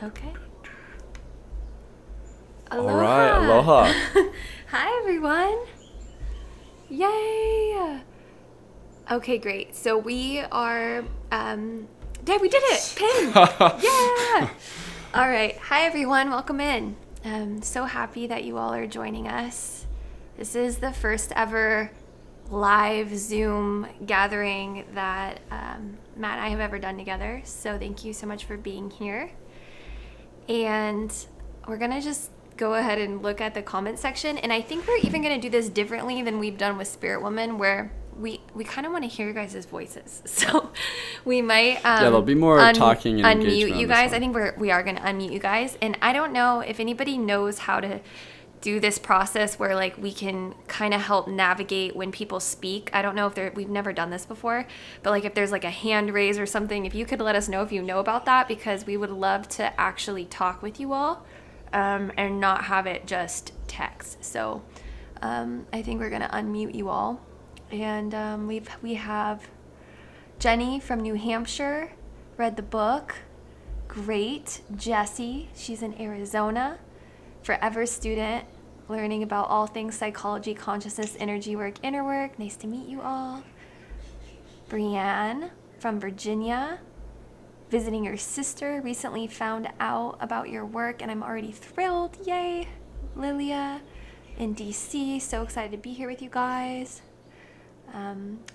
Okay. Aloha. All right, aloha. Hi, everyone. Yay. Okay, great. So we are, we did it. Pin. Yeah. All right. Hi, everyone. Welcome in. I'm so happy that you all are joining us. This is the first ever live Zoom gathering that Matt and I have ever done together. So thank you so much for being here. And we're going to just go ahead and look at the comment section. And I think we're even going to do this differently than we've done with Spirit Woman, where we kind of want to hear your guys' voices. So we might there'll be more talking and unmute you guys. I think we are going to unmute you guys. And I don't know if anybody knows how to do this process where like we can kind of help navigate when people speak. I don't know if we've never done this before, but like if there's like a hand raise or something, if you could let us know if you know about that, because we would love to actually talk with you all and not have it just text. So I think we're gonna unmute you all, and we have Jenny from New Hampshire, read the book, great. Jessie, she's in Arizona, forever student, learning about all things psychology, consciousness, energy work, inner work. Nice to meet you all. Brianne from Virginia, visiting your sister, recently found out about your work and I'm already thrilled. Yay. Lilia in DC, so excited to be here with you guys.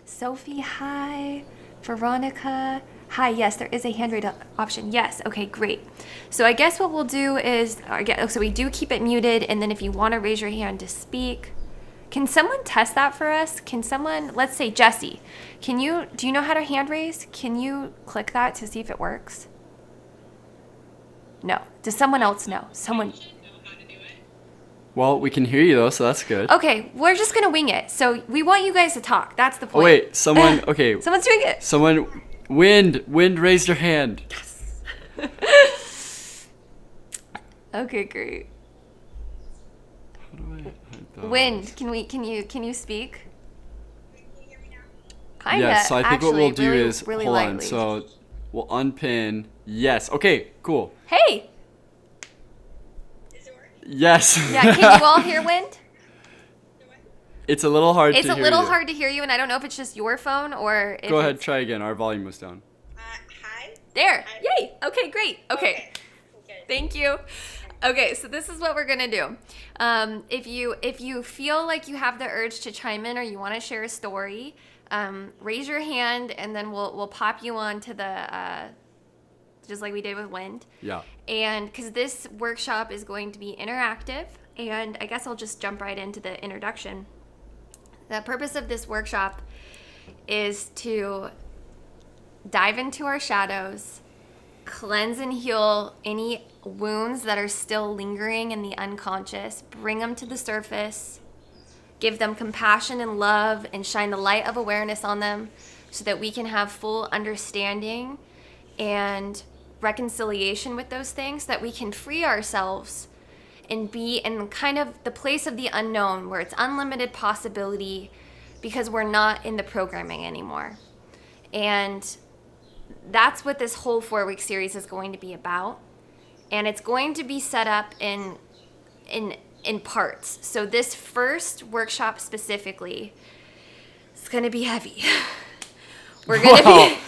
Sophie, hi. Veronica, hi. Yes, there is a hand raise option. Yes. Okay, great. So I guess what we'll do is, so we do keep it muted, and then if you want to raise your hand to speak, can someone test that for us? Can someone, let's say Jessie, do you know how to hand raise? Can you click that to see if it works? No. Does someone else know? Someone. Well, we can hear you though, so that's good. Okay, we're just gonna wing it. So we want you guys to talk. That's the point. Oh wait, someone. Okay. Someone's doing it. Someone. Wind raised your hand. Yes. Okay, great. How do I hide those? Wind, can you speak? Kinda. Yes. So I think actually, what we'll do really, is really hold lightly. on. So we'll unpin. Yes. Okay. Cool. Hey. Yes. Yeah. Can you all hear Wind? It's a little hard to hear you. It's a little hard to hear you, and I don't know if it's just your phone or if Go ahead, try again. Our volume was down. Hi. There. Hi. Yay. Okay, great. Okay. Good. Thank you. Okay, so this is what we're gonna do. If you feel like you have the urge to chime in or you want to share a story, raise your hand, and then we'll pop you on to the just like we did with Wind. Yeah. And because this workshop is going to be interactive, and I guess I'll just jump right into the introduction. The purpose of this workshop is to dive into our shadows, cleanse and heal any wounds that are still lingering in the unconscious, bring them to the surface, give them compassion and love, and shine the light of awareness on them so that we can have full understanding and reconciliation with those things, so that we can free ourselves and be in kind of the place of the unknown where it's unlimited possibility because we're not in the programming anymore. And that's what this whole 4-week series is going to be about. And it's going to be set up in parts. So this first workshop specifically is going to be heavy. We're going to be...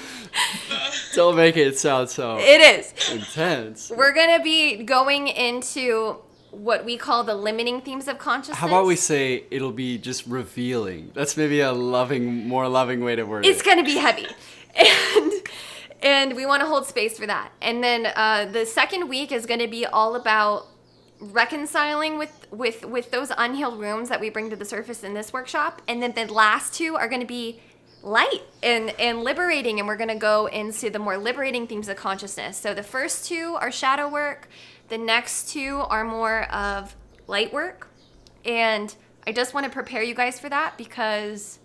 Don't make it sound so It is. intense. We're going to be going into what we call the limiting themes of consciousness. How about we say it'll be just revealing? That's maybe a more loving way to word It's it. going to be heavy. And we want to hold space for that. And then the second week is going to be all about reconciling with those unhealed wounds that we bring to the surface in this workshop. And then the last two are going to be light and liberating, and we're going to go into the more liberating themes of consciousness. So the first two are shadow work. The next two are more of light work. And I just want to prepare you guys for that because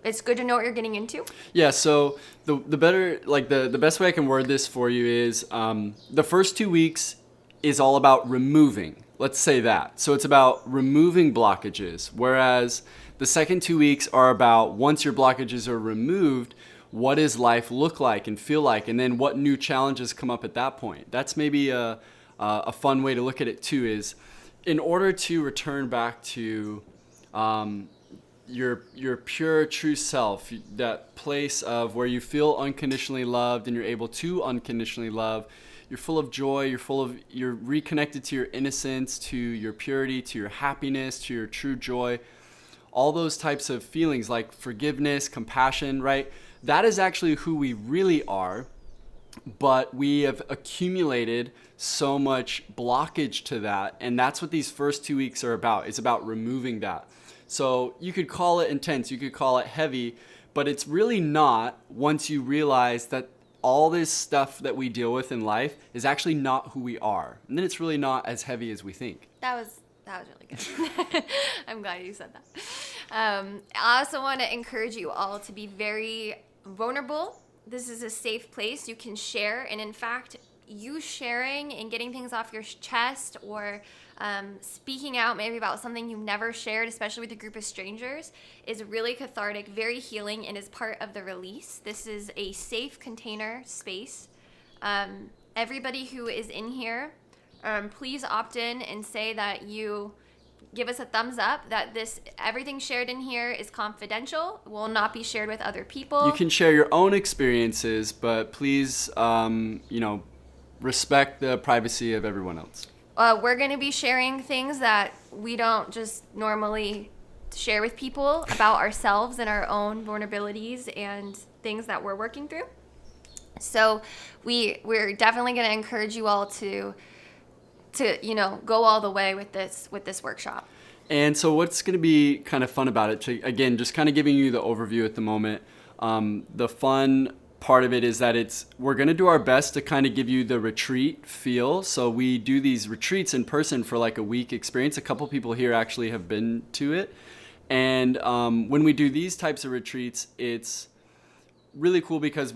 it's good to know what you're getting into. Yeah, so the better, like the best way I can word this for you is the first 2 weeks is all about removing. Let's say that. So it's about removing blockages, whereas the second 2 weeks are about once your blockages are removed, what does life look like and feel like, and then what new challenges come up at that point. That's maybe a fun way to look at it too, is in order to return back to your pure true self, that place of where you feel unconditionally loved and you're able to unconditionally love. You're full of joy, you're reconnected to your innocence, to your purity, to your happiness, to your true joy. All those types of feelings like forgiveness, compassion, right? That is actually who we really are, but we have accumulated so much blockage to that, and that's what these first 2 weeks are about. It's about removing that. So you could call it intense, you could call it heavy, but it's really not once you realize that all this stuff that we deal with in life is actually not who we are. And then it's really not as heavy as we think. That was really good. I'm glad you said that. I also want to encourage you all to be very vulnerable. This is a safe place. You can share. And in fact, you sharing and getting things off your chest, or speaking out maybe about something you've never shared, especially with a group of strangers, is really cathartic, very healing, and is part of the release. This is a safe container space. Everybody who is in here, please opt in and say that you give us a thumbs up, that everything shared in here is confidential, will not be shared with other people. You can share your own experiences, but please, respect the privacy of everyone else. We're going to be sharing things that we don't just normally share with people about ourselves and our own vulnerabilities and things that we're working through. So we're definitely going to encourage you all to go all the way with this workshop. And so what's going to be kind of fun about it, again, just kind of giving you the overview at the moment, the fun part of it is that we're going to do our best to kind of give you the retreat feel. So we do these retreats in person for like a week experience. A couple people here actually have been to it. And when we do these types of retreats, it's really cool because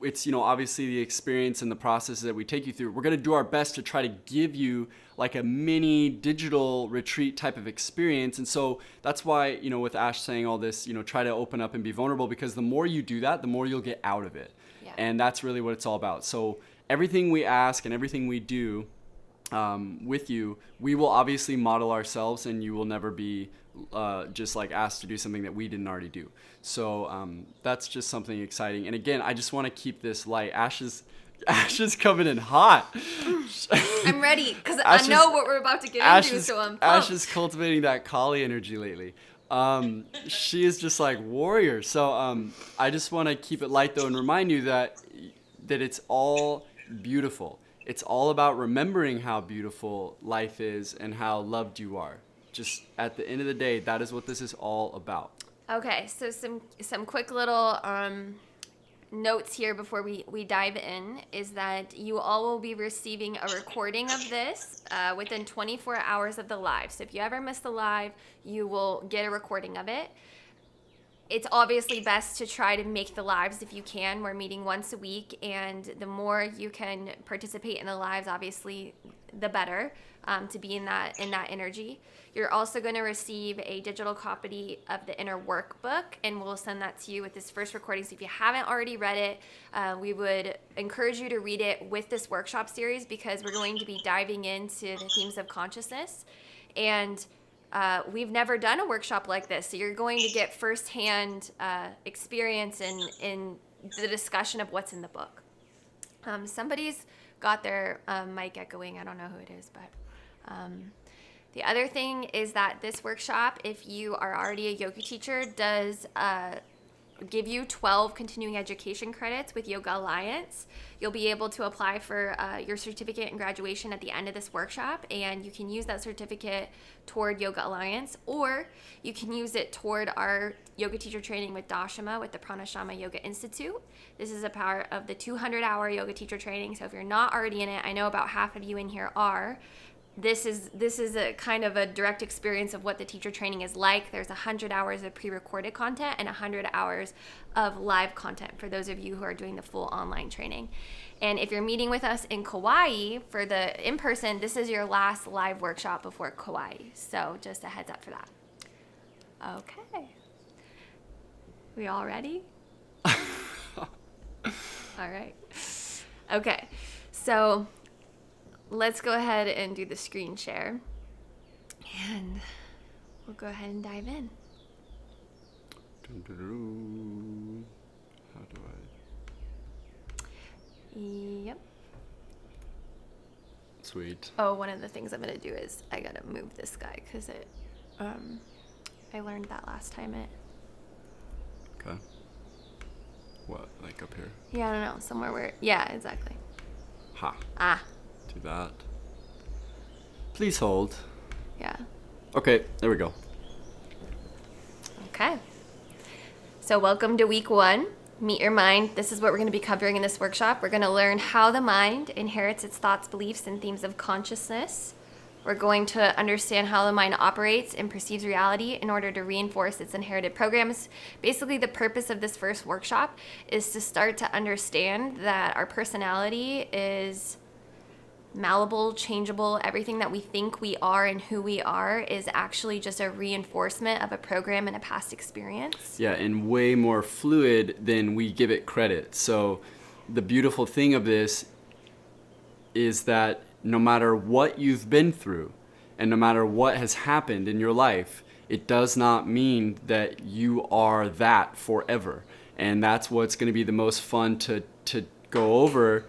it's obviously the experience and the processes that we take you through. We're going to do our best to try to give you like a mini digital retreat type of experience. And so that's why, with Ash saying all this, try to open up and be vulnerable, because the more you do that, the more you'll get out of it. Yeah. And that's really what it's all about. So everything we ask and everything we do with you, we will obviously model ourselves, and you will never be just like asked to do something that we didn't already do. So that's just something exciting. And again, I just want to keep this light. Ash is coming in hot. I'm ready because I know what we're about to get into, so I'm pumped. Ash is cultivating that Kali energy lately. She is just like warrior. So I just want to keep it light though, and remind you that it's all beautiful. It's all about remembering how beautiful life is and how loved you are. Just at the end of the day, that is what this is all about. Okay, so some quick little notes here before we dive in is that you all will be receiving a recording of this within 24 hours of the live. So if you ever miss the live, you will get a recording of it. It's obviously best to try to make the lives if you can. We're meeting once a week, and the more you can participate in the lives, obviously, the better to be in that energy. You're also going to receive a digital copy of the inner workbook, and we'll send that to you with this first recording. So if you haven't already read it, we would encourage you to read it with this workshop series, because we're going to be diving into the themes of consciousness. And we've never done a workshop like this, so you're going to get firsthand experience in the discussion of what's in the book. Somebody's got their mic echoing. I don't know who it is, but the other thing is that this workshop, if you are already a yoga teacher, does give you 12 continuing education credits with Yoga Alliance. You'll be able to apply for your certificate and graduation at the end of this workshop, and you can use that certificate toward Yoga Alliance, or you can use it toward our yoga teacher training with Dashama with the Pranashama Yoga Institute. This is a part of the 200-hour yoga teacher training, so if you're not already in it, I know about half of you in here are. This is a kind of a direct experience of what the teacher training is like. There's 100 hours of pre-recorded content and 100 hours of live content for those of you who are doing the full online training. And if you're meeting with us in Kauai for the in-person, this is your last live workshop before Kauai. So just a heads up for that. Okay. We all ready? All right. Okay. So let's go ahead and do the screen share. And we'll go ahead and dive in. How do I? Yep. Sweet. Oh, one of the things I'm going to do is I got to move this guy because I learned that last time Okay. What, like up here? Yeah, I don't know. Somewhere where, yeah, exactly. Ha. Ah. Do that. Please hold. Yeah. Okay, there we go. Okay. So welcome to week 1. Meet your mind. This is what we're going to be covering in this workshop. We're going to learn how the mind inherits its thoughts, beliefs, and themes of consciousness. We're going to understand how the mind operates and perceives reality in order to reinforce its inherited programs. Basically, the purpose of this first workshop is to start to understand that our personality is malleable, changeable. Everything that we think we are and who we are is actually just a reinforcement of a program and a past experience. Yeah, and way more fluid than we give it credit. So the beautiful thing of this is that no matter what you've been through and no matter what has happened in your life, it does not mean that you are that forever. And that's what's going to be the most fun to go over,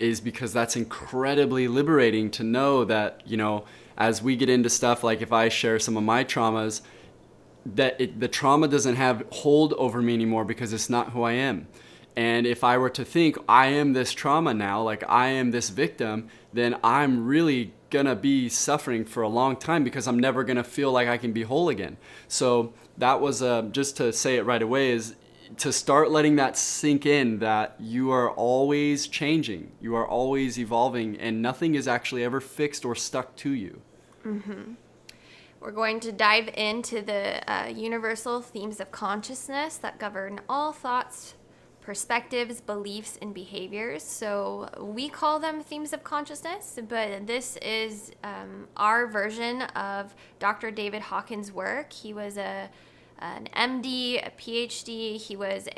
is because that's incredibly liberating to know that, you know, as we get into stuff, like if I share some of my traumas, that the trauma doesn't have hold over me anymore because it's not who I am. And if I were to think I am this trauma now, like I am this victim, then I'm really gonna be suffering for a long time because I'm never gonna feel like I can be whole again. So that was, just to say it right away, is to start letting that sink in, that you are always changing, you are always evolving, and nothing is actually ever fixed or stuck to you. Mm-hmm. We're going to dive into the universal themes of consciousness that govern all thoughts, perspectives, beliefs, and behaviors. So we call them themes of consciousness, but this is our version of Dr. David Hawkins' work. He was an MD, a PhD. He was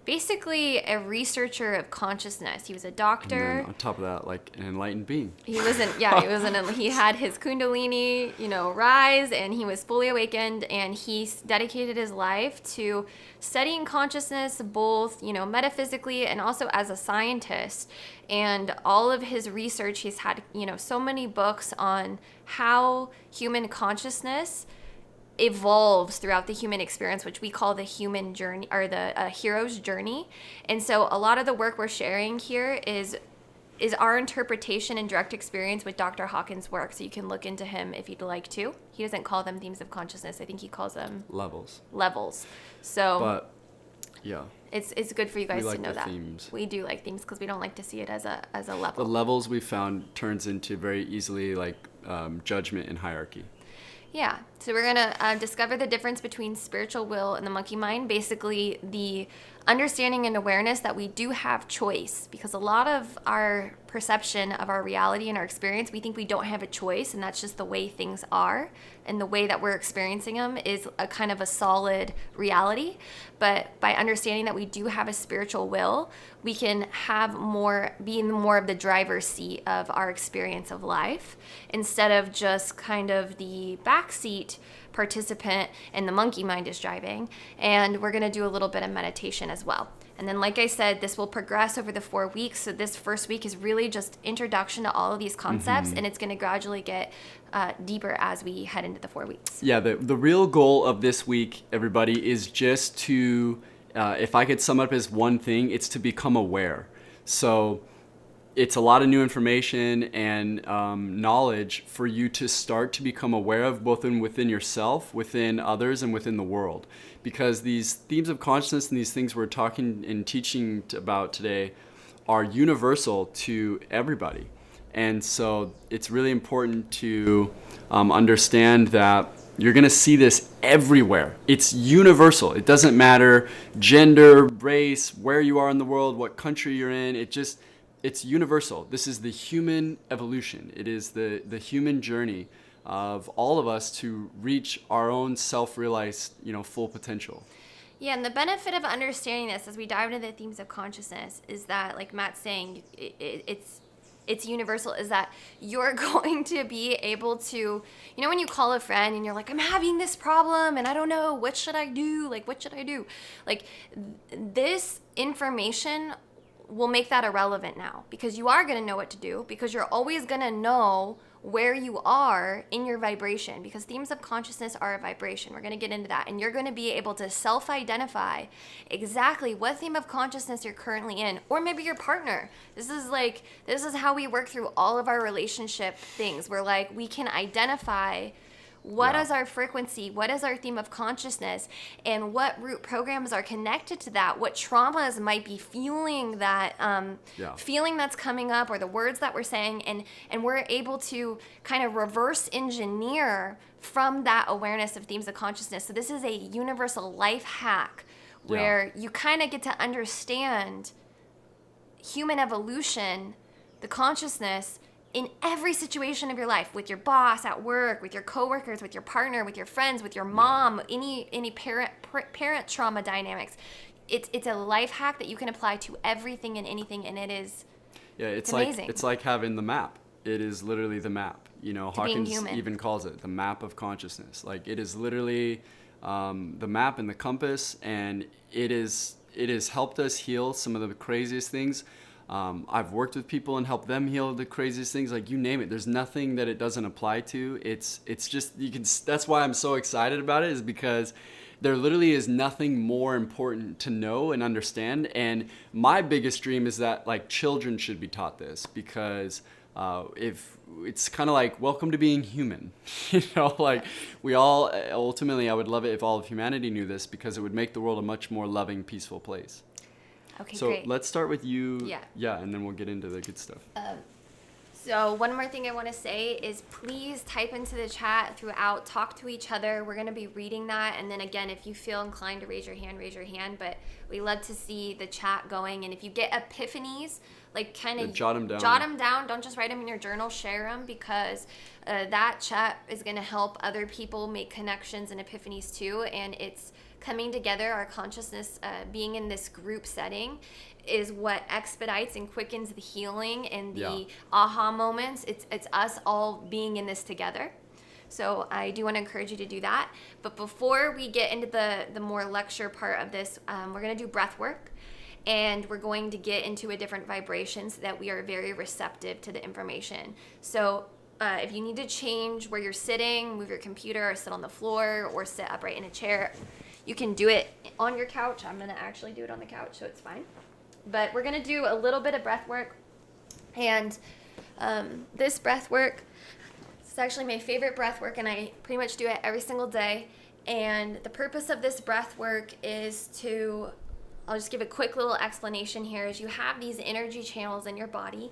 basically a researcher of consciousness. He was a doctor. And then on top of that, like an enlightened being. He had his Kundalini, rise, and he was fully awakened, and he dedicated his life to studying consciousness, both, metaphysically and also as a scientist. And all of his research, he's had, so many books on how human consciousness evolves throughout the human experience, which we call the human journey, or the hero's journey. And so a lot of the work we're sharing here is our interpretation and direct experience with Dr. Hawkins' work. So you can look into him if you'd like to. He doesn't call them themes of consciousness. I think he calls them levels. So but yeah, it's good for you guys like to know the that themes. We do like themes because we don't like to see it as a level. The levels we found turns into very easily judgment and hierarchy. Yeah, so we're going to discover the difference between spiritual will and the monkey mind, basically the understanding and awareness that we do have choice, because a lot of our perception of our reality and our experience, we think we don't have a choice, and that's just the way things are, and the way that we're experiencing them is a kind of a solid reality. But by understanding that we do have a spiritual will, we can be in more of the driver's seat of our experience of life, instead of just kind of the backseat participant and the monkey mind is driving. And we're going to do a little bit of meditation as well. And then, like I said, this will progress over the 4 weeks. So this first week is really just introduction to all of these concepts, Mm-hmm. and it's going to gradually get deeper as we head into the 4 weeks. Yeah, the real goal of this week, everybody, is just to, if I could sum it up as one thing, it's to become aware. So it's a lot of new information and knowledge for you to start to become aware of, both within yourself, within others, and within the world. Because these themes of consciousness and these things we're talking and teaching about today are universal to everybody. And so it's really important to understand that you're going to see this everywhere. It's universal. It doesn't matter gender, race, where you are in the world, what country you're in. It's universal. This is the human evolution. It is the human journey of all of us to reach our own self-realized, full potential. Yeah, and the benefit of understanding this as we dive into the themes of consciousness is that, like Matt's saying, it's universal. Is that you're going to be able to, when you call a friend and you're like, I'm having this problem and I don't know, what should I do? Like, what should I do? Like, this information will make that irrelevant now, because you are going to know what to do, because you're always going to know where you are in your vibration, because themes of consciousness are a vibration. We're going to get into that, and you're going to be able to self-identify exactly what theme of consciousness you're currently in, or maybe your partner. This is how we work through all of our relationship things. We're like, we can identify what is our frequency, what is our theme of consciousness, and what root programs are connected to that, what traumas might be fueling that feeling that's coming up, or the words that we're saying, and we're able to kind of reverse engineer from that awareness of themes of consciousness. So this is a universal life hack where you kind of get to understand human evolution, the consciousness, in every situation of your life, with your boss, at work, with your coworkers, with your partner, with your friends, with your mom, any parent trauma dynamics. It's a life hack that you can apply to everything and anything, and it's amazing. It's like having the map. It is literally the map. Hawkins even calls it the map of consciousness. Like, it is literally the map and the compass, and it has helped us heal some of the craziest things. I've worked with people and helped them heal the craziest things, like you name it. There's nothing that it doesn't apply to. It's just, that's why I'm so excited about it, is because there literally is nothing more important to know and understand. And my biggest dream is that, like, children should be taught this, because if it's kind of like, welcome to being human, like, we all, ultimately, I would love it if all of humanity knew this, because it would make the world a much more loving, peaceful place. Okay, so great. Let's start with you. Yeah, and then we'll get into the good stuff. So one more thing I want to say is, please type into the chat throughout, talk to each other. We're going to be reading that. And then again, if you feel inclined to raise your hand. But we love to see the chat going. And if you get epiphanies, like, kind of jot them down. Jot them down. Don't just write them in your journal, share them, because that chat is going to help other people make connections and epiphanies too. And it's coming together, our consciousness being in this group setting is what expedites and quickens the healing and the aha moments. It's us all being in this together. So I do want to encourage you to do that. But before we get into the more lecture part of this, we're going to do breath work, and we're going to get into a different vibration so that we are very receptive to the information. So if you need to change where you're sitting, move your computer, or sit on the floor, or sit upright in a chair, you can do it on your couch. I'm going to actually do it on the couch, so it's fine. But we're going to do a little bit of breath work. And this breath work is actually my favorite breath work, and I pretty much do it every single day. And the purpose of this breath work is to, I'll just give a quick little explanation here, is you have these energy channels in your body.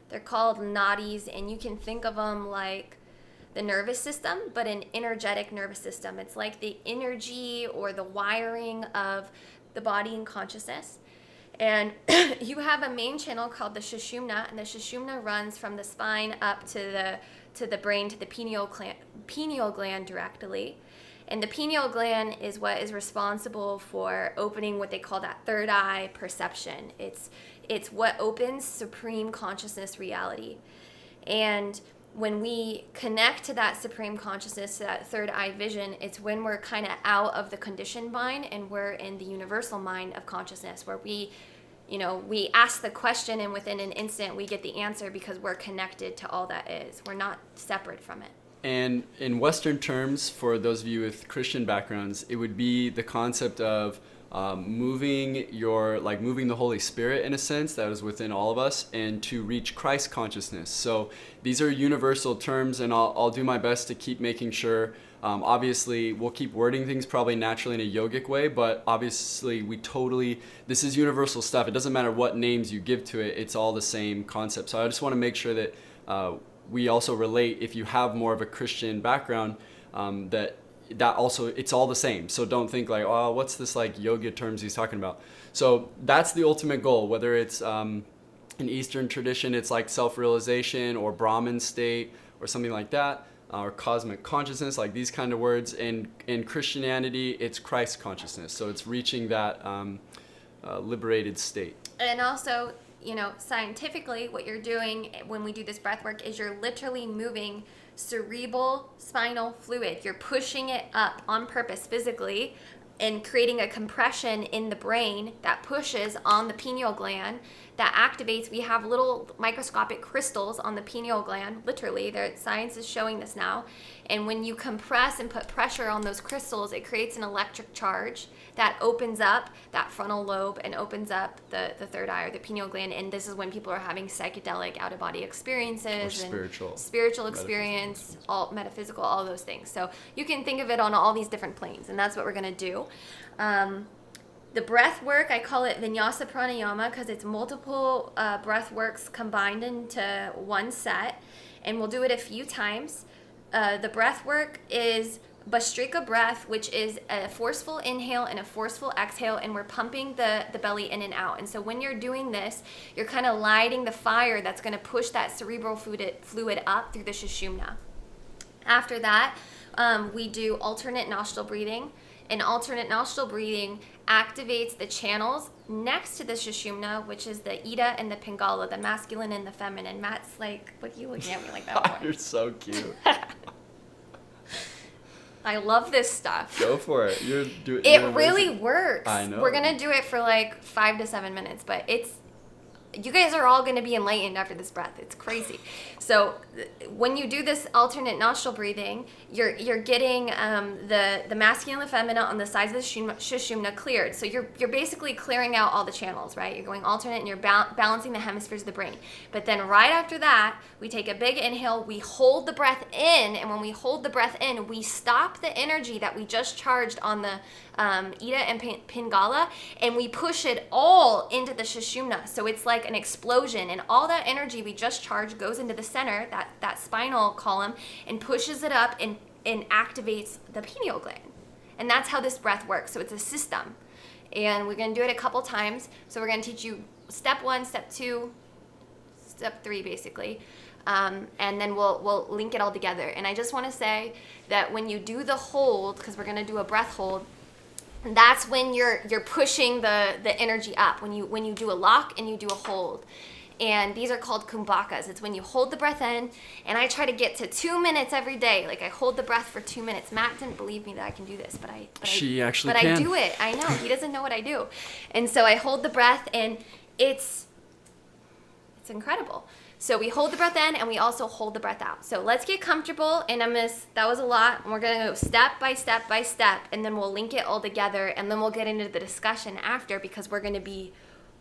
They're called nadis, and you can think of them like the nervous system, but an energetic nervous system. It's like the energy or the wiring of the body and consciousness. And you have a main channel called the Sushumna, and the Sushumna runs from the spine up to the brain, to the pineal gland directly. And the pineal gland is what is responsible for opening what they call that third eye perception. It's what opens supreme consciousness reality. And when we connect to that supreme consciousness, to that third eye vision, it's when we're kind of out of the conditioned mind and we're in the universal mind of consciousness, where we ask the question and within an instant we get the answer, because we're connected to all that is. We're not separate from it. And in Western terms, for those of you with Christian backgrounds, it would be the concept of moving the Holy Spirit, in a sense, that is within all of us, and to reach Christ consciousness. So these are universal terms, and I'll do my best to keep making sure. Obviously, we'll keep wording things probably naturally in a yogic way, but obviously this is universal stuff. It doesn't matter what names you give to it, it's all the same concept. So I just want to make sure that we also relate, if you have more of a Christian background, that also, it's all the same. So don't think like, oh, what's this like yoga terms he's talking about? So that's the ultimate goal, whether it's an Eastern tradition, it's like self-realization, or Brahman state or something like that. or cosmic consciousness, like these kind of words. In Christianity, it's Christ consciousness. So it's reaching that liberated state. And also, scientifically, what you're doing when we do this breath work is you're literally moving cerebral spinal fluid. You're pushing it up on purpose physically and creating a compression in the brain that pushes on the pineal gland, that activates. We have little microscopic crystals on the pineal gland, literally. Science is showing this now. And when you compress and put pressure on those crystals, it creates an electric charge that opens up that frontal lobe and opens up the third eye or the pineal gland. And this is when people are having psychedelic out-of-body experiences, or and spiritual experience, all metaphysical, all those things. So you can think of it on all these different planes, and that's what we're going to do. The breath work, I call it Vinyasa Pranayama because it's multiple breath works combined into one set, and we'll do it a few times. The breath work is Bhastrika breath, which is a forceful inhale and a forceful exhale, and we're pumping the belly in and out. And so when you're doing this, you're kind of lighting the fire that's going to push that cerebral fluid up through the Sushumna. After that, we do alternate nostril breathing. And alternate nostril breathing activates the channels next to the Sushumna, which is the Ida and the Pingala, the masculine and the feminine. Matt's like, what are you looking at me like that for? You're so cute. I love this stuff. Go for it. It really works. I know. We're going to do it for like 5 to 7 minutes, but you guys are all going to be enlightened after this breath. It's crazy. So when you do this alternate nostril breathing, you're getting the masculine and the feminine on the sides of the Sushumna cleared. So you're basically clearing out all the channels, right? You're going alternate and you're balancing the hemispheres of the brain. But then right after that, we take a big inhale, we hold the breath in, and when we hold the breath in, we stop the energy that we just charged on the Ida and Pingala, and we push it all into the Sushumna. So it's like an explosion, and all that energy we just charged goes into the center, that spinal column, and pushes it up and activates the pineal gland. And that's how this breath works. So it's a system. And we're going to do it a couple times. So we're going to teach you step 1, step 2, step 3, basically. And then we'll link it all together. And I just want to say that when you do the hold, because we're going to do a breath hold, that's when you're pushing the energy up. When you do a lock and you do a hold. And these are called kumbhakas. It's when you hold the breath in, and I try to get to 2 minutes every day. Like I hold the breath for 2 minutes. Matt didn't believe me that I can do this, but I do it. I know. He doesn't know what I do. And so I hold the breath, and it's incredible. So we hold the breath in, and we also hold the breath out. So let's get comfortable, and that was a lot, and we're going to go step by step by step, and then we'll link it all together, and then we'll get into the discussion after, because we're going to be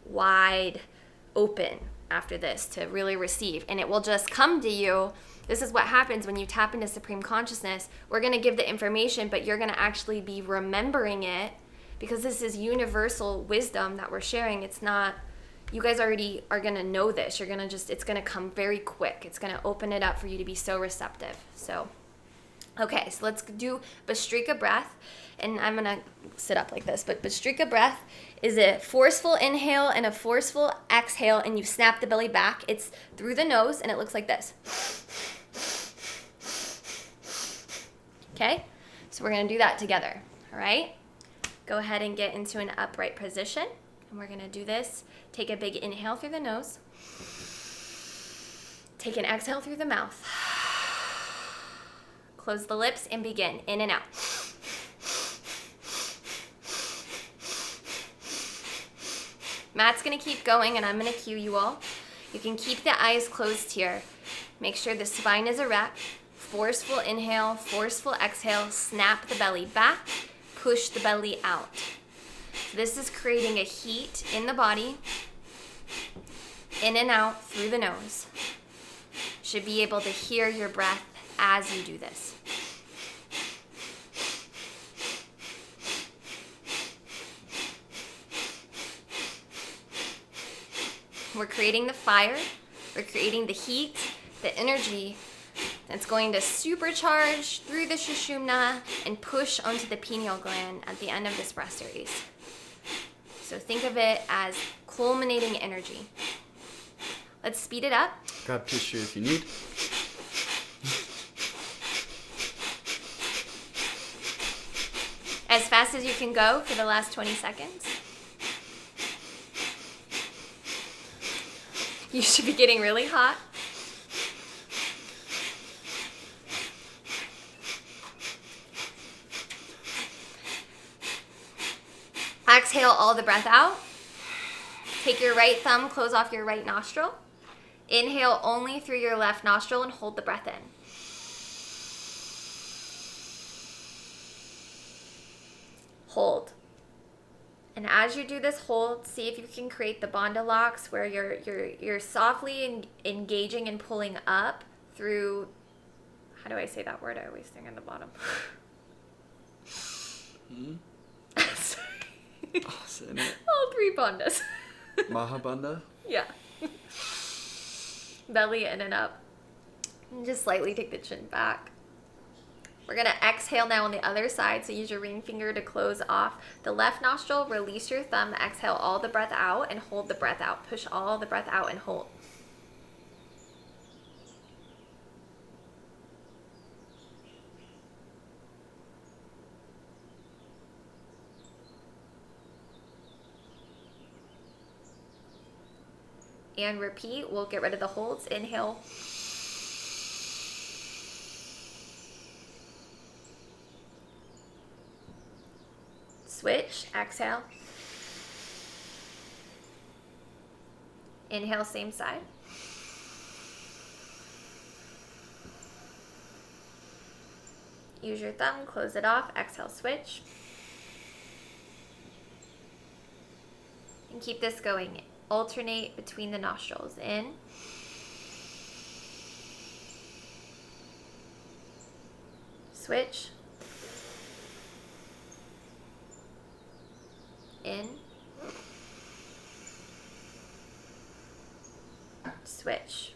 wide open after this to really receive, and it will just come to you. This is what happens when you tap into Supreme Consciousness. We're going to give the information, but you're going to actually be remembering it, because this is universal wisdom that we're sharing. It's not... You guys already are going to know this. It's going to come very quick. It's going to open it up for you to be so receptive. So, okay, so let's do Bhastrika breath. And I'm going to sit up like this. But Bhastrika breath is a forceful inhale and a forceful exhale, and you snap the belly back. It's through the nose, and it looks like this. Okay? So we're going to do that together. All right? Go ahead and get into an upright position. And we're going to do this. Take a big inhale through the nose. Take an exhale through the mouth. Close the lips and begin. In and out. Matt's going to keep going, and I'm going to cue you all. You can keep the eyes closed here. Make sure the spine is erect. Forceful inhale, forceful exhale. Snap the belly back. Push the belly out. This is creating a heat in the body, in and out through the nose. Should be able to hear your breath as you do this. We're creating the fire, we're creating the heat, the energy that's going to supercharge through the Sushumna and push onto the pineal gland at the end of this breath series. So think of it as culminating energy. Let's speed it up. Grab tissue if you need. fast as you can go for the last 20 seconds. You should be getting really hot. Exhale all the breath out. Take your right thumb, close off your right nostril. Inhale only through your left nostril and hold the breath in. Hold. And as you do this hold, see if you can create the bandha locks where you're softly engaging and pulling up through, how do I say that word? I always think on the bottom. All three bandhas. Mahabandha? Yeah. Belly in and up. And just slightly take the chin back. We're going to exhale now on the other side. So use your ring finger to close off the left nostril. Release your thumb. Exhale all the breath out and hold the breath out. Push all the breath out and hold. And repeat. We'll get rid of the holds. Inhale. Switch. Exhale. Inhale, same side. Use your thumb. Close it off. Exhale, switch. And keep this going. Alternate between the nostrils. In. Switch. In. Switch.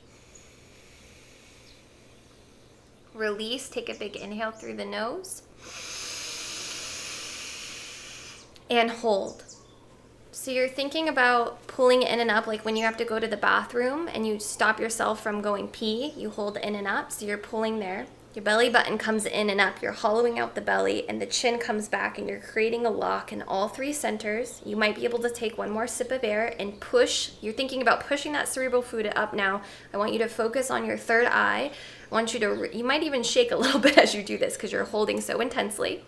Release. Take a big inhale through the nose. And hold. So you're thinking about pulling in and up, like when you have to go to the bathroom and you stop yourself from going pee, you hold in and up. So you're pulling there. Your belly button comes in and up. You're hollowing out the belly and the chin comes back and you're creating a lock in all three centers. You might be able to take one more sip of air and push. You're thinking about pushing that cerebral fluid up now. I want you to focus on your third eye. I want you to, you might even shake a little bit as you do this because you're holding so intensely.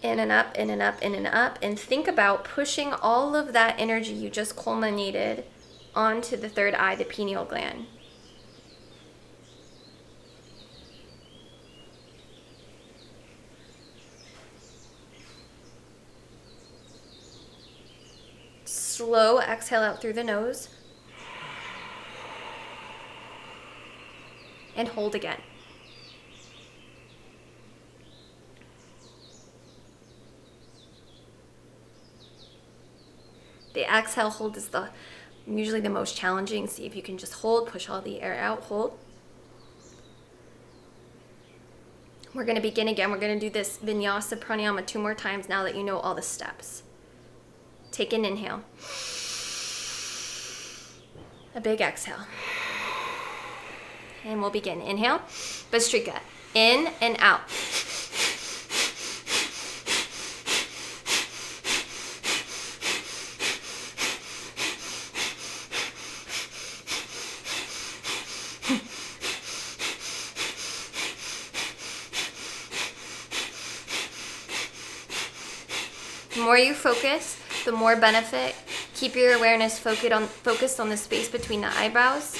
In and up, in and up, in and up. And think about pushing all of that energy you just culminated onto the third eye, the pineal gland. Slow exhale out through the nose. And hold again. The exhale hold is usually the most challenging. See if you can just hold, push all the air out, hold. We're going to begin again. We're going to do this vinyasa pranayama 2 more times now that you know all the steps. Take an inhale. A big exhale. And we'll begin. Inhale, Bhastrika. In and out. The more you focus, the more benefit. Keep your awareness focused on the space between the eyebrows.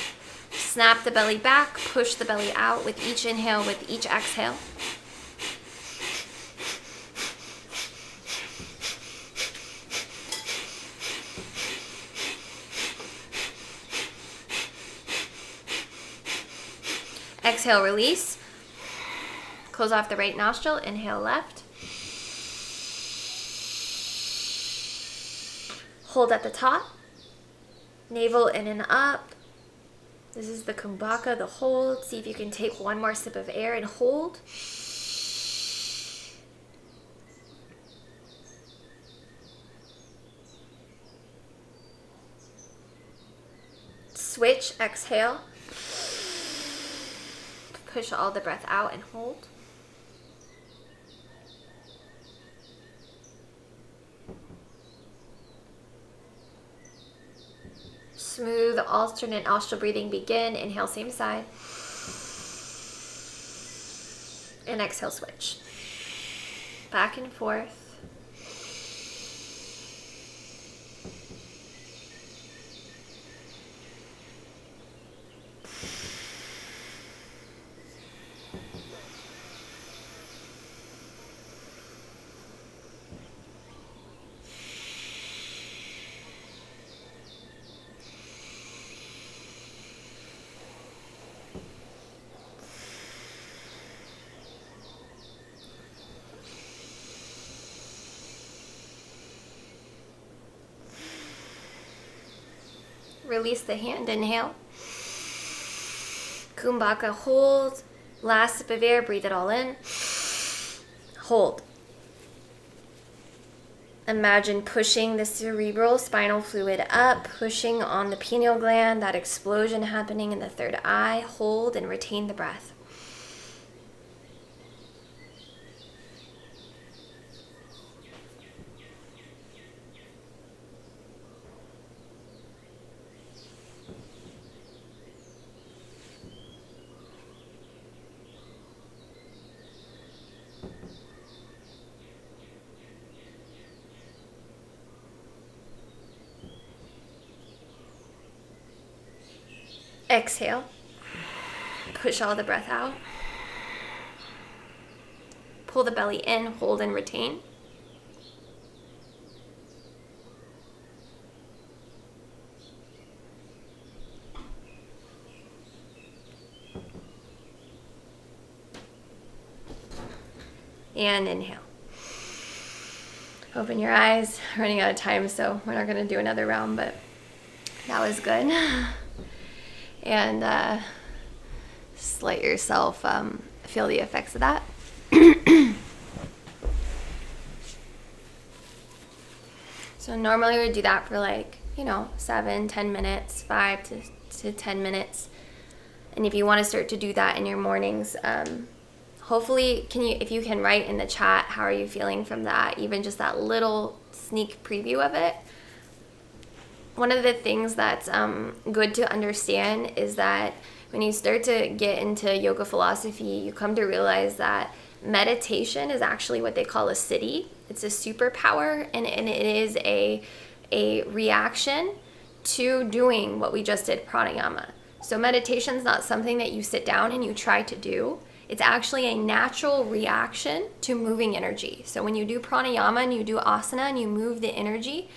Snap the belly back, push the belly out with each inhale, with each exhale. Exhale, release. Close off the right nostril, inhale left. Hold at the top, navel in and up. This is the kumbhaka, the hold. See if you can take one more sip of air and hold. Switch, exhale. Push all the breath out and hold. Smooth alternate nostril breathing. Begin. Inhale, same side. And exhale, switch. Back and forth. Release the hand, inhale. Kumbhaka, hold. Last sip of air, breathe it all in. Hold. Imagine pushing the cerebral spinal fluid up, pushing on the pineal gland, that explosion happening in the third eye. Hold and retain the breath. Exhale. Push all the breath out. Pull the belly in, hold and retain. And inhale. Open your eyes. Running out of time, so we're not going to do another round, but that was good. And just let yourself feel the effects of that. So normally we would do that for 7-10 minutes, 5 to 10 minutes. And if you want to start to do that in your mornings, hopefully if you can write in the chat, how are you feeling from that? Even just that little sneak preview of it. One of the things that's good to understand is that when you start to get into yoga philosophy, you come to realize that meditation is actually what they call a siddhi. It's a superpower, and it is a reaction to doing what we just did, pranayama. So meditation is not something that you sit down and you try to do. It's actually a natural reaction to moving energy. So when you do pranayama and you do asana and you move the energy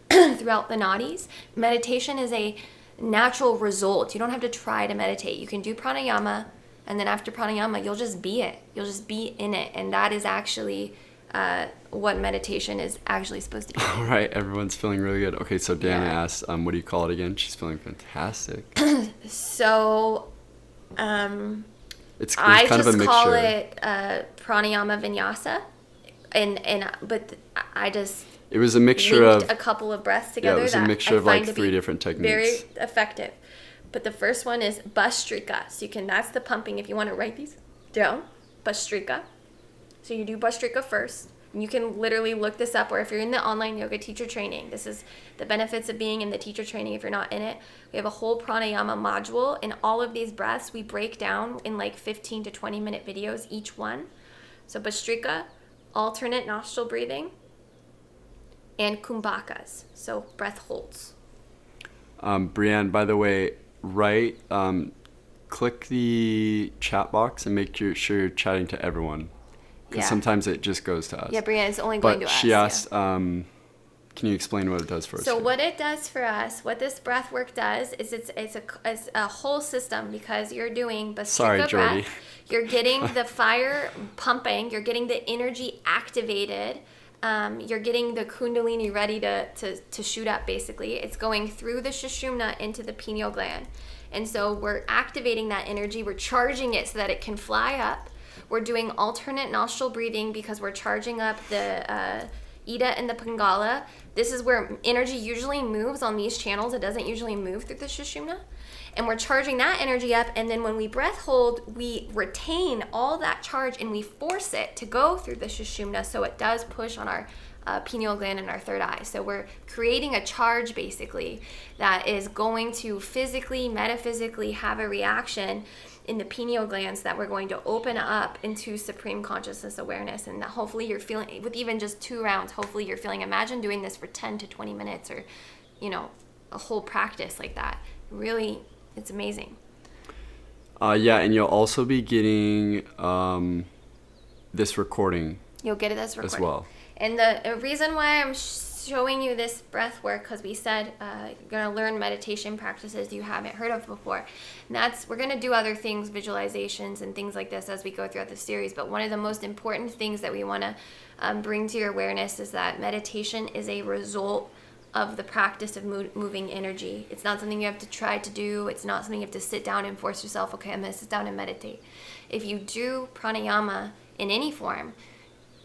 throughout the nadis, meditation is a natural result. You don't have to try to meditate. You can do pranayama, and then after pranayama, you'll just be it. You'll just be in it, and that is actually what meditation is actually supposed to be. All right, everyone's feeling really good. Okay, so Dana asked, what do you call it again? She's feeling fantastic. So, it's I kind of a just mixture. call it pranayama vinyasa, but I just it was a mixture linked of a couple of breaths together. Yeah, it was a mixture of like 3 different techniques. Very effective. But the first one is Bhastrika. So that's the pumping. If you want to write these down, Bhastrika. So you do Bhastrika first. And you can literally look this up, or if you're in the online yoga teacher training, this is the benefits of being in the teacher training if you're not in it. We have a whole pranayama module, and all of these breaths we break down in 15 to 20 minute videos each one. So Bhastrika, alternate nostril breathing, and kumbhakas, so breath holds. Brianne, by the way, click the chat box and make sure you're chatting to everyone. Because sometimes it just goes to us. Yeah, Brianne is only going to us. But she asked, can you explain what it does for us? So what it does for us, what this breath work does, is it's a whole system, because you're doing Bhastrika breath. You're getting the fire pumping. You're getting the energy activated. You're getting the kundalini ready to shoot up, basically. It's going through the sushumna into the pineal gland. And so we're activating that energy. We're charging it so that it can fly up. We're doing alternate nostril breathing because we're charging up the Ida and the Pingala. This is where energy usually moves on these channels. It doesn't usually move through the sushumna. And we're charging that energy up, and then when we breath hold, we retain all that charge and we force it to go through the sushumna, so it does push on our pineal gland in our third eye. So we're creating a charge basically that is going to physically, metaphysically have a reaction in the pineal glands that we're going to open up into supreme consciousness awareness. And that hopefully you're feeling, with even just 2 rounds, hopefully you're feeling, imagine doing this for 10 to 20 minutes or, a whole practice like that. Really, it's amazing. Yeah, and you'll also be getting this recording. You'll get this recording as well. And the reason why I'm showing you this breath work, because we said you're going to learn meditation practices you haven't heard of before. And we're going to do other things, visualizations and things like this as we go throughout the series. But one of the most important things that we want to bring to your awareness is that meditation is a result of the practice of moving energy. It's not something you have to try to do. It's not something you have to sit down and force yourself, okay, I'm going to sit down and meditate. If you do pranayama in any form,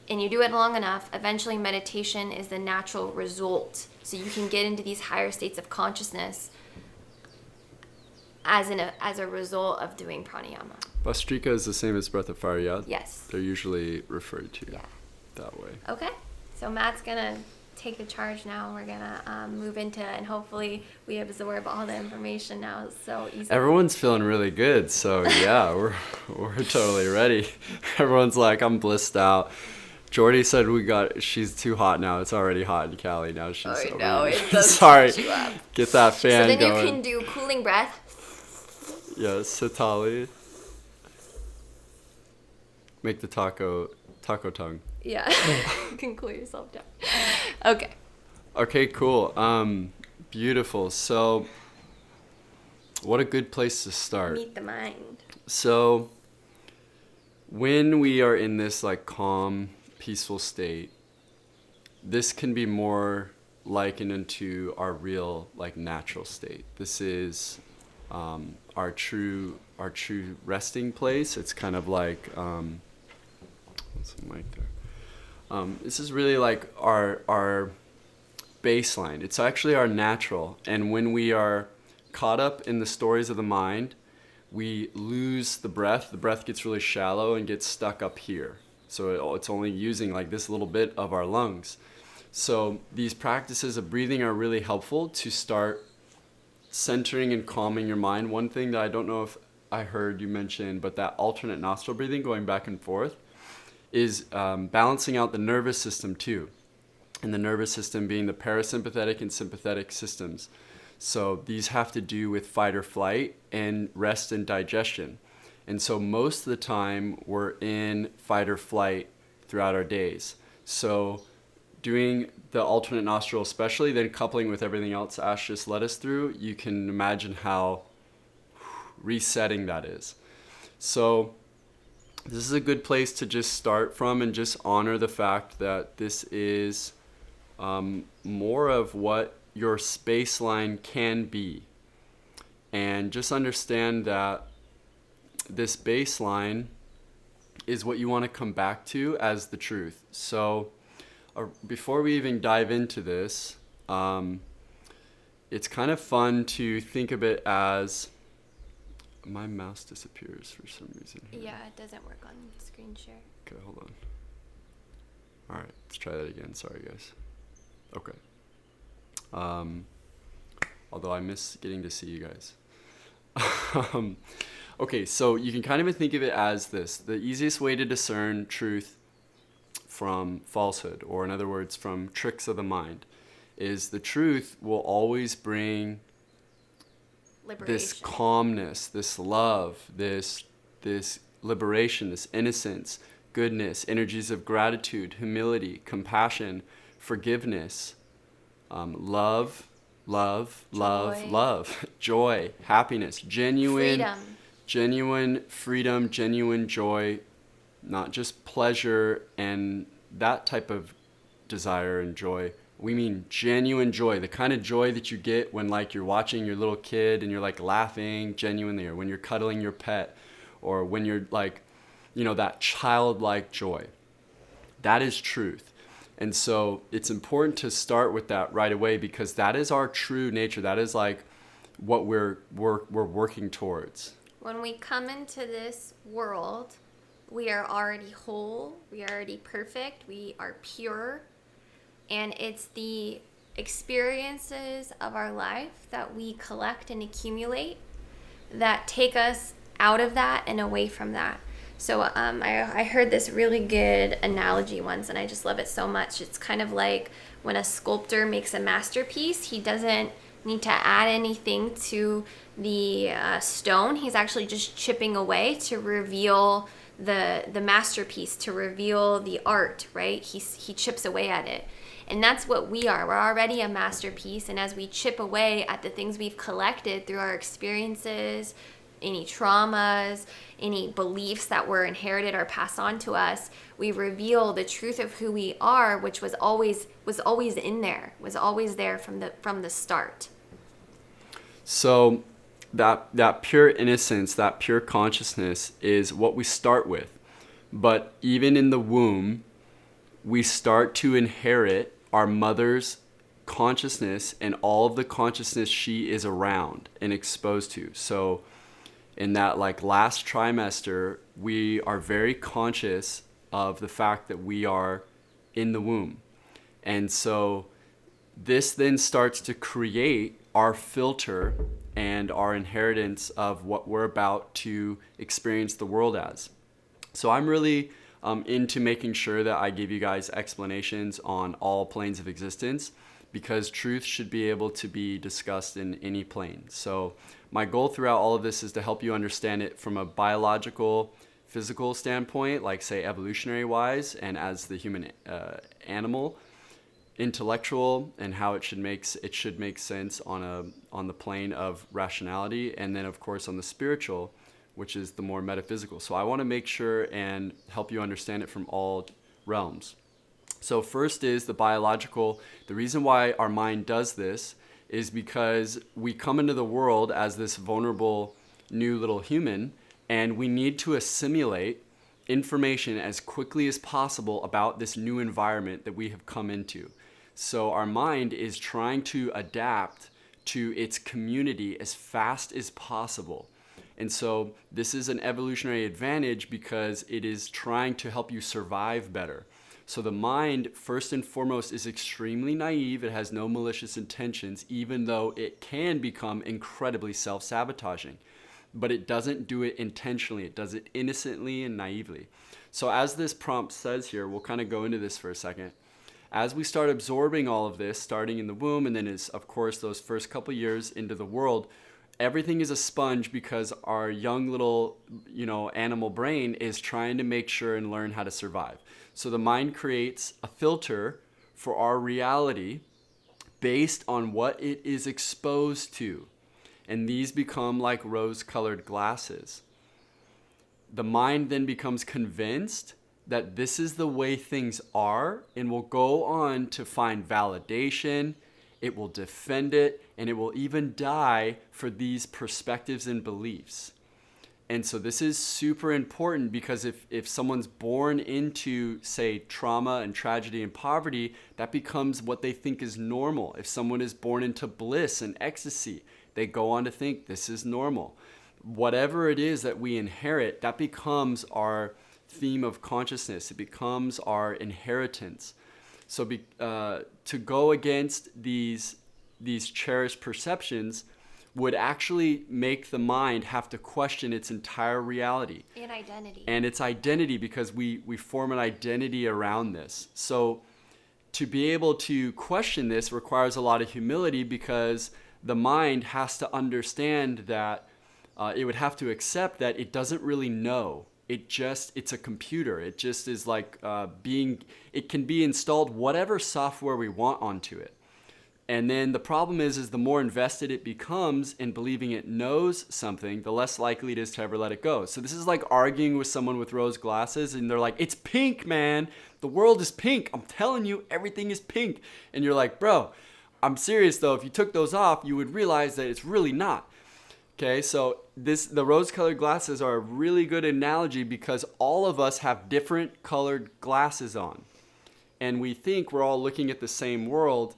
and you do it long enough, eventually meditation is the natural result. So you can get into these higher states of consciousness as a result of doing pranayama. Vastrika is the same as breath of fire, yeah? Yes. They're usually referred to that way. Okay. So Matt's going to take the charge now. We're going to move into, and hopefully we absorb all the information now so easily. Everyone's feeling really good, so yeah, we're totally ready. Everyone's like, I'm blissed out. Jordy said she's too hot now. It's already hot in Cali now. She's I know, it does sorry. heat you up. Get that fan going. So then you can do cooling breath. Yes, Sitali. Make the taco tongue. Yeah. You can cool yourself down. Okay. Okay, cool. Beautiful. So what a good place to start. Meet the mind. So when we are in this like calm, peaceful state, this can be more likened into our real like natural state. This is our true resting place. It's kind of like what's the mic there? This is really like our baseline. It's actually our natural. And when we are caught up in the stories of the mind, we lose the breath. The breath gets really shallow and gets stuck up here. So it's only using like this little bit of our lungs. So these practices of breathing are really helpful to start centering and calming your mind. One thing that I don't know if I heard you mention, but that alternate nostril breathing, going back and forth, is balancing out the nervous system too. And the nervous system being the parasympathetic and sympathetic systems. So these have to do with fight or flight and rest and digestion. And so most of the time we're in fight or flight throughout our days. So doing the alternate nostril especially, then coupling with everything else Ash just led us through, you can imagine how resetting that is. So this is a good place to just start from and just honor the fact that this is more of what your spaceline can be. And just understand that this baseline is what you want to come back to as the truth. So before we even dive into this, it's kind of fun to think of it as, my mouse disappears for some reason here. Yeah, it doesn't work on screen share. Okay, hold on. All right, let's try that again. Sorry, guys. Okay. Although I miss getting to see you guys. Okay, so you can kind of think of it as this. The easiest way to discern truth from falsehood, or in other words, from tricks of the mind, is the truth will always bring Liberation. This calmness, this love, this liberation, this innocence, goodness, energies of gratitude, humility, compassion, forgiveness, love, joy, happiness, genuine freedom, genuine joy, not just pleasure and that type of desire and joy. We mean genuine joy, the kind of joy that you get when like you're watching your little kid and you're like laughing genuinely, or when you're cuddling your pet, or when you're like, that childlike joy. That is truth. And so it's important to start with that right away, because that is our true nature. That is like what we're working towards. When we come into this world, we are already whole, we are already perfect, we are pure. and it's the experiences of our life that we collect and accumulate that take us out of that and away from that. So I heard this really good analogy once, and I just love it so much. It's kind of like when a sculptor makes a masterpiece, he doesn't need to add anything to the stone. He's actually just chipping away to reveal the masterpiece, to reveal the art, right? He chips away at it. And that's what we are. We're already a masterpiece, and as we chip away at the things we've collected through our experiences, any traumas, any beliefs that were inherited or passed on to us, we reveal the truth of who we are, which was always in there, was always there from the start. So that pure innocence, that pure consciousness is what we start with. But even in the womb, we start to inherit our mother's consciousness and all of the consciousness she is around and exposed to. So in that like last trimester, we are very conscious of the fact that we are in the womb. And so this then starts to create our filter and our inheritance of what we're about to experience the world as. So I'm really into making sure that I give you guys explanations on all planes of existence, because truth should be able to be discussed in any plane. So my goal throughout all of this is to help you understand it from a biological, physical standpoint, like say evolutionary wise, and as the human animal, intellectual, and how it should make sense on the plane of rationality, and then of course on the spiritual, which is the more metaphysical. So I want to make sure and help you understand it from all realms. So first is the biological. The reason why our mind does this is because we come into the world as this vulnerable new little human, and we need to assimilate information as quickly as possible about this new environment that we have come into. So our mind is trying to adapt to its community as fast as possible. And so this is an evolutionary advantage because it is trying to help you survive better. So the mind, first and foremost, is extremely naive. It has no malicious intentions, even though it can become incredibly self-sabotaging. But it doesn't do it intentionally. It does it innocently and naively. So as this prompt says here, we'll kind of go into this for a second. As we start absorbing all of this, starting in the womb, and then is, of course, those first couple years into the world, everything is a sponge because our young little, animal brain is trying to make sure and learn how to survive. So the mind creates a filter for our reality based on what it is exposed to. And these become like rose-colored glasses. The mind then becomes convinced that this is the way things are and will go on to find validation. It will defend it, and it will even die for these perspectives and beliefs. And so this is super important because if someone's born into, say, trauma and tragedy and poverty, that becomes what they think is normal. If someone is born into bliss and ecstasy, they go on to think this is normal. Whatever it is that we inherit, that becomes our theme of consciousness. It becomes our inheritance. So to go against these cherished perceptions would actually make the mind have to question its entire reality. And its identity, because we form an identity around this. So to be able to question this requires a lot of humility, because the mind has to understand that it would have to accept that it doesn't really know. It's a computer. It just is like it can be installed whatever software we want onto it. And then the problem is the more invested it becomes in believing it knows something, the less likely it is to ever let it go. So this is like arguing with someone with rose glasses, and they're like, it's pink, man. The world is pink. I'm telling you, everything is pink. And you're like, bro, I'm serious though. If you took those off, you would realize that it's really not. Okay, so the rose-colored glasses are a really good analogy because all of us have different colored glasses on. And we think we're all looking at the same world,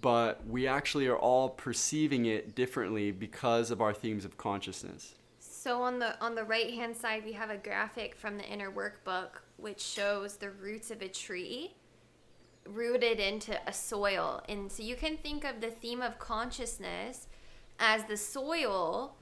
but we actually are all perceiving it differently because of our themes of consciousness. So on the right-hand side, we have a graphic from the inner workbook which shows the roots of a tree rooted into a soil. And so you can think of the theme of consciousness as the soil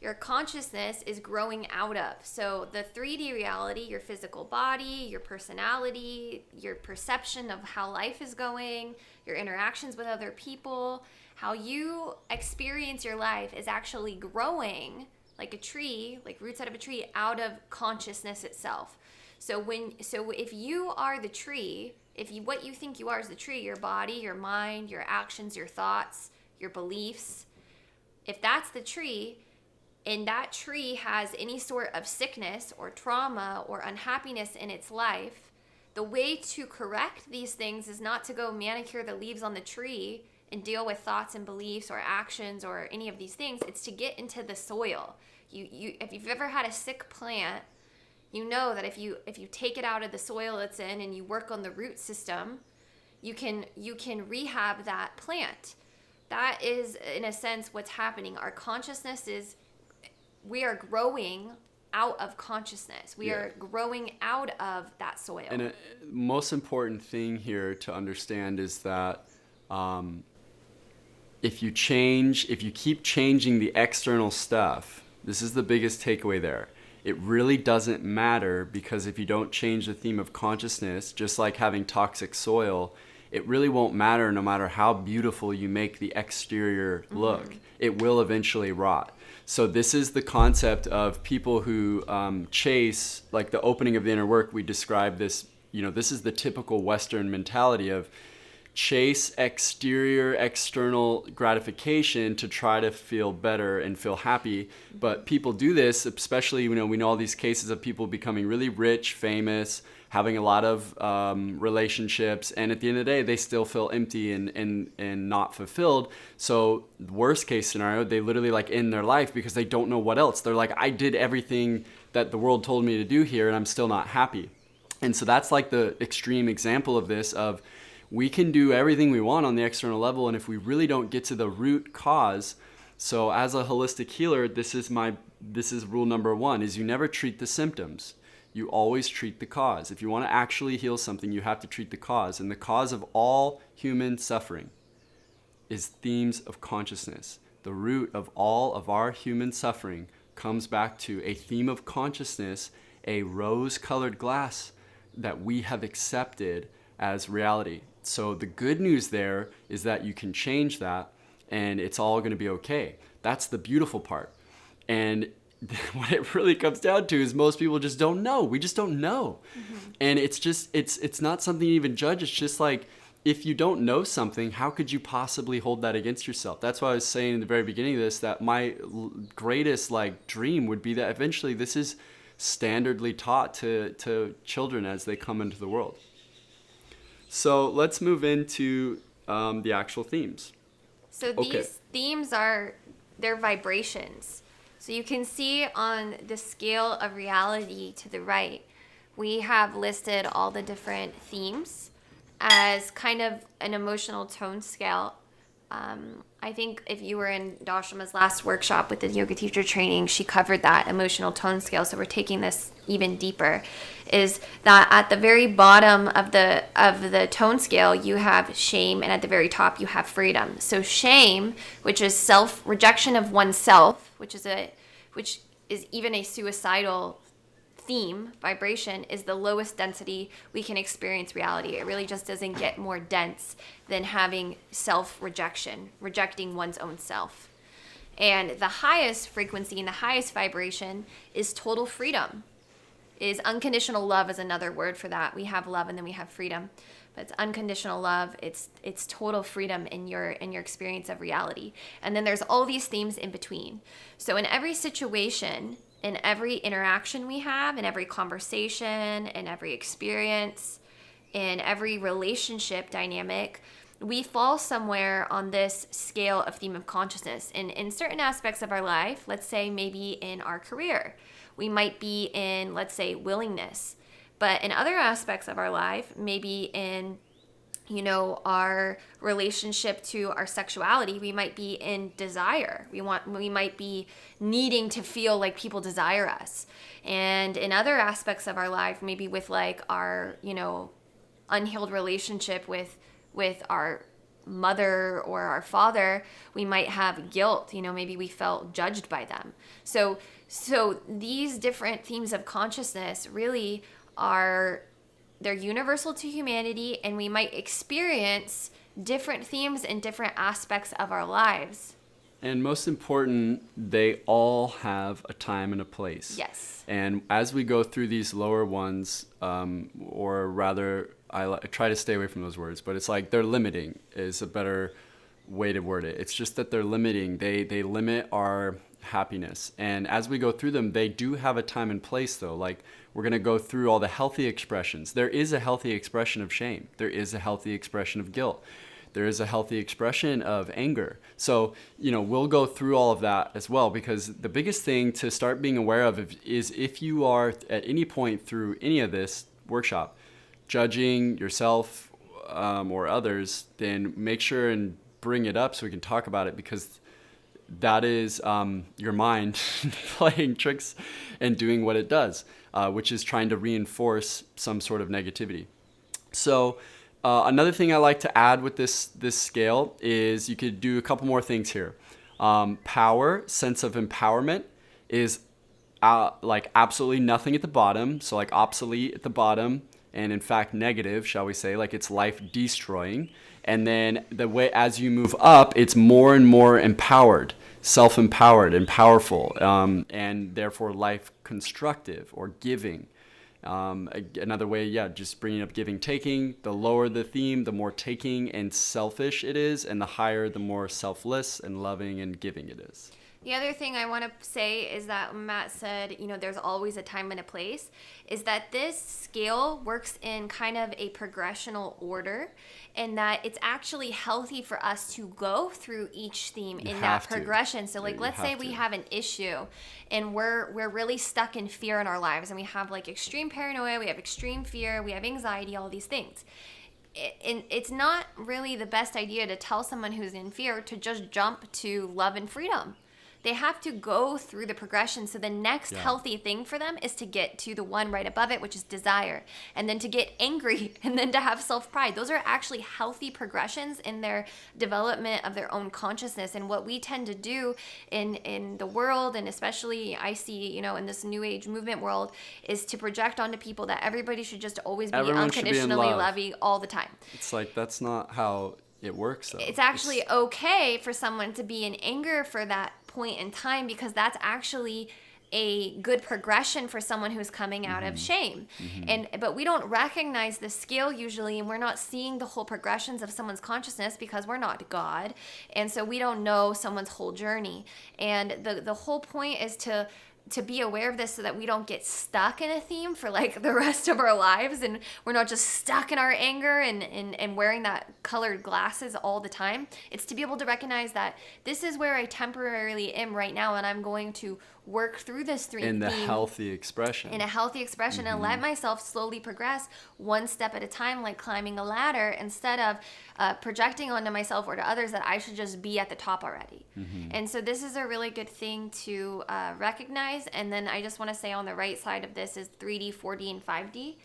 your consciousness is growing out of. So the 3D reality, your physical body, your personality, your perception of how life is going, your interactions with other people, how you experience your life is actually growing like a tree, like roots out of a tree, out of consciousness itself. So if you are the tree, what you think you are is the tree, your body, your mind, your actions, your thoughts, your beliefs, if that's the tree, and that tree has any sort of sickness or trauma or unhappiness in its life, the way to correct these things is not to go manicure the leaves on the tree and deal with thoughts and beliefs or actions or any of these things. It's to get into the soil. If you've ever had a sick plant, you know that if you take it out of the soil it's in and you work on the root system, you can rehab that plant. That is, in a sense, what's happening. Our consciousness is, we are growing out of consciousness. We are growing out of that soil. And the most important thing here to understand is that if you keep changing the external stuff, this is the biggest takeaway there. It really doesn't matter, because if you don't change the theme of consciousness, just like having toxic soil, it really won't matter no matter how beautiful you make the exterior look. Mm-hmm. It will eventually rot. So this is the concept of people who chase, like the opening of the inner work, we describe this, this is the typical Western mentality of chase external gratification to try to feel better and feel happy. But people do this, especially, we know all these cases of people becoming really rich, famous, having a lot of relationships, and at the end of the day, they still feel empty and not fulfilled. So worst case scenario, they literally end their life because they don't know what else. They're like, I did everything that the world told me to do here, and I'm still not happy. And so that's like the extreme example of this, of we can do everything we want on the external level, and if we really don't get to the root cause. So as a holistic healer, this is rule number 1, is you never treat the symptoms. You always treat the cause. If you want to actually heal something, you have to treat the cause. And the cause of all human suffering is themes of consciousness. The root of all of our human suffering comes back to a theme of consciousness, a rose-colored glass that we have accepted as reality. So the good news there is that you can change that, and it's all going to be okay. That's the beautiful part. And what it really comes down to is most people just don't know. We just don't know. Mm-hmm. And it's not something you even judge. It's just like, if you don't know something, how could you possibly hold that against yourself? That's why I was saying in the very beginning of this, that my greatest dream would be that eventually this is standardly taught to children as they come into the world. So let's move into the actual themes. So these themes they're vibrations. So you can see on the scale of reality to the right, we have listed all the different themes as kind of an emotional tone scale. I think if you were in Dashama's last workshop with the yoga teacher training, she covered that emotional tone scale. So we're taking this even deeper. Is that at the very bottom of the tone scale, you have shame, and at the very top you have freedom. So shame, which is rejection of oneself, which is even a suicidal theme, vibration, is the lowest density we can experience reality. It really just doesn't get more dense than having self-rejection, rejecting one's own self. And the highest frequency and the highest vibration is total freedom. Is unconditional love is another word for that. We have love and then we have freedom. But it's unconditional love. It's total freedom in your experience of reality. And then there's all these themes in between. So in every situation, in every interaction we have, in every conversation, in every experience, in every relationship dynamic, we fall somewhere on this scale of theme of consciousness. And in certain aspects of our life, let's say maybe in our career, we might be in, let's say, willingness. But in other aspects of our life, maybe in our relationship to our sexuality, we might be in desire. We might be needing to feel like people desire us. And in other aspects of our life, maybe with our, unhealed relationship with our mother or our father, we might have guilt. Maybe we felt judged by them. So these different themes of consciousness really they're universal to humanity, and we might experience different themes in different aspects of our lives. And most important, they all have a time and a place. Yes. And as we go through these lower ones, or rather, I try to stay away from those words, but it's like they're limiting is a better way to word it. It's just that they're limiting. They limit our happiness. And as we go through them, they do have a time and place, though. Like, we're going to go through all the healthy expressions. There is a healthy expression of shame. There is a healthy expression of guilt. There is a healthy expression of anger. So, we'll go through all of that as well, because the biggest thing to start being aware of is if you are at any point through any of this workshop judging yourself or others, then make sure and bring it up so we can talk about it, because that is your mind playing tricks and doing what it does, which is trying to reinforce some sort of negativity. So another thing I like to add with this scale is you could do a couple more things here. Power, sense of empowerment, is like absolutely nothing at the bottom. So like obsolete at the bottom, and in fact negative, shall we say, like it's life destroying. And then the way as you move up, it's more and more empowered, self-empowered and powerful, and therefore life constructive or giving. Another way, just bringing up giving, taking. The lower the theme, the more taking and selfish it is, and the higher, the more selfless and loving and giving it is. The other thing I want to say is that Matt said, there's always a time and a place, is that this scale works in kind of a progressional order, and that it's actually healthy for us to go through each theme in that progression. So like, let's say we have an issue and we're really stuck in fear in our lives, and we have like extreme paranoia, we have extreme fear, we have anxiety, all these things. It's not really the best idea to tell someone who's in fear to just jump to love and freedom. They have to go through the progression. So the next healthy thing for them is to get to the one right above it, which is desire, and then to get angry, and then to have self-pride. Those are actually healthy progressions in their development of their own consciousness. And what we tend to do in the world, and especially I see, in this new age movement world, is to project onto people that everybody should just always be unconditionally loving all the time. It's like, that's not how it works, though. It's actually okay for someone to be in anger for that point in time, because that's actually a good progression for someone who's coming out of shame. But we don't recognize the scale usually, and we're not seeing the whole progressions of someone's consciousness because we're not God, and so we don't know someone's whole journey. And the whole point is to be aware of this so that we don't get stuck in a theme for like the rest of our lives, and we're not just stuck in our anger and wearing that colored glasses all the time. It's to be able to recognize that this is where I temporarily am right now, and I'm going to work through this theme in a healthy expression, and let myself slowly progress one step at a time, like climbing a ladder, instead of projecting onto myself or to others that I should just be at the top already. And so this is a really good thing to recognize. And then I just want to say on the right side of this is 3D, 4D, and 5D,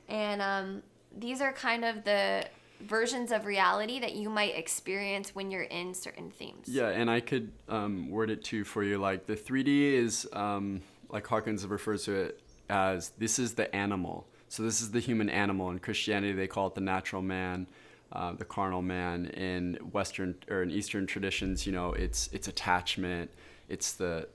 and these are kind of the versions of reality that you might experience when you're in certain themes. Yeah, and I could word it too for you. Like the 3D is, like Hawkins refers to it as, this is the animal. So this is the human animal. In Christianity, they call it the natural man, the carnal man. In Western or in Eastern traditions, it's attachment. It's the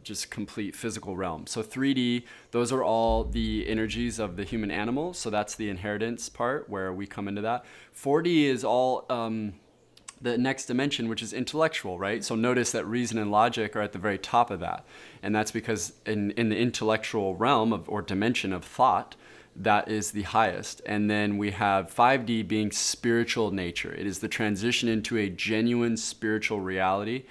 just complete physical realm. So 3D, those are all the energies of the human animal. So that's the inheritance part where we come into that. 4D is all the next dimension, which is intellectual, right? So notice that reason and logic are at the very top of that. And that's because in the intellectual realm or dimension of thought, that is the highest. And then we have 5D being spiritual nature. It is the transition into a genuine spiritual reality,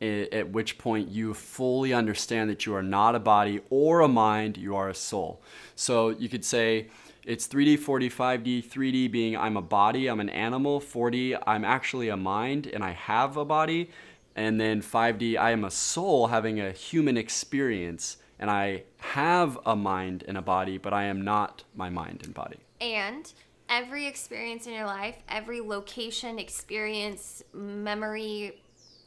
at which point you fully understand that you are not a body or a mind, you are a soul. So you could say it's 3D, 4D, 5D, 3D being I'm a body, I'm an animal, 4D, I'm actually a mind and I have a body, and then 5D, I am a soul having a human experience, and I have a mind and a body, but I am not my mind and body. And every experience in your life, every location, experience, memory,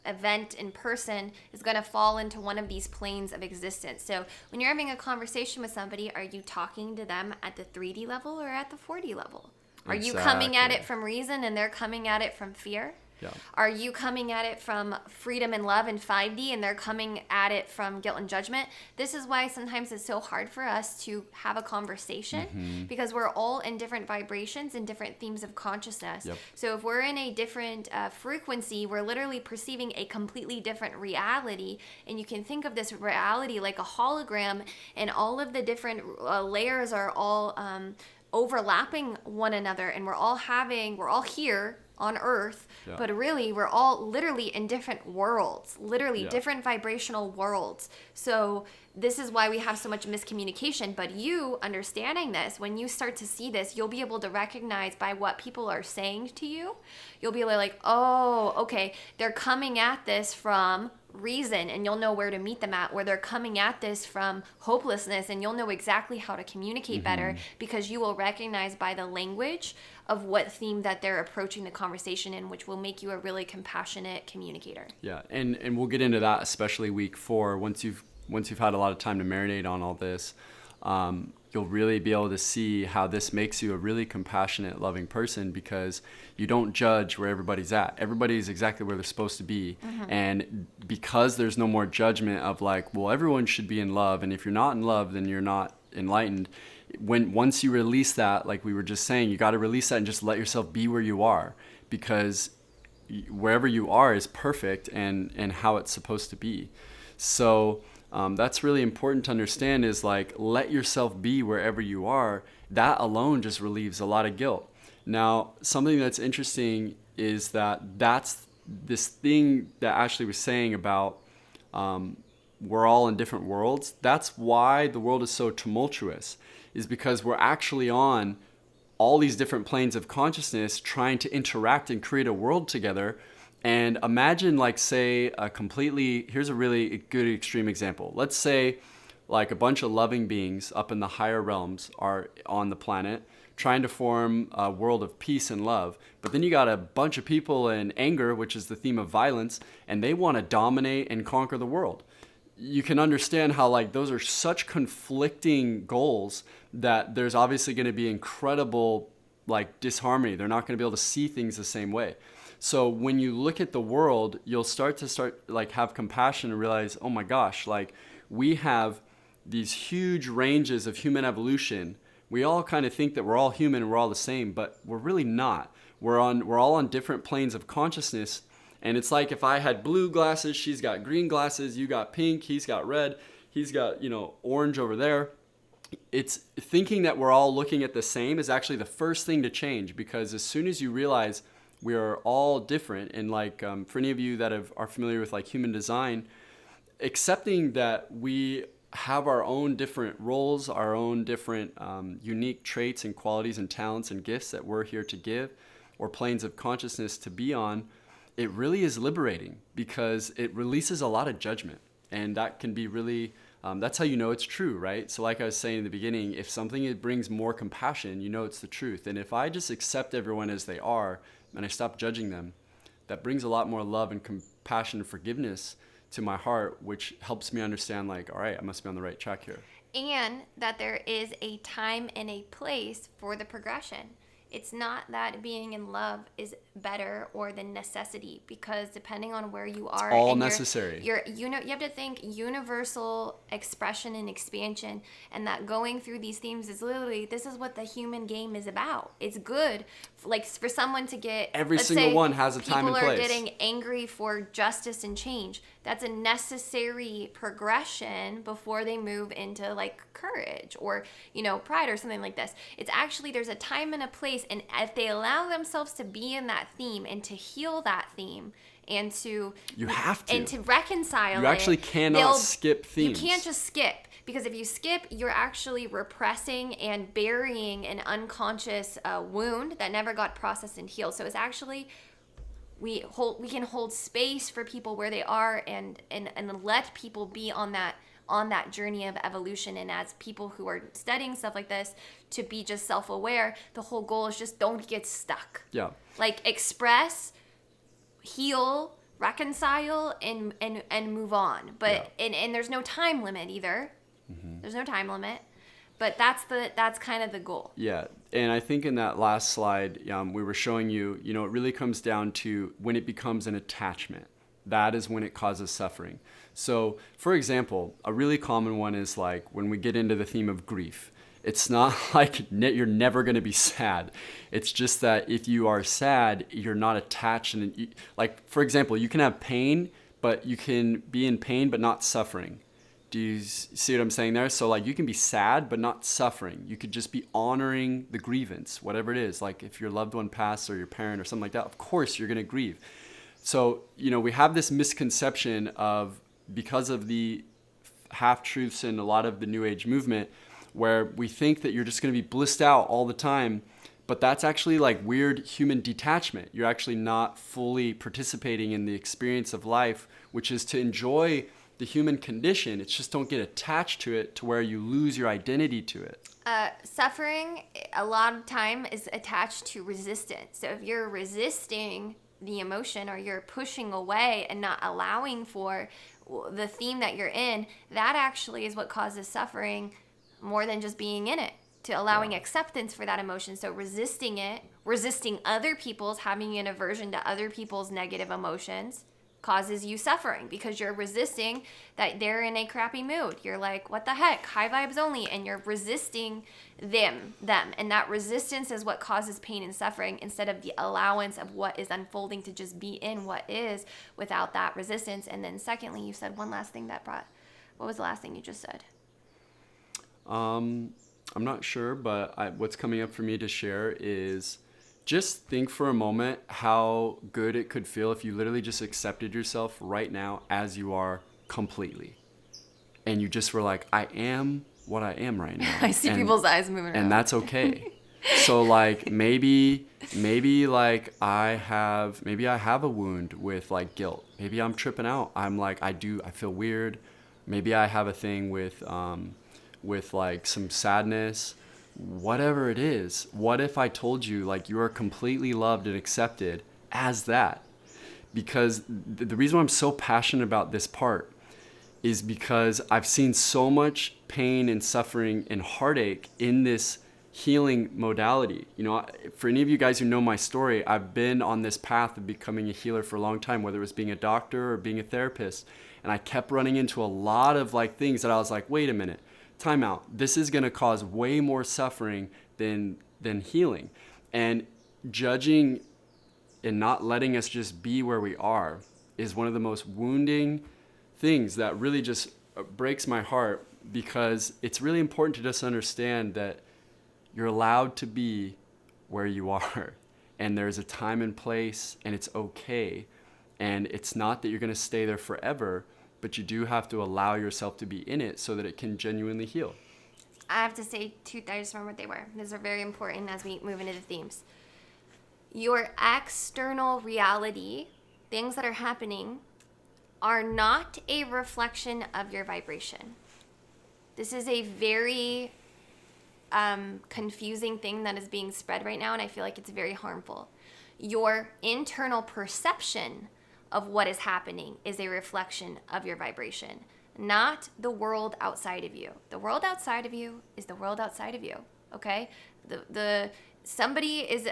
event in person is going to fall into one of these planes of existence. So when you're having a conversation with somebody, are you talking to them at the 3D level or at the 4D level? Are you coming at it from reason and they're coming at it from fear? Yeah. Are you coming at it from freedom and love in 5D and they're coming at it from guilt and judgment? This is why sometimes it's so hard for us to have a conversation because we're all in different vibrations and different themes of consciousness. Yep. So if we're in a different frequency, we're literally perceiving a completely different reality. And you can think of this reality like a hologram, and all of the different layers are all overlapping one another, and we're all here on Earth, but really we're all literally in different worlds, different vibrational worlds. So this is why we have so much miscommunication. But you understanding this, when you start to see this, you'll be able to recognize by what people are saying to you. You'll be like, oh, okay, they're coming at this from reason, and you'll know where to meet them at, where they're coming at this from hopelessness, and you'll know exactly how to communicate better, because you will recognize by the language of what theme that they're approaching the conversation in, which will make you a really compassionate communicator. Yeah, and we'll get into that, especially week 4. Once you've had a lot of time to marinate on all this, you'll really be able to see how this makes you a really compassionate, loving person, because you don't judge where everybody's at. Everybody's exactly where they're supposed to be. And because there's no more judgment of like, well, everyone should be in love, and if you're not in love, then you're not enlightened. Once you release that, like we were just saying, you got to release that and just let yourself be where you are, because wherever you are is perfect and how it's supposed to be. So that's really important to understand, is like, let yourself be wherever you are. That alone just relieves a lot of guilt. Now, something that's interesting is that's this thing that Ashley was saying about we're all in different worlds. That's why the world is so tumultuous, is because we're actually on all these different planes of consciousness trying to interact and create a world together. And imagine, like, say, here's a really good extreme example. Let's say like a bunch of loving beings up in the higher realms are on the planet trying to form a world of peace and love. But then you got a bunch of people in anger, which is the theme of violence, and they want to dominate and conquer the world. You can understand how, like, those are such conflicting goals that there's obviously going to be incredible, like, disharmony. They're not going to be able to see things the same way. So when you look at the world, you'll start to like have compassion and realize, oh my gosh, like, we have these huge ranges of human evolution. We all kind of think that we're all human and we're all the same, but we're really not. We're all on different planes of consciousness. And it's like, if I had blue glasses, she's got green glasses, you got pink, he's got red, he's got, orange over there. It's thinking that we're all looking at the same is actually the first thing to change, because as soon as you realize we are all different, and like for any of you that are familiar with like human design, accepting that we have our own different roles, our own different unique traits and qualities and talents and gifts that we're here to give, or planes of consciousness to be on, it really is liberating, because it releases a lot of judgment. And that can be really, that's how you know it's true, right? So like I was saying in the beginning, if something brings more compassion, you know it's the truth. And if I just accept everyone as they are and I stop judging them, that brings a lot more love and compassion and forgiveness to my heart, which helps me understand, like, all right, I must be on the right track here. And that there is a time and a place for the progression. It's not that being in love is better or the necessity, because depending on where you are, it's all necessary. You have to think universal expression and expansion, and that going through these themes is literally, this is what the human game is about. It's good, like, for someone to get, every single one has a time and place. People are getting angry for justice and change. That's a necessary progression before they move into like courage or, pride or something like this. It's actually, there's a time and a place, and if they allow themselves to be in that theme and to heal that theme and to reconcile it, you actually cannot skip themes. You can't just skip, because if you skip, you're actually repressing and burying an unconscious wound that never got processed and healed. So it's actually, we can hold space for people where they are and let people be on on that journey of evolution. And as people who are studying stuff like this, to be just self-aware, the whole goal is just don't get stuck. Yeah. Like express, heal, reconcile, and move on. But and there's no time limit either. There's no time limit. But that's kind of the goal. Yeah, and I think in that last slide, we were showing you, it really comes down to when it becomes an attachment. That is when it causes suffering. So, for example, a really common one is like when we get into the theme of grief. It's not like you're never going to be sad. It's just that if you are sad, you're not attached. And like, for example, you can have pain, but you can be in pain but not suffering. Do you see what I'm saying there? So like you can be sad, but not suffering. You could just be honoring the grievance, whatever it is. Like if your loved one passed or your parent or something like that, of course you're going to grieve. So, we have this misconception of, because of the half-truths in a lot of the New Age movement, where we think that you're just going to be blissed out all the time. But that's actually like weird human detachment. You're actually not fully participating in the experience of life, which is to enjoy the human condition. It's just don't get attached to it to where you lose your identity to it. Suffering a lot of time is attached to resistance. So if you're resisting the emotion, or you're pushing away and not allowing for the theme that you're in, that actually is what causes suffering more than just being in it, to allowing acceptance for that emotion. So resisting it, resisting other people's, having an aversion to other people's negative emotions, causes you suffering because you're resisting that they're in a crappy mood. You're like, what the heck, high vibes only, and you're resisting them. And that resistance is what causes pain and suffering, instead of the allowance of what is unfolding to just be in what is without that resistance. And then secondly, you said one last thing what was the last thing you just said? I'm not sure, but what's coming up for me to share is just think for a moment how good it could feel if you literally just accepted yourself right now as you are completely. And you just were like, I am what I am right now. I see people's eyes moving around. And that's okay. So like maybe like I have a wound with like guilt. Maybe I'm tripping out. I'm like, I feel weird. Maybe I have a thing with like some sadness. Whatever it is, what if I told you like you are completely loved and accepted as that? Because the reason why I'm so passionate about this part is because I've seen so much pain and suffering and heartache in this healing modality. For any of you guys who know my story, I've been on this path of becoming a healer for a long time, whether it was being a doctor or being a therapist. And I kept running into a lot of like things that I was like, wait a minute, time out. This is going to cause way more suffering than healing. And judging and not letting us just be where we are is one of the most wounding things that really just breaks my heart, because it's really important to just understand that you're allowed to be where you are, and there's a time and place, and it's okay. And it's not that you're going to stay there forever, but you do have to allow yourself to be in it so that it can genuinely heal. I have to say two, I just remember what they were. These are very important as we move into the themes. Your external reality, things that are happening, are not a reflection of your vibration. This is a very confusing thing that is being spread right now, and I feel like it's very harmful. Your internal perception of what is happening is a reflection of your vibration, not the world outside of you. The world outside of you is the world outside of you, okay? Somebody is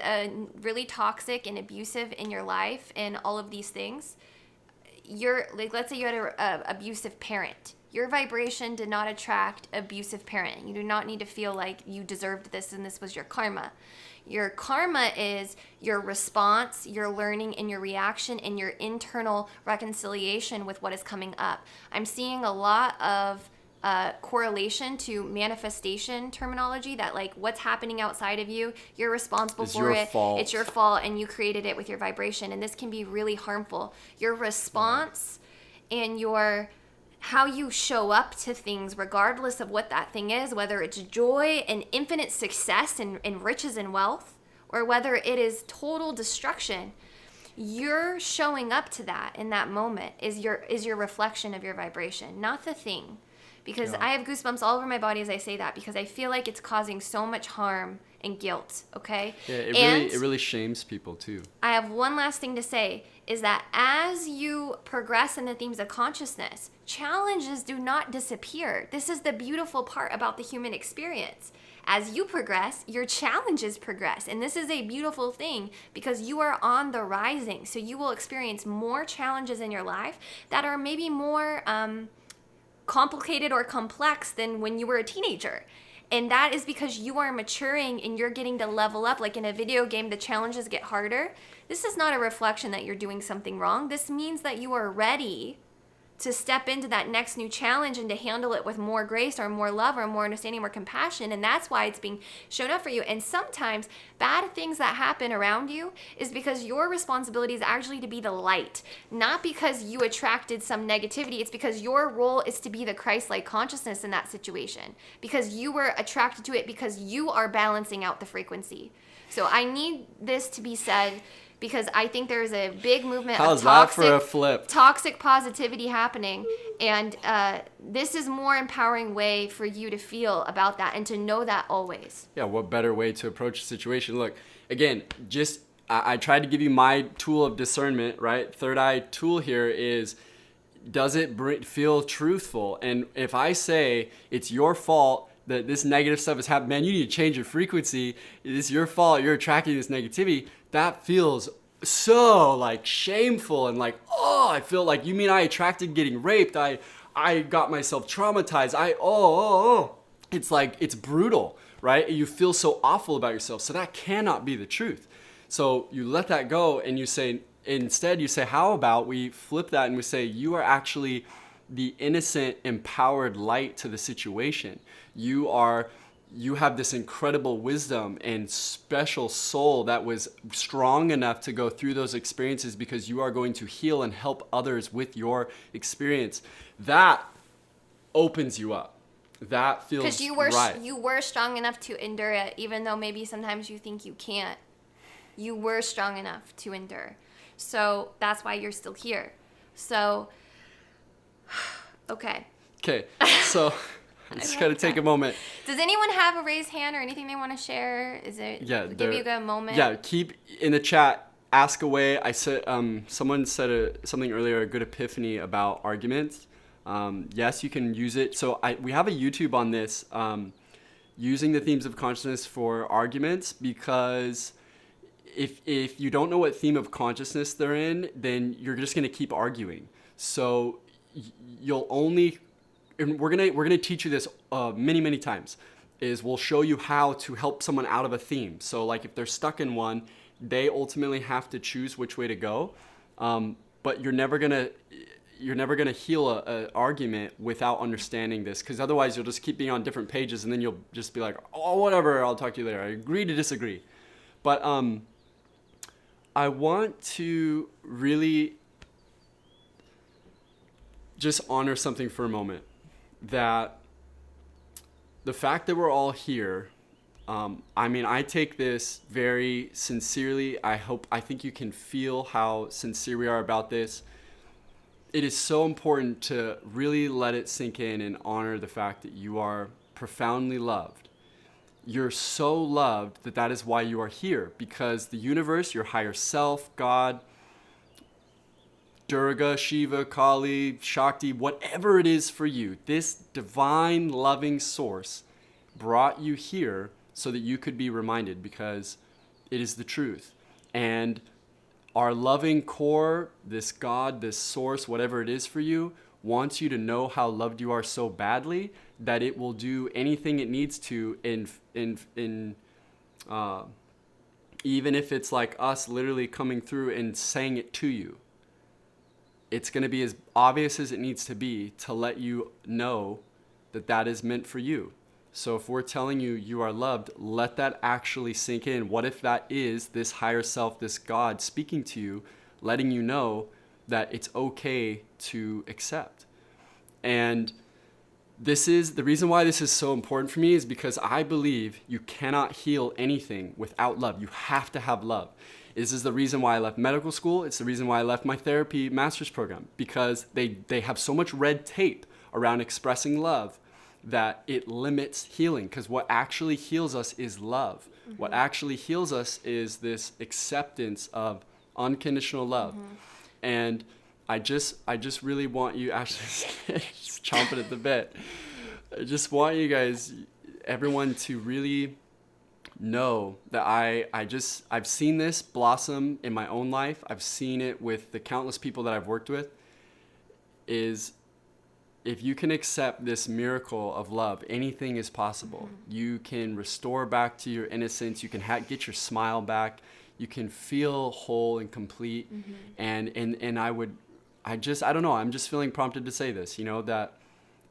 really toxic and abusive in your life and all of these things. Let's say you had an abusive parent. Your vibration did not attract abusive parent. You do not need to feel like you deserved this and this was your karma. Your karma is your response, your learning, and your reaction, and your internal reconciliation with what is coming up. I'm seeing a lot of correlation to manifestation terminology, that like what's happening outside of you, you're responsible for it. Fault. It's your fault, and you created it with your vibration, and this can be really harmful. Your response and how you show up to things, regardless of what that thing is, whether it's joy and infinite success and riches and wealth, or whether it is total destruction, you're showing up to that in that moment is your reflection of your vibration, not the thing. because Yeah. I have goosebumps all over my body as I say that, because I feel like it's causing so much harm and guilt, okay? Yeah, And it really shames people too. I have one last thing to say, is that as you progress in the themes of consciousness, challenges do not disappear. This is the beautiful part about the human experience. As you progress, your challenges progress. And this is a beautiful thing because you are on the rising. So you will experience more challenges in your life that are maybe more complicated or complex than when you were a teenager. And that is because you are maturing and you're getting to level up. Like in a video game, the challenges get harder. This is not a reflection that you're doing something wrong. This means that you are ready to step into that next new challenge and to handle it with more grace or more love or more understanding, more compassion. And that's why it's being shown up for you. And sometimes bad things that happen around you is because your responsibility is actually to be the light, not because you attracted some negativity. It's because your role is to be the Christ-like consciousness in that situation, because you were attracted to it, because you are balancing out the frequency. So I need this to be said, because I think there's a big movement How's of that for a flip? toxic positivity happening. And this is more empowering way for you to feel about that and to know that always. Yeah, what better way to approach a situation? Look, again, just I tried to give you my tool of discernment, right? Third eye tool here is, does it feel truthful? And if I say it's your fault that this negative stuff is happening, man, you need to change your frequency. It's your fault. You're attracting this negativity. That feels so like shameful and like, oh, I feel like, you mean I attracted getting raped? I got myself traumatized. It's like, it's brutal, right? You feel so awful about yourself. So that cannot be the truth. So you let that go and you say, instead you say, how about we flip that and we say, you are actually the innocent, empowered light to the situation. You have this incredible wisdom and special soul that was strong enough to go through those experiences because you are going to heal and help others with your experience. That opens you up. That feels because you were strong enough to endure it, even though maybe sometimes you think you can't. You were strong enough to endure. So that's why you're still here. So, okay. Okay, so I just gotta take a moment. Does anyone have a raised hand or anything they want to share? Is it give you a moment? Yeah, keep in the chat, ask away. I said someone said something earlier, a good epiphany about arguments. Yes, you can use it. So we have a YouTube on this, using the themes of consciousness for arguments, because if you don't know what theme of consciousness they're in, then you're just gonna keep arguing. So you'll only, and we're gonna teach you this many times, is we'll show you how to help someone out of a theme. So like if they're stuck in one, they ultimately have to choose which way to go. But you're never gonna heal a argument without understanding this, because otherwise you'll just keep being on different pages and then you'll just be like, oh, whatever, I'll talk to you later. I agree to disagree. But I want to really just honor something for a moment, that the fact that we're all here, I take this very sincerely. I think you can feel how sincere we are about this. It is so important to really let it sink in and honor the fact that you are profoundly loved. You're so loved that is why you are here, because the universe, your higher self, God, Durga, Shiva, Kali, Shakti, whatever it is for you, this divine loving source brought you here so that you could be reminded, because it is the truth. And our loving core, this God, this source, whatever it is for you, wants you to know how loved you are so badly that it will do anything it needs to even if it's like us literally coming through and saying it to you. It's going to be as obvious as it needs to be to let you know that is meant for you. So if we're telling you you are loved, let that actually sink in. What if that is this higher self, this God speaking to you, letting you know that it's okay to accept? And this is the reason why this is so important for me, is because I believe you cannot heal anything without love. You have to have love. This is the reason why I left medical school. It's the reason why I left my therapy master's program, because they have so much red tape around expressing love, that it limits healing, because what actually heals us is love. What actually heals us is this acceptance of unconditional love. And I just really want you, Ashley, just chomping at the bit. I just want you guys, everyone, to really know that I've seen this blossom in my own life. I've seen it with the countless people that I've worked with. Is if you can accept this miracle of love, anything is possible. You can restore back to your innocence. You can get your smile back. You can feel whole and complete. And I don't know, I'm just feeling prompted to say this,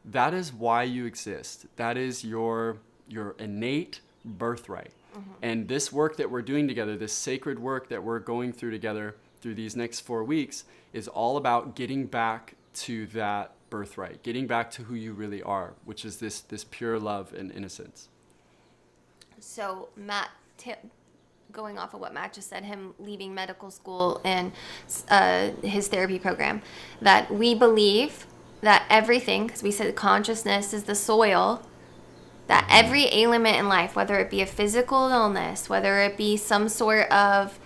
that is why you exist. That is your innate birthright. And this work that we're doing together, this sacred work that we're going through together through these next 4 weeks, is all about getting back to that birthright, getting back to who you really are, which is this pure love and innocence. So Matt, going off of what Matt just said, him leaving medical school and his therapy program, that we believe that everything, because we said consciousness is the soil, that every ailment in life, whether it be a physical illness, whether it be some sort of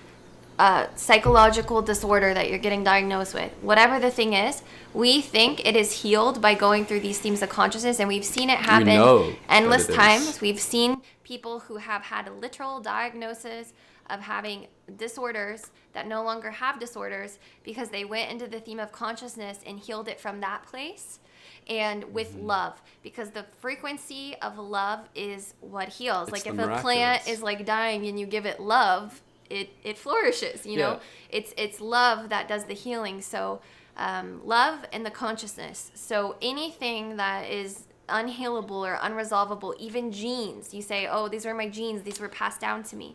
psychological disorder that you're getting diagnosed with, whatever the thing is, we think it is healed by going through these themes of consciousness, and we've seen it happen endless times. We've seen people who have had a literal diagnosis of having disorders that no longer have disorders because they went into the theme of consciousness and healed it from that place. And with love, because the frequency of love is what heals. It's like if miraculous. a plant is like dying and you give it love, it flourishes, you know. It's love that does the healing. So love and the consciousness. So anything that is unhealable or unresolvable, even genes, you say, oh, these are my genes, these were passed down to me.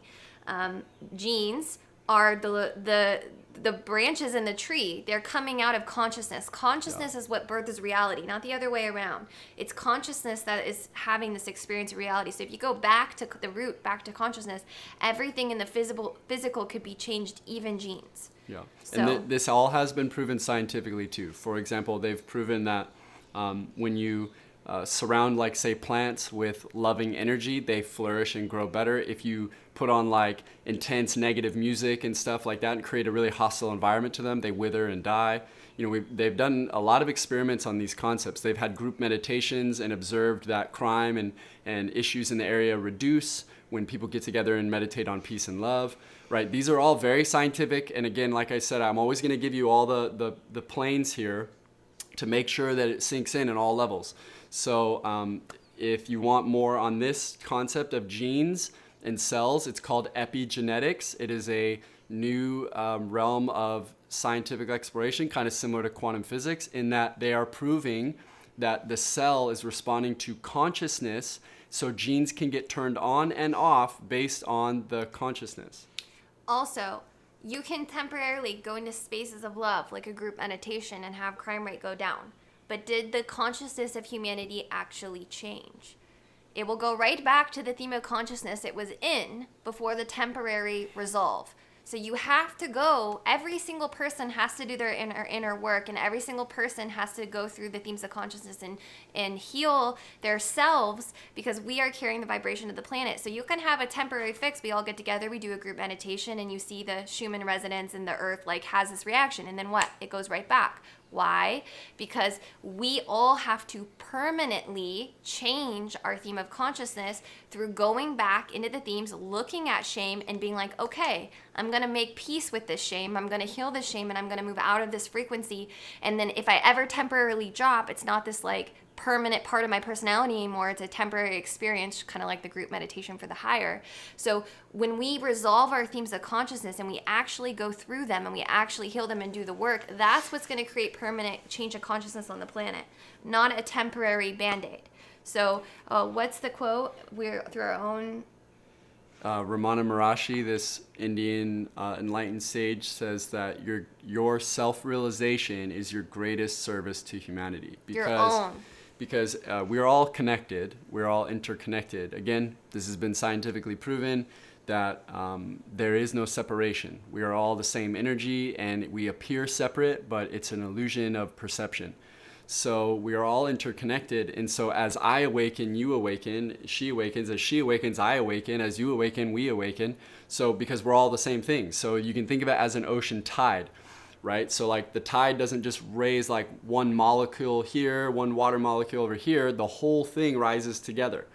Genes are the branches in the tree. They're coming out of consciousness. Consciousness is what births reality, not the other way around. It's consciousness that is having this experience of reality. So if you go back to the root, back to consciousness, everything in the physical could be changed, even genes. Yeah. So, And this all has been proven scientifically too. For example, they've proven that when you surround, like, say, plants with loving energy, they flourish and grow better. If you put on like intense negative music and stuff like that and create a really hostile environment to them, they wither and die. They've done a lot of experiments on these concepts. They've had group meditations and observed that crime and issues in the area reduce when people get together and meditate on peace and love, right? These are all very scientific. And again, like I said, I'm always going to give you all the planes here to make sure that it sinks in all levels. So if you want more on this concept of genes and cells, it's called epigenetics. It is a new realm of scientific exploration, kind of similar to quantum physics, in that they are proving that the cell is responding to consciousness, so genes can get turned on and off based on the consciousness. Also, you can temporarily go into spaces of love, like a group meditation, and have crime rate go down. But did the consciousness of humanity actually change? It will go right back to the theme of consciousness it was in before the temporary resolve. So you have to go, every single person has to do their inner work, and every single person has to go through the themes of consciousness and heal themselves, because we are carrying the vibration of the planet. So you can have a temporary fix. We all get together, we do a group meditation, and you see the Schumann resonance, and the earth like has this reaction, and then what? It goes right back. Why? Because we all have to permanently change our theme of consciousness through going back into the themes, looking at shame and being like, okay, I'm going to make peace with this shame. I'm going to heal this shame, and I'm going to move out of this frequency. And then if I ever temporarily drop, it's not this like permanent part of my personality anymore. It's a temporary experience, kind of like the group meditation for the higher. So when we resolve our themes of consciousness and we actually go through them and we actually heal them and do the work, that's what's going to create permanent change of consciousness on the planet, not a temporary band-aid. So what's the quote? We're through our own... Ramana Maharshi, this Indian enlightened sage, says that your self-realization is your greatest service to humanity. Your own. Because we're all connected, we're all interconnected. Again, this has been scientifically proven that there is no separation. We are all the same energy, and we appear separate, but it's an illusion of perception. So we are all interconnected. And so as I awaken, you awaken, she awakens. As she awakens, I awaken. As you awaken, we awaken. So because we're all the same thing. So you can think of it as an ocean tide, right? So like the tide doesn't just raise like one molecule here, one water molecule over here. The whole thing rises together.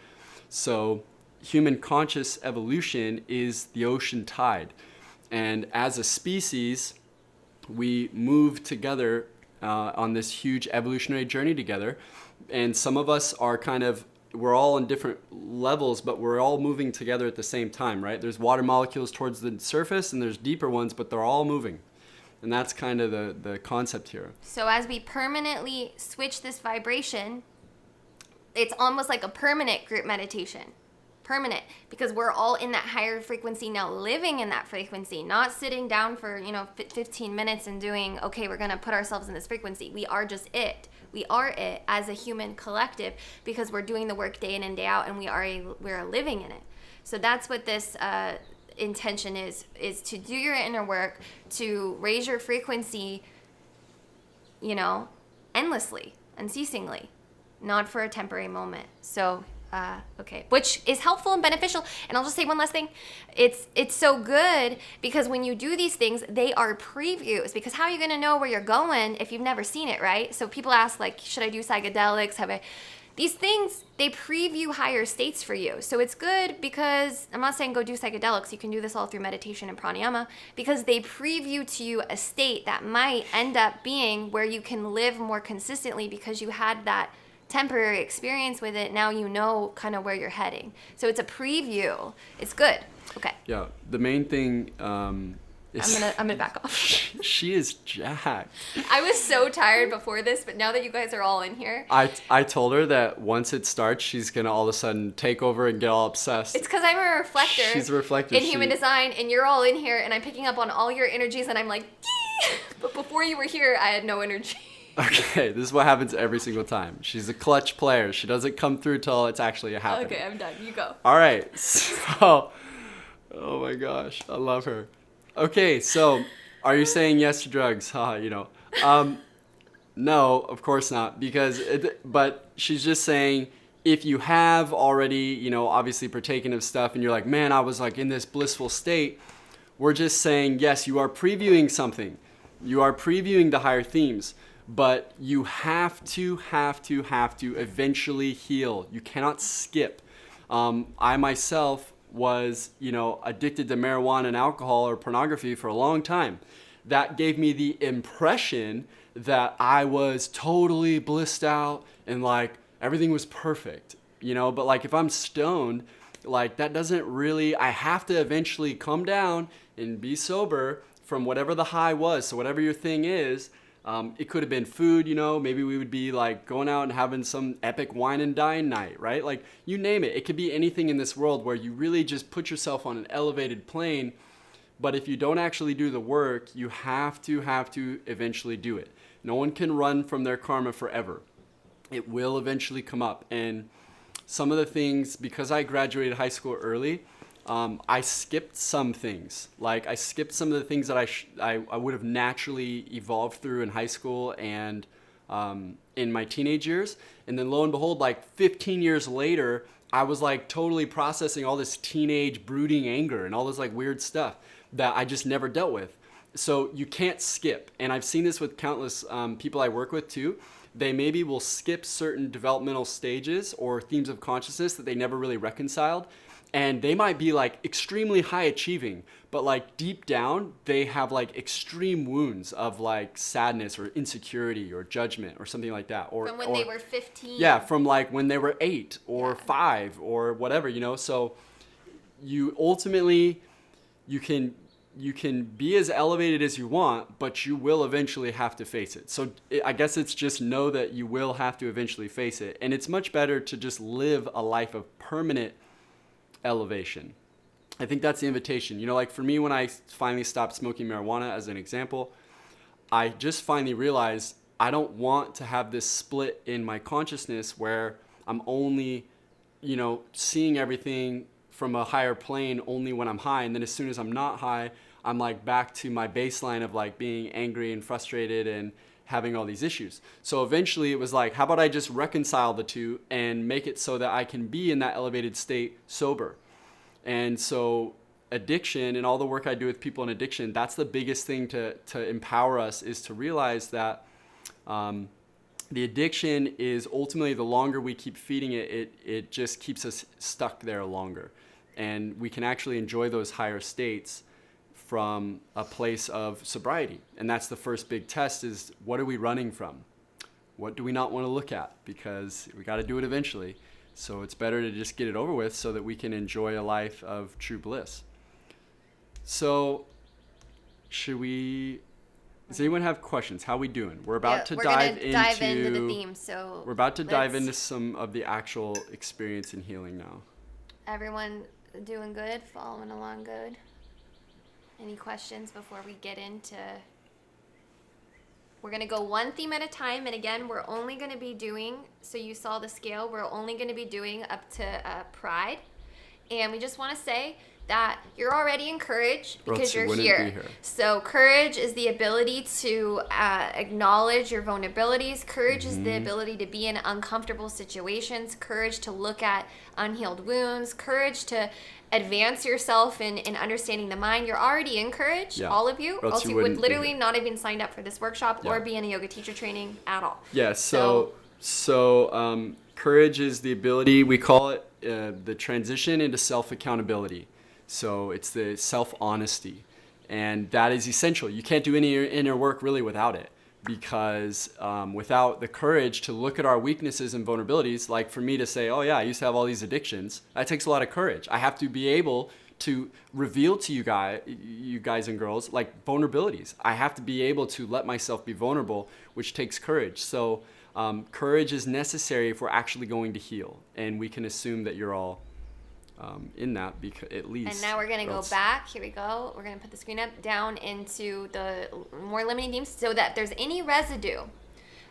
So human conscious evolution is the ocean tide. And as a species, we move together on this huge evolutionary journey together. And some of us are we're all on different levels, but we're all moving together at the same time, right? There's water molecules towards the surface and there's deeper ones, but they're all moving. And that's kind of the concept here. So as we permanently switch this vibration, it's almost like a permanent group meditation. Permanent, because we're all in that higher frequency now, living in that frequency, not sitting down for 15 minutes and doing, okay, we're going to put ourselves in this frequency. We are just it. We are it as a human collective, because we're doing the work day in and day out, and we're living in it. So that's what this intention is to do your inner work, to raise your frequency, endlessly, unceasingly, not for a temporary moment. So okay, which is helpful and beneficial. And I'll just say one last thing. It's so good because when you do these things, they are previews, because how are you going to know where you're going if you've never seen it, right? So people ask, like, should I do psychedelics? These things, they preview higher states for you. So it's good because, I'm not saying go do psychedelics. You can do this all through meditation and pranayama, because they preview to you a state that might end up being where you can live more consistently because you had that temporary experience with it. Now you know kind of where you're heading. So it's a preview. It's good. Okay. Yeah. The main thing is I'm gonna back off. She is jacked. I was so tired before this, but now that you guys are all in here, I told her that once it starts, she's gonna all of a sudden take over and get all obsessed. it's because I'm a reflector. She's a reflector. In human design, and you're all in here, and I'm picking up on all your energies, and I'm like, yee! But before you were here, I had no energy. Okay, this is what happens every single time. She's a clutch player. She doesn't come through till it's actually happening. Okay, I'm done. You go. All right. So, oh my gosh, I love her. Okay, so are you saying yes to drugs? No, of course not. But she's just saying, if you have already, obviously partaken of stuff and you're like, man, I was like in this blissful state, we're just saying, yes, you are previewing something. You are previewing the higher themes. But you have to eventually heal. You cannot skip. I myself was, addicted to marijuana and alcohol or pornography for a long time. That gave me the impression that I was totally blissed out and like everything was perfect, but like if I'm stoned, like that doesn't really, I have to eventually come down and be sober from whatever the high was. So whatever your thing is, it could have been food, maybe we would be like going out and having some epic wine and dine night, right? Like you name it. It could be anything in this world where you really just put yourself on an elevated plane. But if you don't actually do the work, you have to eventually do it. No one can run from their karma forever. It will eventually come up. And some of the things, because I graduated high school early, I skipped some things. Like I skipped some of the things that I would have naturally evolved through in high school and in my teenage years. And then lo and behold, like 15 years later, I was like totally processing all this teenage brooding anger and all this like weird stuff that I just never dealt with. So you can't skip. And I've seen this with countless people I work with too. They maybe will skip certain developmental stages or themes of consciousness that they never really reconciled. And they might be like extremely high achieving, but like deep down, they have like extreme wounds of like sadness or insecurity or judgment or something like that. From when they were 15. Yeah, from like when they were 8 or 5 or whatever, So you ultimately, you can be as elevated as you want, but you will eventually have to face it. So I guess it's just know that you will have to eventually face it. And it's much better to just live a life of permanent elevation. I think that's the invitation. Like for me, when I finally stopped smoking marijuana as an example, I just finally realized I don't want to have this split in my consciousness where I'm only, seeing everything from a higher plane only when I'm high. And then as soon as I'm not high, I'm like back to my baseline of like being angry and frustrated and having all these issues. So eventually it was like, how about I just reconcile the two and make it so that I can be in that elevated state sober? And so addiction and all the work I do with people in addiction, that's the biggest thing to empower us, is to realize that the addiction is ultimately, the longer we keep feeding it, it just keeps us stuck there longer. And we can actually enjoy those higher states from a place of sobriety. And that's the first big test, is what are we running from? What do we not want to look at? Because we got to do it eventually. So it's better to just get it over with so that we can enjoy a life of true bliss. So does anyone have questions? How are we doing? We're about to dive into the theme. So we're about to dive into some of the actual experience in healing now. Everyone doing good? Following along good? Any questions before we get into... We're going to go one theme at a time. And again, we're only going to be doing... So you saw the scale. We're only going to be doing up to pride. And we just want to say that you're already encouraged because you're here. So courage is the ability to acknowledge your vulnerabilities. Courage is the ability to be in uncomfortable situations. Courage to look at unhealed wounds. Courage to advance yourself in understanding the mind. You're already encouraged, all of you. Else you would literally not have been signed up for this workshop or be in a yoga teacher training at all. Yeah, so courage is the ability, we call it the transition into self-accountability. So it's the self-honesty, and that is essential. You can't do any inner work really without it, because without the courage to look at our weaknesses and vulnerabilities, like for me to say, oh yeah, I used to have all these addictions, that takes a lot of courage. I have to be able to reveal to you guys and girls, like vulnerabilities. I have to be able to let myself be vulnerable, which takes courage. So courage is necessary if we're actually going to heal, and we can assume that you're all in that, because at least. And now we're going to go back. Here we go. We're going to put the screen up, down into the more limiting themes, so that if there's any residue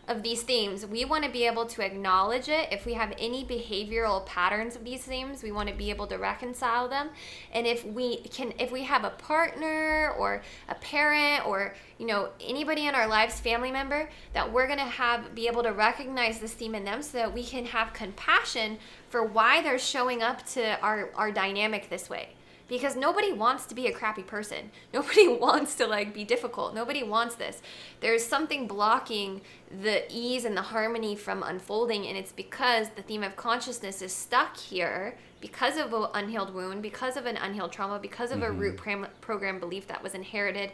of these themes, we want to be able to acknowledge it. If we have any behavioral patterns of these themes, we want to be able to reconcile them. And if we have a partner or a parent or anybody in our lives, family member, that we're going to be able to recognize this theme in them, so that we can have compassion for why they're showing up to our dynamic this way. Because nobody wants to be a crappy person. Nobody wants to be difficult. Nobody wants this. There's something blocking the ease and the harmony from unfolding, and it's because the theme of consciousness is stuck here because of an unhealed wound, because of an unhealed trauma, because of a root program belief that was inherited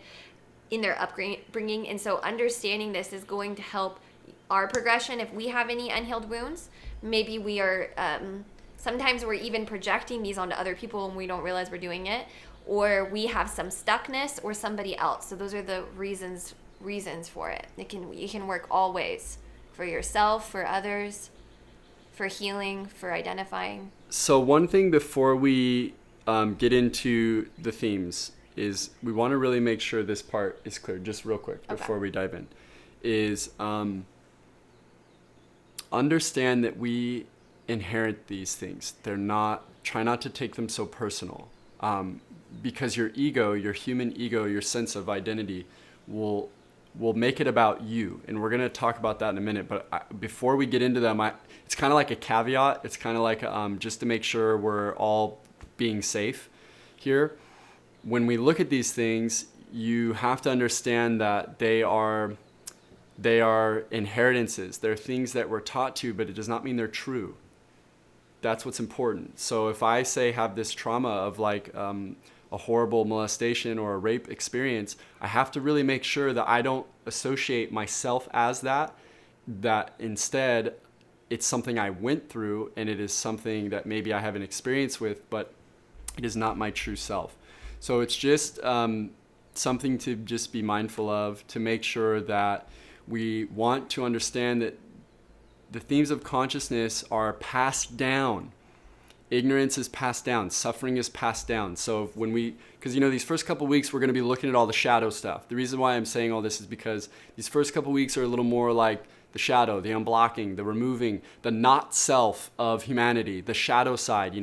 in their upbringing. And so understanding this is going to help our progression. If we have any unhealed wounds, maybe we are... sometimes we're even projecting these onto other people and we don't realize we're doing it, or we have some stuckness or somebody else. So those are the reasons for it. You can work all ways, for yourself, for others, for healing, for identifying. So one thing before we get into the themes is we want to really make sure this part is clear, just real quick before we dive in, is understand that we inherit these things. Try not to take them so personal, because your ego, your human ego, your sense of identity will make it about you. And we're going to talk about that in a minute. But before we get into them, it's kind of like a caveat. It's kind of like just to make sure we're all being safe here. When we look at these things, you have to understand that they are inheritances. They're things that we're taught to, but it does not mean they're true. That's what's important. So if I have this trauma of a horrible molestation or a rape experience, I have to really make sure that I don't associate myself as that instead it's something I went through, and it is something that maybe I have an experience with, but it is not my true self. So it's just something to just be mindful of, to make sure that we want to understand that the themes of consciousness are passed down. Ignorance is passed down. Suffering is passed down. So because these first couple weeks, we're going to be looking at all the shadow stuff. The reason why I'm saying all this is because these first couple weeks are a little more like the shadow, the unblocking, the removing, the not self of humanity, the shadow side,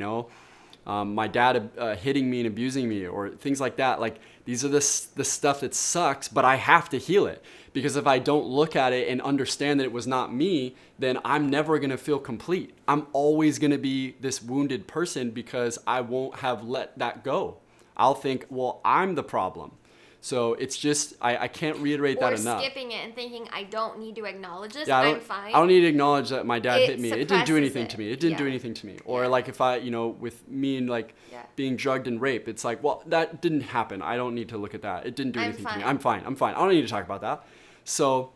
my dad hitting me and abusing me, or things like that. Like, these are the stuff that sucks, but I have to heal it. Because if I don't look at it and understand that it was not me, then I'm never going to feel complete. I'm always going to be this wounded person because I won't have let that go. I'll think, well, I'm the problem. So it's just, I can't reiterate that enough. Or skipping it and thinking, I don't need to acknowledge this, Yeah, I'm fine. I don't need to acknowledge that my dad hit me. It didn't do anything it. to me. It didn't do anything to me. Or like if I, with me and like being drugged and raped, it's like, well, that didn't happen. I don't need to look at that. It didn't do anything to me. I'm fine. I don't need to talk about that. So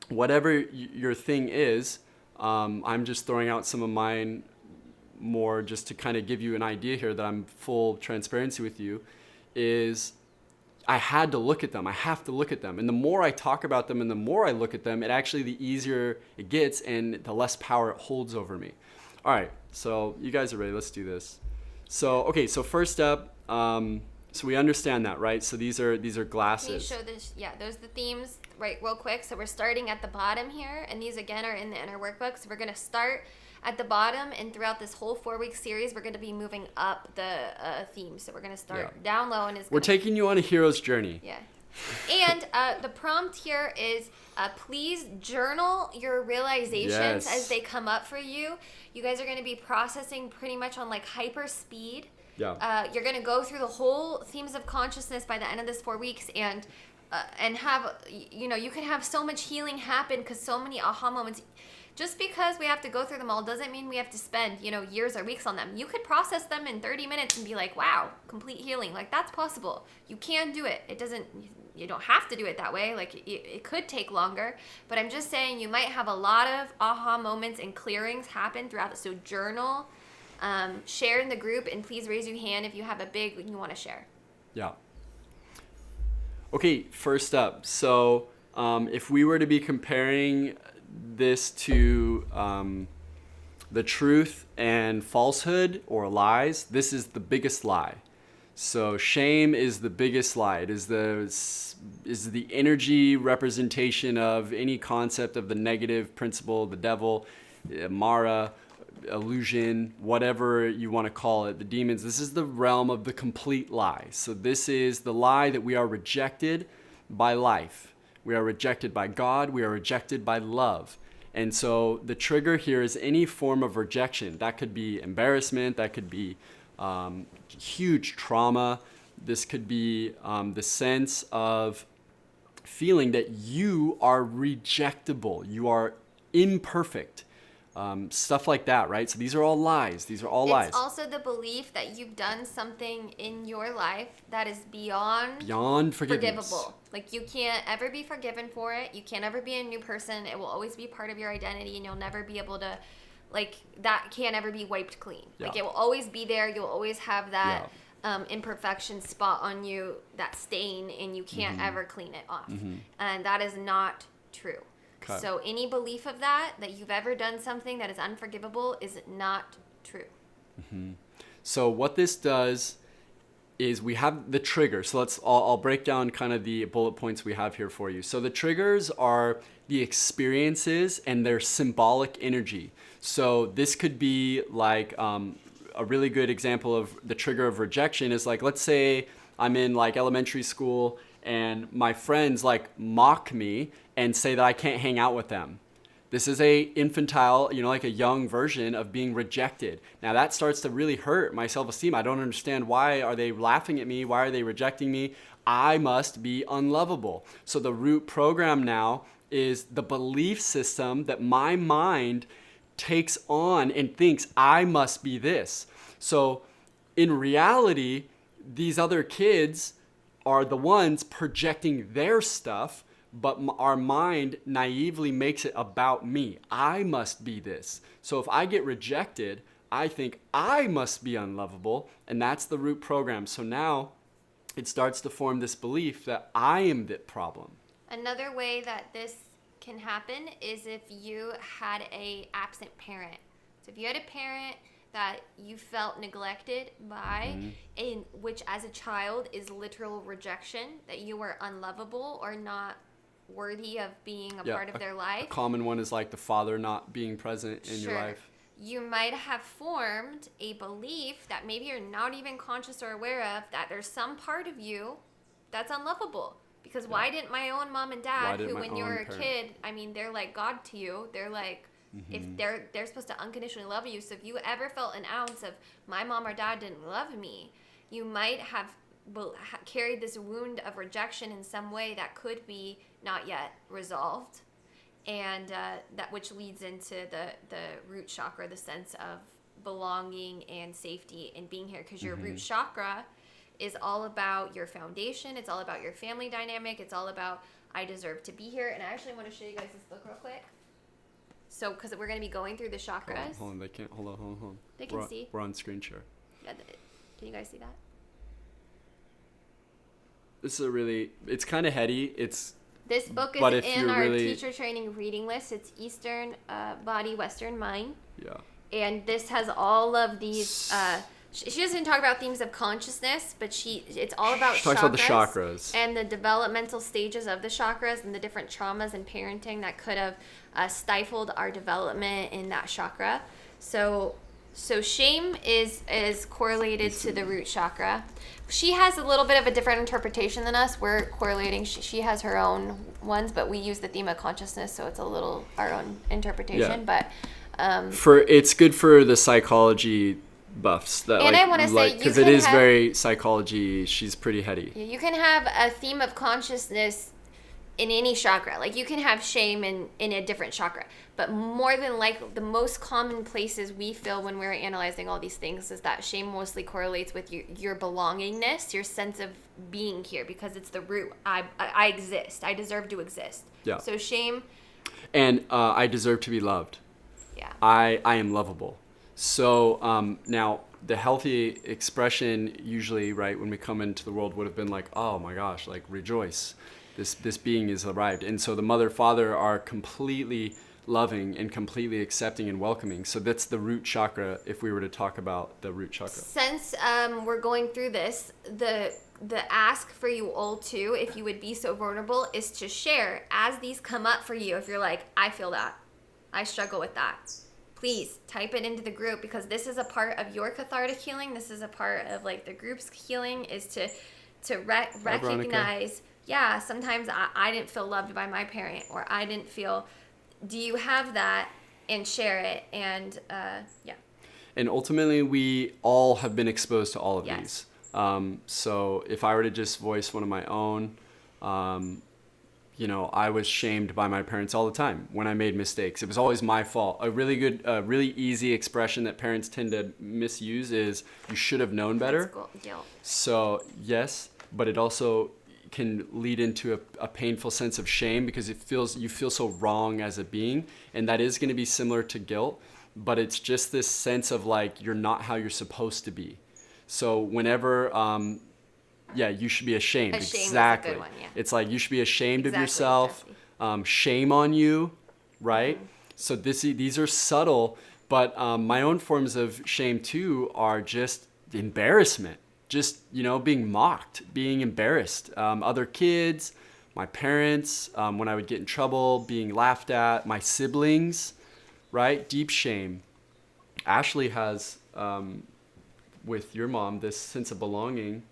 whatever your thing is, I'm just throwing out some of mine more just to kind of give you an idea here that I'm full transparency with you, is I had to look at them. I have to look at them. And the more I talk about them and the more I look at them, it actually, the easier it gets and the less power it holds over me. All right, so you guys are ready. Let's do this. So, okay, so first up, so we understand that, right? So these are glasses. Can you show this? Yeah, those are the themes, right, real quick. So we're starting at the bottom here, and these, again, are in the inner workbook. So we're going to start at the bottom, and throughout this whole 4-week series, we're going to be moving up the theme. So we're going to start down low, and we're taking you on a hero's journey. Yeah. And the prompt here is please journal your realizations as they come up for you. You guys are going to be processing pretty much on like hyper speed. Yeah. You're going to go through the whole themes of consciousness by the end of this 4 weeks, and have, you can have so much healing happen because so many aha moments. Just because we have to go through them all doesn't mean we have to spend, years or weeks on them. You could process them in 30 minutes and be like, wow, complete healing. Like, that's possible. You can do it. You don't have to do it that way. Like, it could take longer. But I'm just saying you might have a lot of aha moments and clearings happen throughout it. So journal, share in the group, and please raise your hand if you have a big you want to share. Yeah. Okay, first up. So if we were to be comparing this to the truth and falsehood or lies, this is the biggest lie. So shame is the biggest lie. It is the energy representation of any concept of the negative principle, the devil, Mara, illusion, whatever you want to call it, the demons. This is the realm of the complete lie. So this is the lie that we are rejected by life. We are rejected by God. We are rejected by love. And so the trigger here is any form of rejection. That could be embarrassment. That could be huge trauma. This could be the sense of feeling that you are rejectable. You are imperfect. Stuff like that, right? So these are all lies. These are all lies. It's also the belief that you've done something in your life that is beyond forgivable. Like, you can't ever be forgiven for it. You can't ever be a new person. It will always be part of your identity, and you'll never be able to, like, that can't ever be wiped clean. Yeah. Like, it will always be there. You'll always have that imperfection spot on you, that stain, and you can't ever clean it off. And that is not true. Okay. So any belief of that you've ever done something that is unforgivable is not true. So what this does is we have the trigger. So I'll break down kind of the bullet points we have here for you. So the triggers are the experiences and their symbolic energy. So this could be like a really good example of the trigger of rejection is like, let's say I'm in like elementary school and my friends like mock me and say that I can't hang out with them. This is a infantile, like a young version of being rejected. Now that starts to really hurt my self-esteem. I don't understand, why are they laughing at me? Why are they rejecting me? I must be unlovable. So the root program now is the belief system that my mind takes on and thinks I must be this. So in reality, these other kids are the ones projecting their stuff, but our mind naively makes it about me. I must be this. So if I get rejected, I think I must be unlovable, and that's the root program. So now it starts to form this belief that I am the problem. Another way that this can happen is if you had a absent parent. So if you had a parent that you felt neglected by, in which as a child is literal rejection, that you were unlovable or not worthy of being a part of their life. A common one is like the father not being present in your life. you might have formed a belief that maybe you're not even conscious or aware of, that there's some part of you that's unlovable. Because why didn't my own mom and dad, who when you were a kid, I mean, they're like God to you. They're like, if they're supposed to unconditionally love you. So if you ever felt an ounce of my mom or dad didn't love me, you might have carried this wound of rejection in some way that could be not yet resolved. And that which leads into the root chakra, the sense of belonging and safety and being here. Because your root chakra is all about your foundation. It's all about your family dynamic. It's all about, I deserve to be here. And I actually want to show you guys this book real quick. So, because we're going to be going through the chakras. Hold on. They can't. Hold on. They can see. We're on screen share. Yeah, can you guys see that? This is it's kind of heady. This book is in our teacher training reading list. It's Eastern Body, Western Mind. Yeah. And this has all of these. She doesn't talk about themes of consciousness, but it's all about she talks about the chakras and the developmental stages of the chakras and the different traumas and parenting that could have stifled our development in that chakra. So shame is correlated to the root chakra. She has a little bit of a different interpretation than us. We're correlating. She has her own ones, but we use the theme of consciousness, so it's a little our own interpretation. Yeah. But it's good for the psychology buffs that, and I want to say, because it is very psychology. She's pretty heady. You can have a theme of consciousness in any chakra. Like you can have shame in a different chakra, but more than likely, the most common places we feel when we're analyzing all these things is that shame mostly correlates with your belongingness, your sense of being here, because it's the root. I exist. I deserve to exist. Yeah. So shame. And I deserve to be loved. Yeah. I am lovable. So now the healthy expression usually, right, when we come into the world would have been like, oh my gosh, like rejoice. This being is arrived. And so the mother, father are completely loving and completely accepting and welcoming. So that's the root chakra, if we were to talk about the root chakra. Since we're going through this, the ask for you all too, if you would be so vulnerable, is to share as these come up for you. If you're like, I feel that, I struggle with that, please type it into the group, because this is a part of your cathartic healing. This is a part of like the group's healing, is to recognize, yeah, sometimes I didn't feel loved by my parent, or I didn't feel, do you have that? And share it. And yeah. And ultimately we all have been exposed to all of these. So if I were to just voice one of my own, I was shamed by my parents all the time when I made mistakes. It was always my fault. A really good, really easy expression that parents tend to misuse is, you should have known better. Guilt. So yes, but it also can lead into a painful sense of shame, because you feel so wrong as a being. And that is going to be similar to guilt, but it's just this sense of like, you're not how you're supposed to be. So whenever, you should be ashamed. Exactly. Is a good one, yeah. It's like, you should be ashamed of yourself. Shame on you, right? Mm-hmm. So these are subtle, but my own forms of shame too are just embarrassment. Just, being mocked, being embarrassed. Other kids, my parents, when I would get in trouble, being laughed at, my siblings, right? Deep shame. Ashley has, with your mom, this sense of belonging.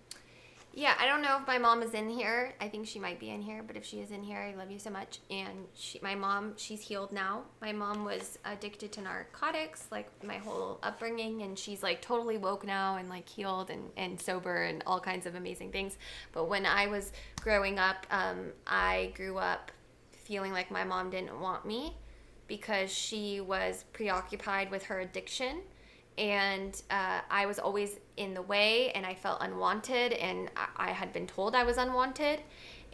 Yeah, I don't know if my mom is in here. I think she might be in here, but if she is in here, I love you so much. And my mom, she's healed now. My mom was addicted to narcotics, like my whole upbringing, and she's like totally woke now and like healed and sober and all kinds of amazing things. But when I was growing up, I grew up feeling like my mom didn't want me because she was preoccupied with her addiction. And I was always in the way, and I felt unwanted, and I had been told I was unwanted,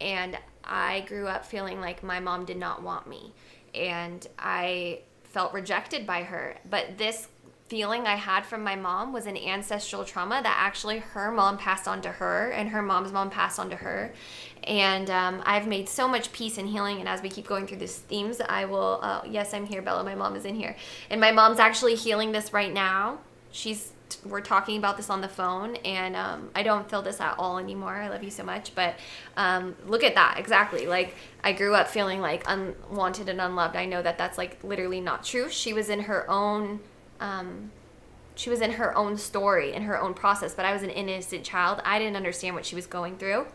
and I grew up feeling like my mom did not want me, and I felt rejected by her. But this feeling I had from my mom was an ancestral trauma that actually her mom passed on to her, and her mom's mom passed on to her. And I've made so much peace and healing, and as we keep going through these themes, I will, yes, I'm here, Bella, my mom is in here. And my mom's actually healing this right now. We're talking about this on the phone, and I don't feel this at all anymore. I love you so much. But look at that, exactly. Like, I grew up feeling like unwanted and unloved. I know that that's like literally not true. She was in her own she was in her own story and her own process, but I was an innocent child. I didn't understand what she was going through.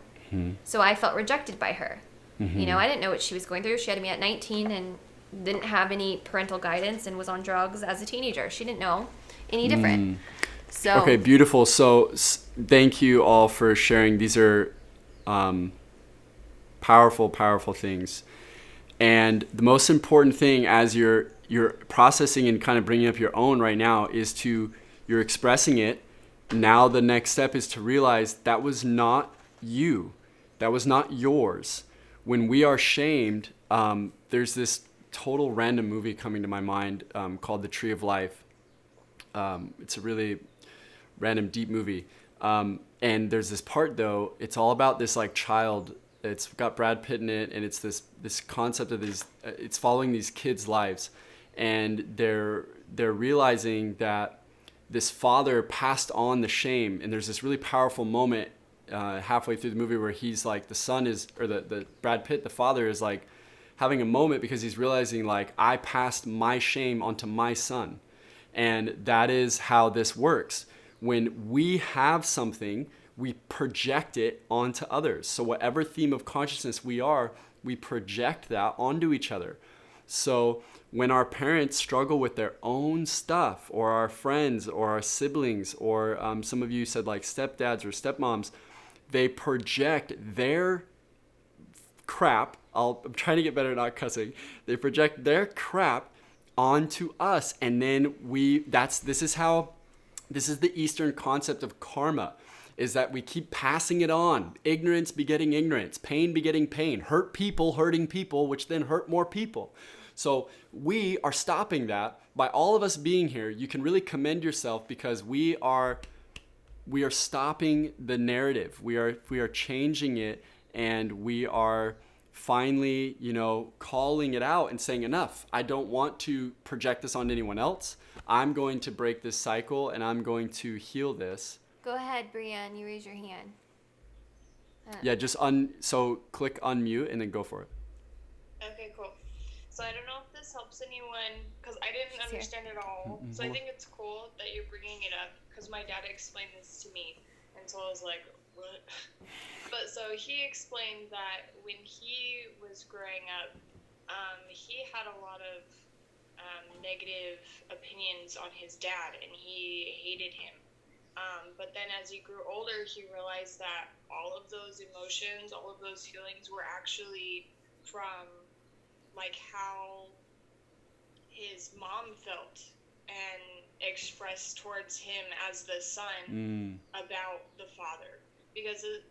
So I felt rejected by her. You know, I didn't know what she was going through. She had me at 19 and didn't have any parental guidance and was on drugs as a teenager. She didn't know any different. So Okay, beautiful. So thank you all for sharing. These are powerful, powerful things. And the most important thing as you're processing and kind of bringing up your own right now is you're expressing it. Now the next step is to realize that was not you. That was not yours. When we are shamed, there's this total random movie coming to my mind called The Tree of Life. It's a really random, deep movie. And there's this part, though, it's all about this like child. It's got Brad Pitt in it, and it's this concept of these. It's following these kids' lives, and they're realizing that this father passed on the shame. And there's this really powerful moment halfway through the movie where he's like, the Brad Pitt, the father, is like having a moment because he's realizing like, I passed my shame onto my son. And that is how this works. When we have something, we project it onto others. So whatever theme of consciousness we are, we project that onto each other. So when our parents struggle with their own stuff, or our friends or our siblings, or some of you said like stepdads or stepmoms, they project their crap. I'm trying to get better at not cussing. They project their crap onto us, and then this is the Eastern concept of karma, is that we keep passing it on. Ignorance begetting ignorance, pain begetting pain, hurt people hurting people, which then hurt more people. So we are stopping that by all of us being here. You can really commend yourself because we are stopping the narrative. We are changing it, and we are finally, calling it out and saying enough. I don't want to project this on anyone else. I'm going to break this cycle, and I'm going to heal this. go ahead, Brianne. You raise your hand. Yeah, just so click unmute and then go for it. Okay, cool. So I don't know if this helps anyone, because I didn't understand it all. So I think it's cool that you're bringing it up, because my dad explained this to me, and so I was like, what? But so he explained that when he was growing up, he had a lot of negative opinions on his dad, and he hated him. But then as he grew older, he realized that all of those emotions, all of those feelings were actually from like how his mom felt and expressed towards him as the son about the father, because his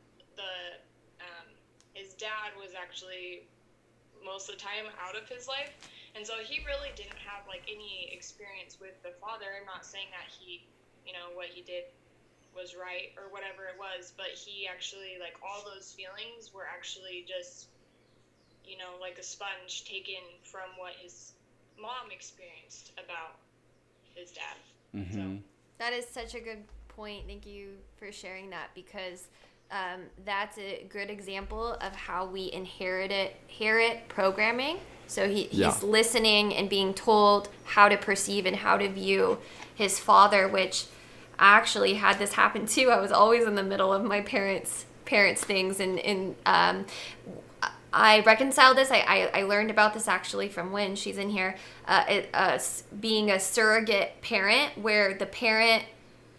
dad was actually most of the time out of his life, and so he really didn't have like any experience with the father. I'm not saying that he, what he did was right or whatever it was, but he actually, like, all those feelings were actually just, like a sponge taken from what his mom experienced about his dad. So That is such a good point. Thank you for sharing that, because that's a good example of how we inherit programming. So he's listening and being told how to perceive and how to view his father, which I actually had this happen too. I was always in the middle of my parents' things, and I reconciled this. I learned about this actually from Wynn. She's in here. Being a surrogate parent, where the parent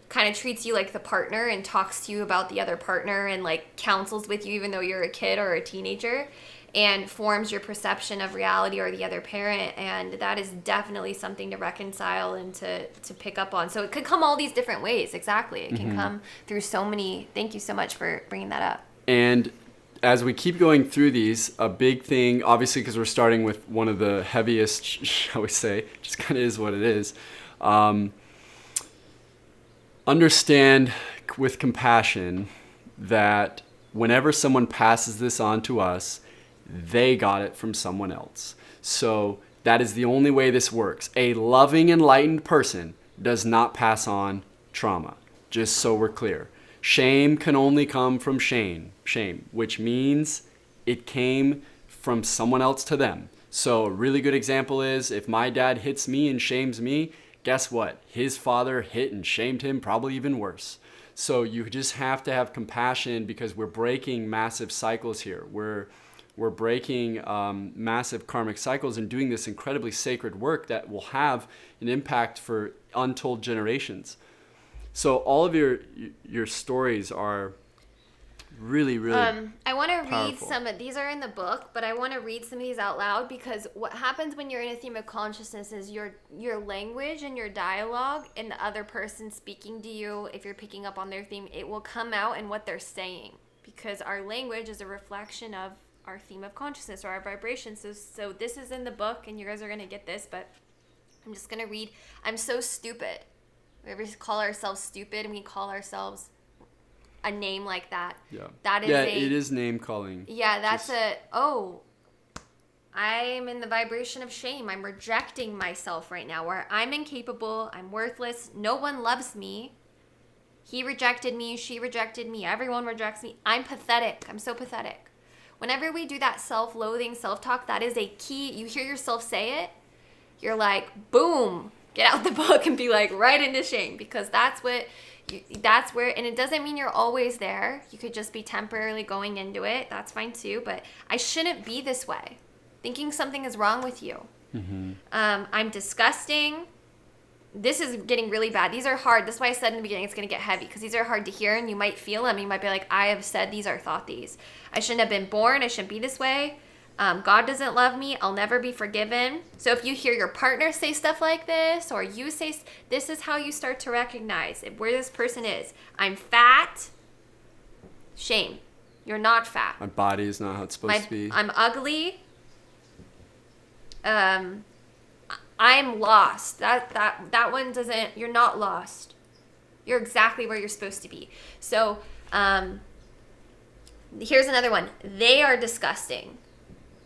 kind of treats you like the partner and talks to you about the other partner and like counsels with you even though you're a kid or a teenager, and forms your perception of reality or the other parent. And that is definitely something to reconcile and to pick up on. So it could come all these different ways. Exactly. It can come through so many. Thank you so much for bringing that up. And as we keep going through these, a big thing, obviously, because we're starting with one of the heaviest, shall we say, just kind of is what it is. Understand with compassion that whenever someone passes this on to us, they got it from someone else. So that is the only way this works. A loving, enlightened person does not pass on trauma, just so we're clear. Shame can only come from shame, which means it came from someone else to them. So a really good example is if my dad hits me and shames me, guess what? His father hit and shamed him, probably even worse. So you just have to have compassion, because we're breaking massive cycles here. We're breaking massive karmic cycles and doing this incredibly sacred work that will have an impact for untold generations. So all of your stories are really, really I want to read powerful. some of these are in the book, but I want to read some of these out loud, because what happens when you're in a theme of consciousness is your language and your dialogue and the other person speaking to you, if you're picking up on their theme, it will come out in what they're saying, because our language is a reflection of our theme of consciousness or our vibration. So this is in the book, and you guys are going to get this, but I'm just going to read. I'm so stupid. We ever call ourselves stupid, and we call ourselves a name like that. Yeah. That is it is name calling. Yeah, that's I'm in the vibration of shame. I'm rejecting myself right now, where I'm incapable, I'm worthless, no one loves me. He rejected me, she rejected me, everyone rejects me. I'm pathetic. I'm so pathetic. Whenever we do that self-loathing, self-talk, that is a key. You hear yourself say it, you're like, boom, get out the book and be like right into shame, because that's where, and it doesn't mean you're always there. You could just be temporarily going into it. That's fine too. But I shouldn't be this way. Thinking something is wrong with you. Mm-hmm. I'm disgusting. This is getting really bad. These are hard. That's why I said in the beginning it's going to get heavy, because these are hard to hear, and you might feel them. You might be like, I have said these or thought these. I shouldn't have been born. I shouldn't be this way. God doesn't love me. I'll never be forgiven. So if you hear your partner say stuff like this, or you say, this is how you start to recognize where this person is. I'm fat. Shame. You're not fat. My body is not how it's supposed to be. I'm ugly. I'm lost. That one doesn't, you're not lost. You're exactly where you're supposed to be. So, here's another one. They are disgusting.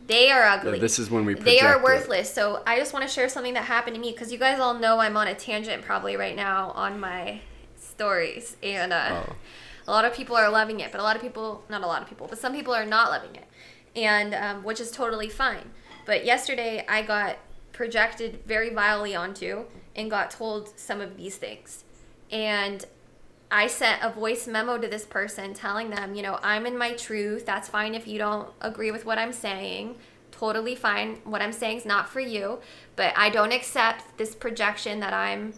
They are ugly. Yeah, this is when we project They are it. worthless. So I just want to share something that happened to me, because you guys all know I'm on a tangent probably right now on my stories. And a lot of people are loving it, but but some people are not loving it. And which is totally fine. But yesterday I got projected very vilely onto and got told some of these things. And I sent a voice memo to this person telling them, I'm in my truth. That's fine if you don't agree with what I'm saying. Totally fine. What I'm saying is not for you. But I don't accept this projection that I'm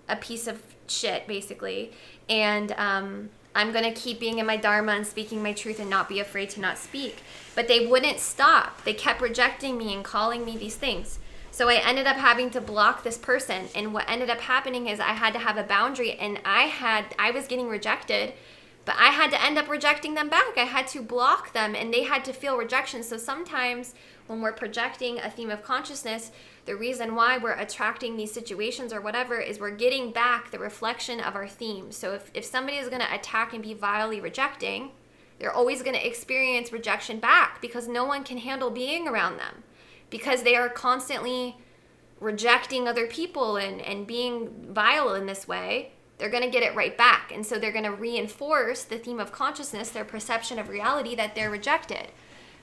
a piece of shit, basically. And I'm going to keep being in my dharma and speaking my truth and not be afraid to not speak. But they wouldn't stop. They kept rejecting me and calling me these things. So I ended up having to block this person, and what ended up happening is I had to have a boundary, and I was getting rejected, but I had to end up rejecting them back. I had to block them, and they had to feel rejection. So sometimes when we're projecting a theme of consciousness, the reason why we're attracting these situations or whatever is we're getting back the reflection of our theme. So if somebody is going to attack and be vilely rejecting, they're always going to experience rejection back, because no one can handle being around them. Because they are constantly rejecting other people and being vile in this way, they're going to get it right back. And so they're going to reinforce the theme of consciousness, their perception of reality, that they're rejected.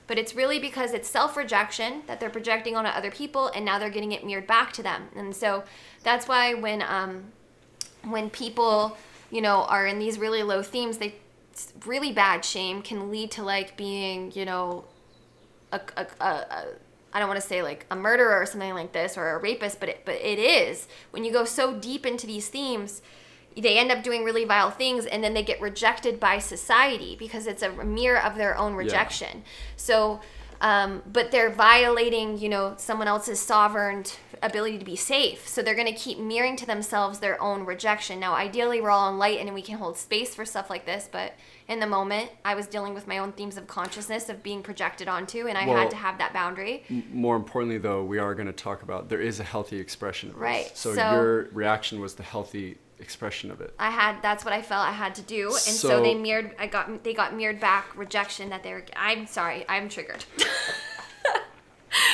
But it's really because it's self-rejection that they're projecting onto other people, and now they're getting it mirrored back to them. And so that's why when people, are in these really low themes, really bad shame can lead to like being, I don't want to say like a murderer or something like this, or a rapist, but it is. When you go so deep into these themes, they end up doing really vile things, and then they get rejected by society because it's a mirror of their own rejection. Yeah. So, but they're violating, someone else's sovereign ability to be safe. So they're going to keep mirroring to themselves their own rejection. Now, ideally, we're all enlightened and we can hold space for stuff like this, but in the moment, I was dealing with my own themes of consciousness of being projected onto, and I had to have that boundary. More importantly, though, we are going to talk about there is a healthy expression of this. Right. So your reaction was the healthy expression of it. That's what I felt I had to do, and so they got mirrored back rejection that they were. I'm sorry, I'm triggered.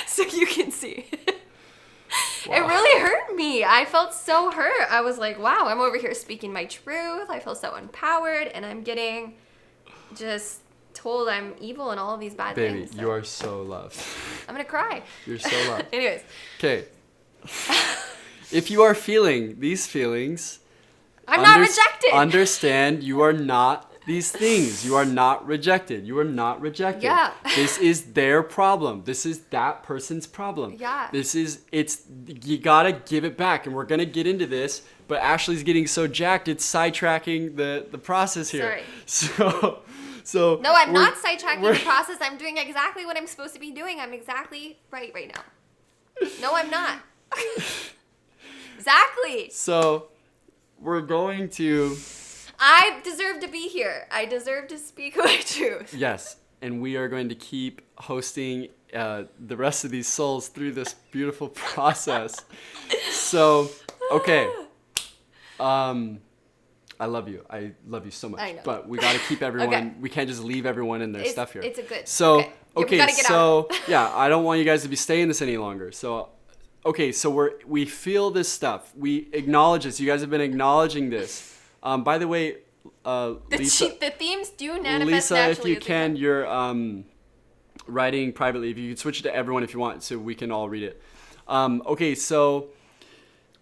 So you can see. Wow. It really hurt me. I felt so hurt. I was like, wow, I'm over here speaking my truth. I feel so empowered, and I'm getting just told I'm evil and all of these bad things. Baby, you are so loved. I'm going to cry. You're so loved. Anyways. Okay. If you are feeling these feelings, I'm not rejected. Understand you are not these things. You are not rejected. You are not rejected. Yeah. This is their problem. This is that person's problem. Yeah. You gotta give it back. And we're gonna get into this, but Ashley's getting so jacked, it's sidetracking the process here. Sorry. So no, I'm not sidetracking the process. I'm doing exactly what I'm supposed to be doing. I'm exactly right now. No, I'm not. Exactly. So we're going to... I deserve to be here. I deserve to speak my truth. Yes, and we are going to keep hosting the rest of these souls through this beautiful process. So, okay. I love you. I love you so much. I know. But we got to keep everyone. Okay. We can't just leave everyone in their stuff here. It's a good. So, okay, out. Yeah, I don't want you guys to be staying this any longer. So, okay, so we feel this stuff. We acknowledge this. You guys have been acknowledging this. By the way, Lisa, the themes do manifest Lisa, naturally. if you can, you're writing privately. If you could switch it to everyone if you want, so we can all read it. Okay, so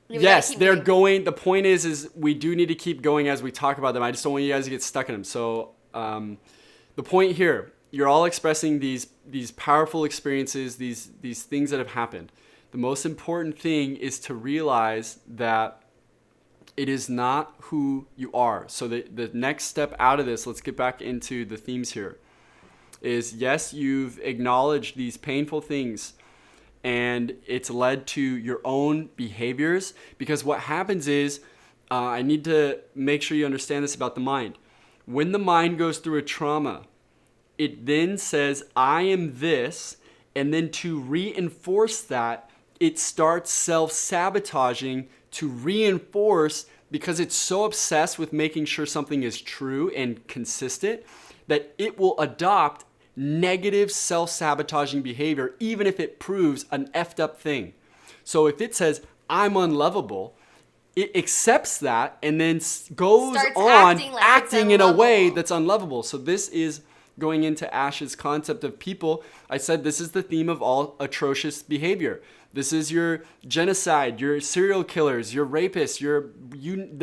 yes, they're going. The point is we do need to keep going as we talk about them. I just don't want you guys to get stuck in them. So the point here, you're all expressing these powerful experiences, these things that have happened. The most important thing is to realize that it is not who you are. So the next step out of this, let's get back into the themes here, is yes, you've acknowledged these painful things and it's led to your own behaviors, because what happens is, I need to make sure you understand this about the mind. When the mind goes through a trauma, it then says, I am this, and then to reinforce that, it starts self-sabotaging to reinforce, because it's so obsessed with making sure something is true and consistent that it will adopt negative self-sabotaging behavior even if it proves an effed up thing. So if it says, I'm unlovable, it accepts that and then goes on acting in a way that's unlovable. So this is going into Ash's concept of people. I said this is the theme of all atrocious behavior. This is your genocide, your serial killers, your rapists,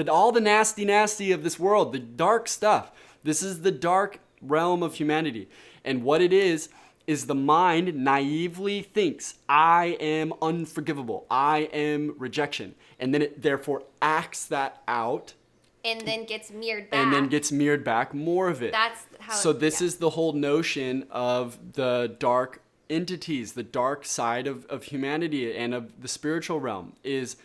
all the nasty of this world, the dark stuff. This is the dark realm of humanity. And what it is the mind naively thinks, I am unforgivable, I am rejection. And then it therefore acts that out. And then gets mirrored back. And then gets mirrored back more of it. That's how. So this is the whole notion of the dark entities, the dark side of humanity and of the spiritual realm, is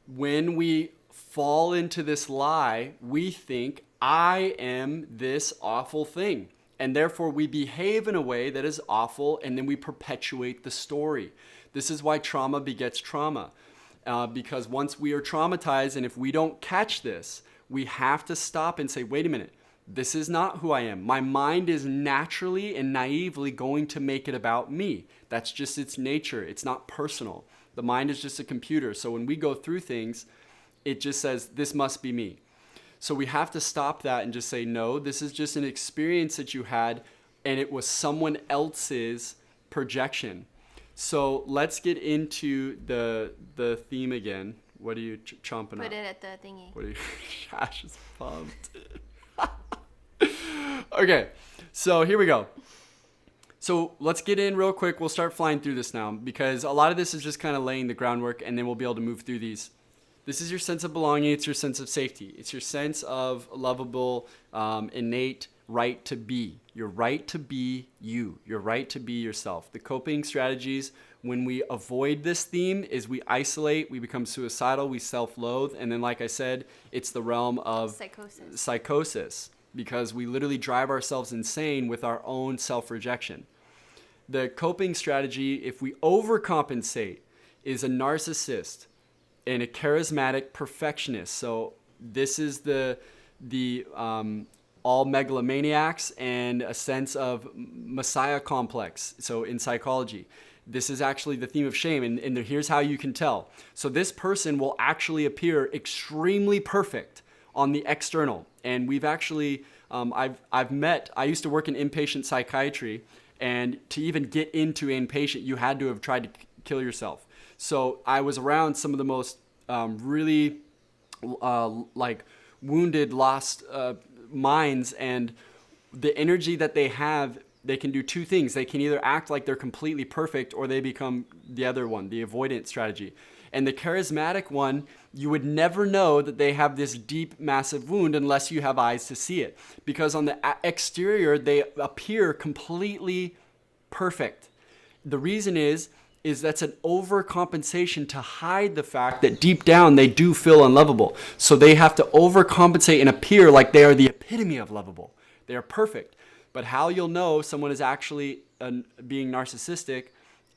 when we fall into this lie, we think, I am this awful thing. And therefore we behave in a way that is awful, and then we perpetuate the story. This is why trauma begets trauma. Because once we are traumatized, and if we don't catch this, we have to stop and say, wait a minute, this is not who I am. My mind is naturally and naively going to make it about me. That's just its nature. It's not personal. The mind is just a computer. So when we go through things, it just says, this must be me. So we have to stop that and just say, no, this is just an experience that you had, and it was someone else's projection. So let's get into the theme again. What are you chomping on? Put it at the thingy. What are you? Ash is pumped. Okay, so here we go. So let's get in real quick. We'll start flying through this now, because a lot of this is just kind of laying the groundwork, and then we'll be able to move through these. This is your sense of belonging. It's your sense of safety. It's your sense of lovable, innate right to be. Your right to be you. Your right to be yourself. The coping strategies when we avoid this theme is we isolate, we become suicidal, we self-loathe, and then, like I said, it's the realm of psychosis, because we literally drive ourselves insane with our own self-rejection. The coping strategy, if we overcompensate, is a narcissist and a charismatic perfectionist. So this is the all megalomaniacs and a sense of messiah complex. So in psychology, this is actually the theme of shame, and here's how you can tell. So this person will actually appear extremely perfect on the external, and we've actually, I used to work in inpatient psychiatry, and to even get into inpatient, you had to have tried to kill yourself. So I was around some of the most really like wounded, lost minds, and the energy that they have, they can do two things. They can either act like they're completely perfect, or they become the other one, the avoidant strategy. And the charismatic one, you would never know that they have this deep, massive wound unless you have eyes to see it. Because on the exterior, they appear completely perfect. The reason is that's an overcompensation to hide the fact that deep down they do feel unlovable. So they have to overcompensate and appear like they are the epitome of lovable. They are perfect. But how you'll know someone is actually being narcissistic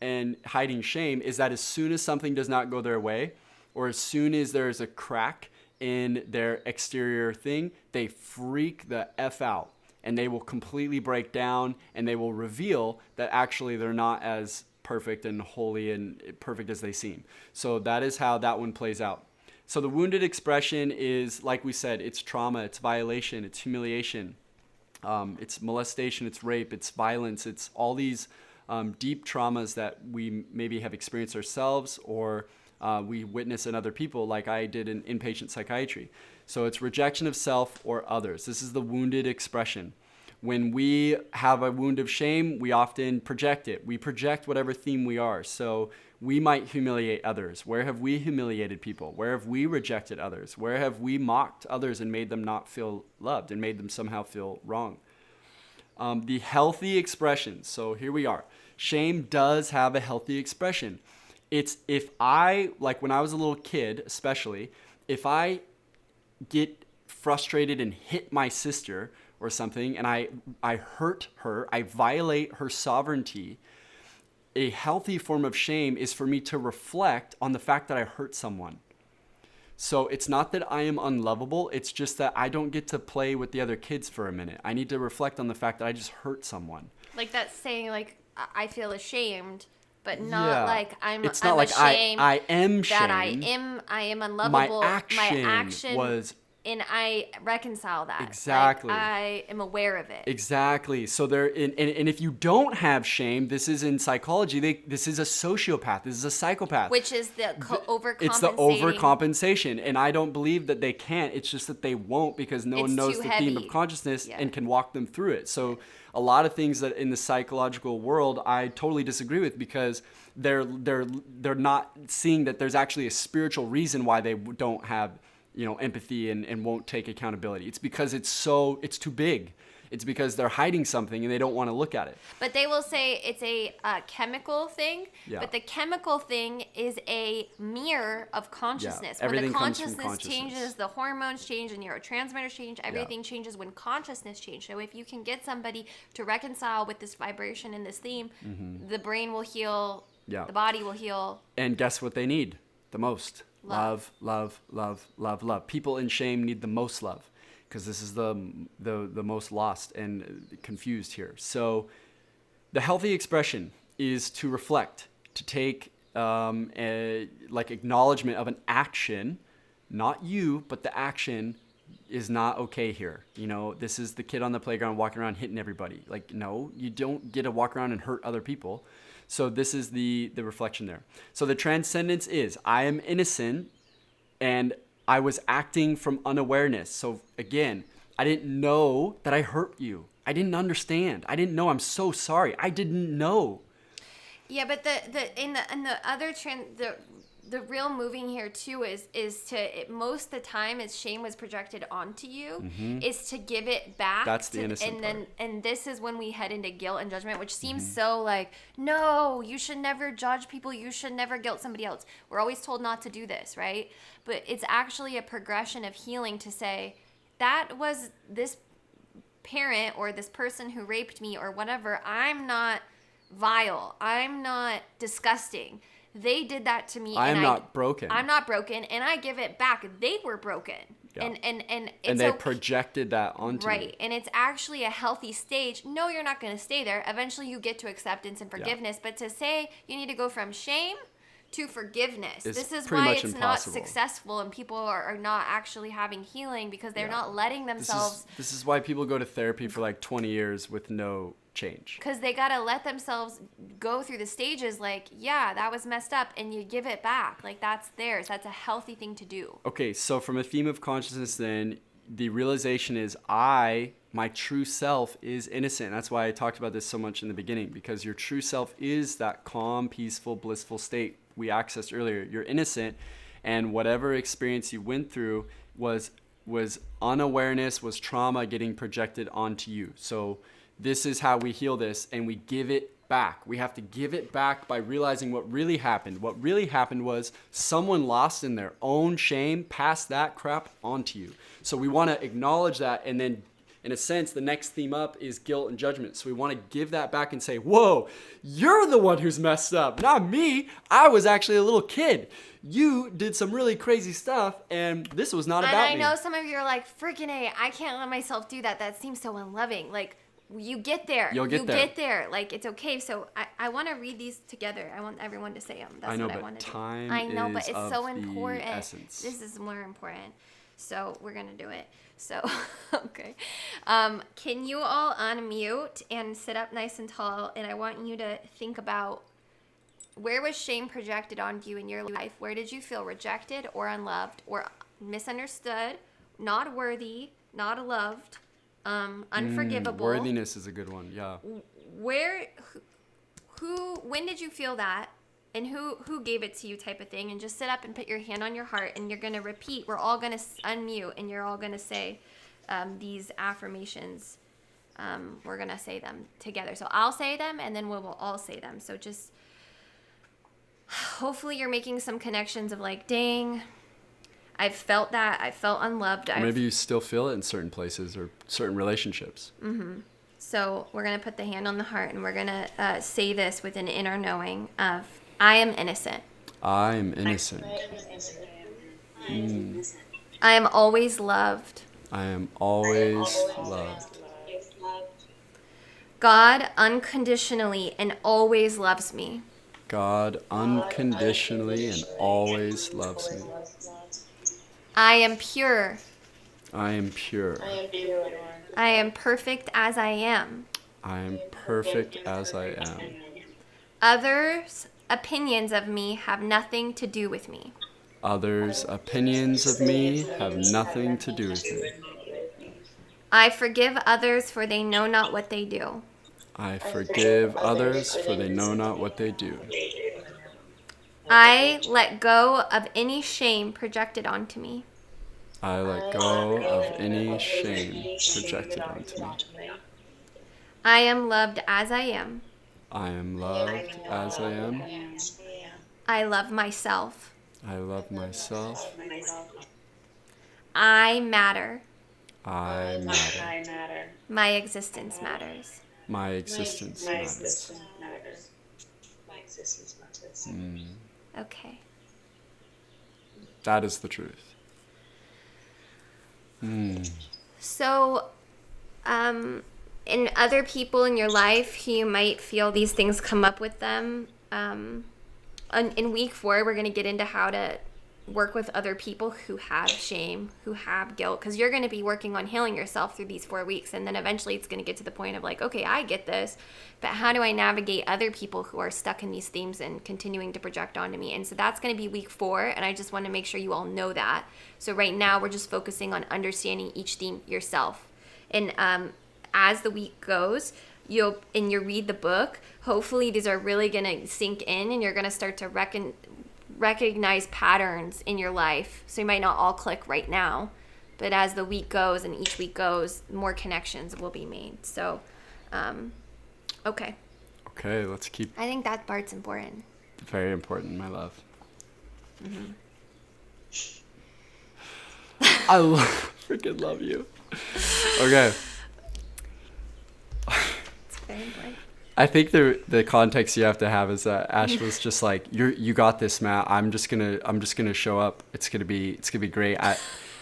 and hiding shame is that as soon as something does not go their way, or as soon as there's a crack in their exterior thing, they freak the F out, and they will completely break down, and they will reveal that actually they're not as perfect and holy and perfect as they seem. So that is how that one plays out. So the wounded expression is, like we said, it's trauma, it's violation, it's humiliation, it's molestation, it's rape, it's violence, it's all these deep traumas that we maybe have experienced ourselves, or we witness in other people, like I did in inpatient psychiatry. So it's rejection of self or others. This is the wounded expression. When we have a wound of shame, we often project it. We project whatever theme we are. So we might humiliate others. Where have we humiliated people? Where have we rejected others? Where have we mocked others and made them not feel loved and made them somehow feel wrong? The healthy expression. So here we are. Shame does have a healthy expression. It's if I, like when I was a little kid especially, if I get frustrated and hit my sister or something, and I hurt her, I violate her sovereignty, a healthy form of shame is for me to reflect on the fact that I hurt someone. So it's not that I am unlovable, it's just that I don't get to play with the other kids for a minute. I need to reflect on the fact that I just hurt someone. Like that saying, like, I feel ashamed, but not like it's not like ashamed I am that shame. I am unlovable. My action was... And I reconcile that. Exactly. Like, I am aware of it. Exactly. So there, and if you don't have shame, this is in psychology. This is a sociopath. This is a psychopath. Which is the overcompensating. It's the overcompensation, and I don't believe that they can't. It's just that they won't, because no one knows the theme of consciousness and can walk them through it. So a lot of things that in the psychological world I totally disagree with, because they're not seeing that there's actually a spiritual reason why they don't have empathy and won't take accountability. It's because it's too big. It's because they're hiding something and they don't want to look at it. But they will say it's a chemical thing. Yeah. But the chemical thing is a mirror of consciousness. Yeah. Everything when the comes from consciousness changes, the hormones change, the neurotransmitters change, everything changes when consciousness changes. So if you can get somebody to reconcile with this vibration and this theme, the brain will heal, the body will heal. And guess what they need the most? Love, love, love, love, love. People in shame need the most love, because this is the most lost and confused here. So the healthy expression is to reflect, to take like acknowledgement of an action, not you, but the action is not okay here. This is the kid on the playground walking around hitting everybody. Like, no, you don't get to walk around and hurt other people. So this is the reflection there. So the transcendence is, I am innocent and I was acting from unawareness. So again, I didn't know that I hurt you. I didn't understand. I didn't know. I'm so sorry. I didn't know. Yeah, but the real moving here too is most of the time, as shame was projected onto you, is to give it back. That's the innocent part. And this is when we head into guilt and judgment, which seems so like, no, you should never judge people. You should never guilt somebody else. We're always told not to do this, right? But it's actually a progression of healing to say, that was this parent or this person who raped me or whatever. I'm not vile. I'm not disgusting. They did that to me. I'm not broken. I'm not broken, and I give it back. They were broken. Yeah. And they projected that onto right. you. And it's actually a healthy stage. No, you're not going to stay there. Eventually you get to acceptance and forgiveness. But to say you need to go from shame to forgiveness. This is why it's not successful, and people are not actually having healing, because they're not letting themselves. This is why people go to therapy for like 20 years with no change. Because they got to let themselves go through the stages like, yeah, that was messed up, and you give it back. Like, that's theirs. That's a healthy thing to do. Okay, so from a theme of consciousness then, the realization is my true self is innocent. That's why I talked about this so much in the beginning, because your true self is that calm, peaceful, blissful state we accessed earlier. You're innocent, and whatever experience you went through was unawareness, was trauma getting projected onto you. So this is how we heal this, and we give it back. We have to give it back by realizing what really happened. What really happened was someone lost in their own shame, passed that crap onto you. So we want to acknowledge that, and then in a sense, the next theme up is guilt and judgment. So we want to give that back and say, whoa, you're the one who's messed up, not me. I was actually a little kid. You did some really crazy stuff, and this was not about me. And I know some of you are like, freaking A, I can't let myself do that. That seems so unloving. Like, you get there. You'll get there. Get there. Like, it's okay. So I want to read these together. I want everyone to say them. That's I know, what I but want to do. time I know, but is it's of so the important. essence. This is more important. So we're going to do it. So, okay. Can you all unmute and sit up nice and tall? And I want you to think about, where was shame projected onto you in your life? Where did you feel rejected or unloved or misunderstood, not worthy, not loved, unforgivable? Worthiness is a good one, yeah. When did you feel that? And who gave it to you, type of thing? And just sit up and put your hand on your heart, and you're going to repeat. We're all going to unmute, and you're all going to say these affirmations. We're going to say them together. So I'll say them, and then we'll all say them. So just hopefully you're making some connections of like, dang, I've felt that. I felt unloved. Or maybe you still feel it in certain places or certain relationships. Mm-hmm. So we're going to put the hand on the heart, and we're going to say this with an inner knowing of, I am innocent. I am innocent. I am always loved. I am always loved. God unconditionally and always loves me. God unconditionally and always loves me. I am pure. I am pure. I am perfect as I am. I am perfect as I am. Others' opinions of me have nothing to do with me. Others' opinions of me have nothing to do with me. I forgive others, for they know not what they do. I forgive others, for they know not what they do. I let go of any shame projected onto me. I let go of any shame projected onto me. I am loved as I am. I am loved as I am. I love myself. I love myself. I matter. I matter. My existence matters. My existence matters. Okay. That is the truth. So, in other people in your life who you might feel these things come up with them, in week 4, we're going to get into how to work with other people who have shame, who have guilt, because you're going to be working on healing yourself through these 4 weeks. And then eventually it's going to get to the point of like, okay, I get this, but how do I navigate other people who are stuck in these themes and continuing to project onto me? And so that's going to be week 4. And I just want to make sure you all know that. So right now we're just focusing on understanding each theme yourself. And as the week goes, you read the book, hopefully these are really going to sink in, and you're going to start to recognize patterns in your life. So you might not all click right now, but as the week goes and each week goes, more connections will be made. So, okay. Okay, let's keep. I think that part's important. Very important, my love. Mm-hmm. I freaking love you. Okay. It's very important. I think the context you have to have is that Ash was just like, you got this, Matt. I'm just gonna show up. It's gonna be great.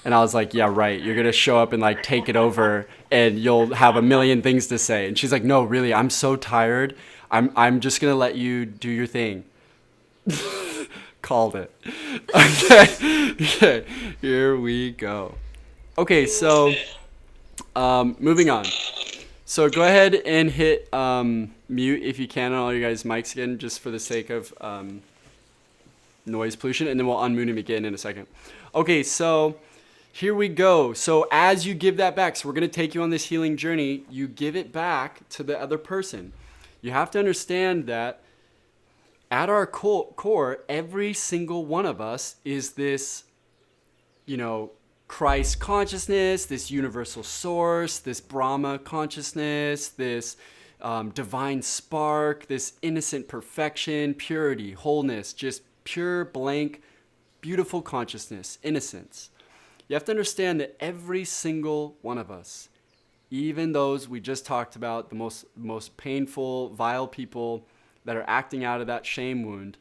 And I was like, yeah, right. You're gonna show up and like take it over, and you'll have a million things to say. And she's like, no, really, I'm so tired. I'm just gonna let you do your thing. Called it. Okay. Here we go. Okay, so moving on. So go ahead and hit mute if you can on all your guys' mics again, just for the sake of noise pollution, and then we'll unmute him again in a second. Okay, so here we go. So as you give that back, so we're going to take you on this healing journey, you give it back to the other person. You have to understand that at our core, every single one of us is this, Christ consciousness, this universal source, this Brahma consciousness, this divine spark, this innocent perfection, purity, wholeness, just pure, blank, beautiful consciousness, innocence. You have to understand that every single one of us, even those we just talked about, the most painful, vile people that are acting out of that shame wound,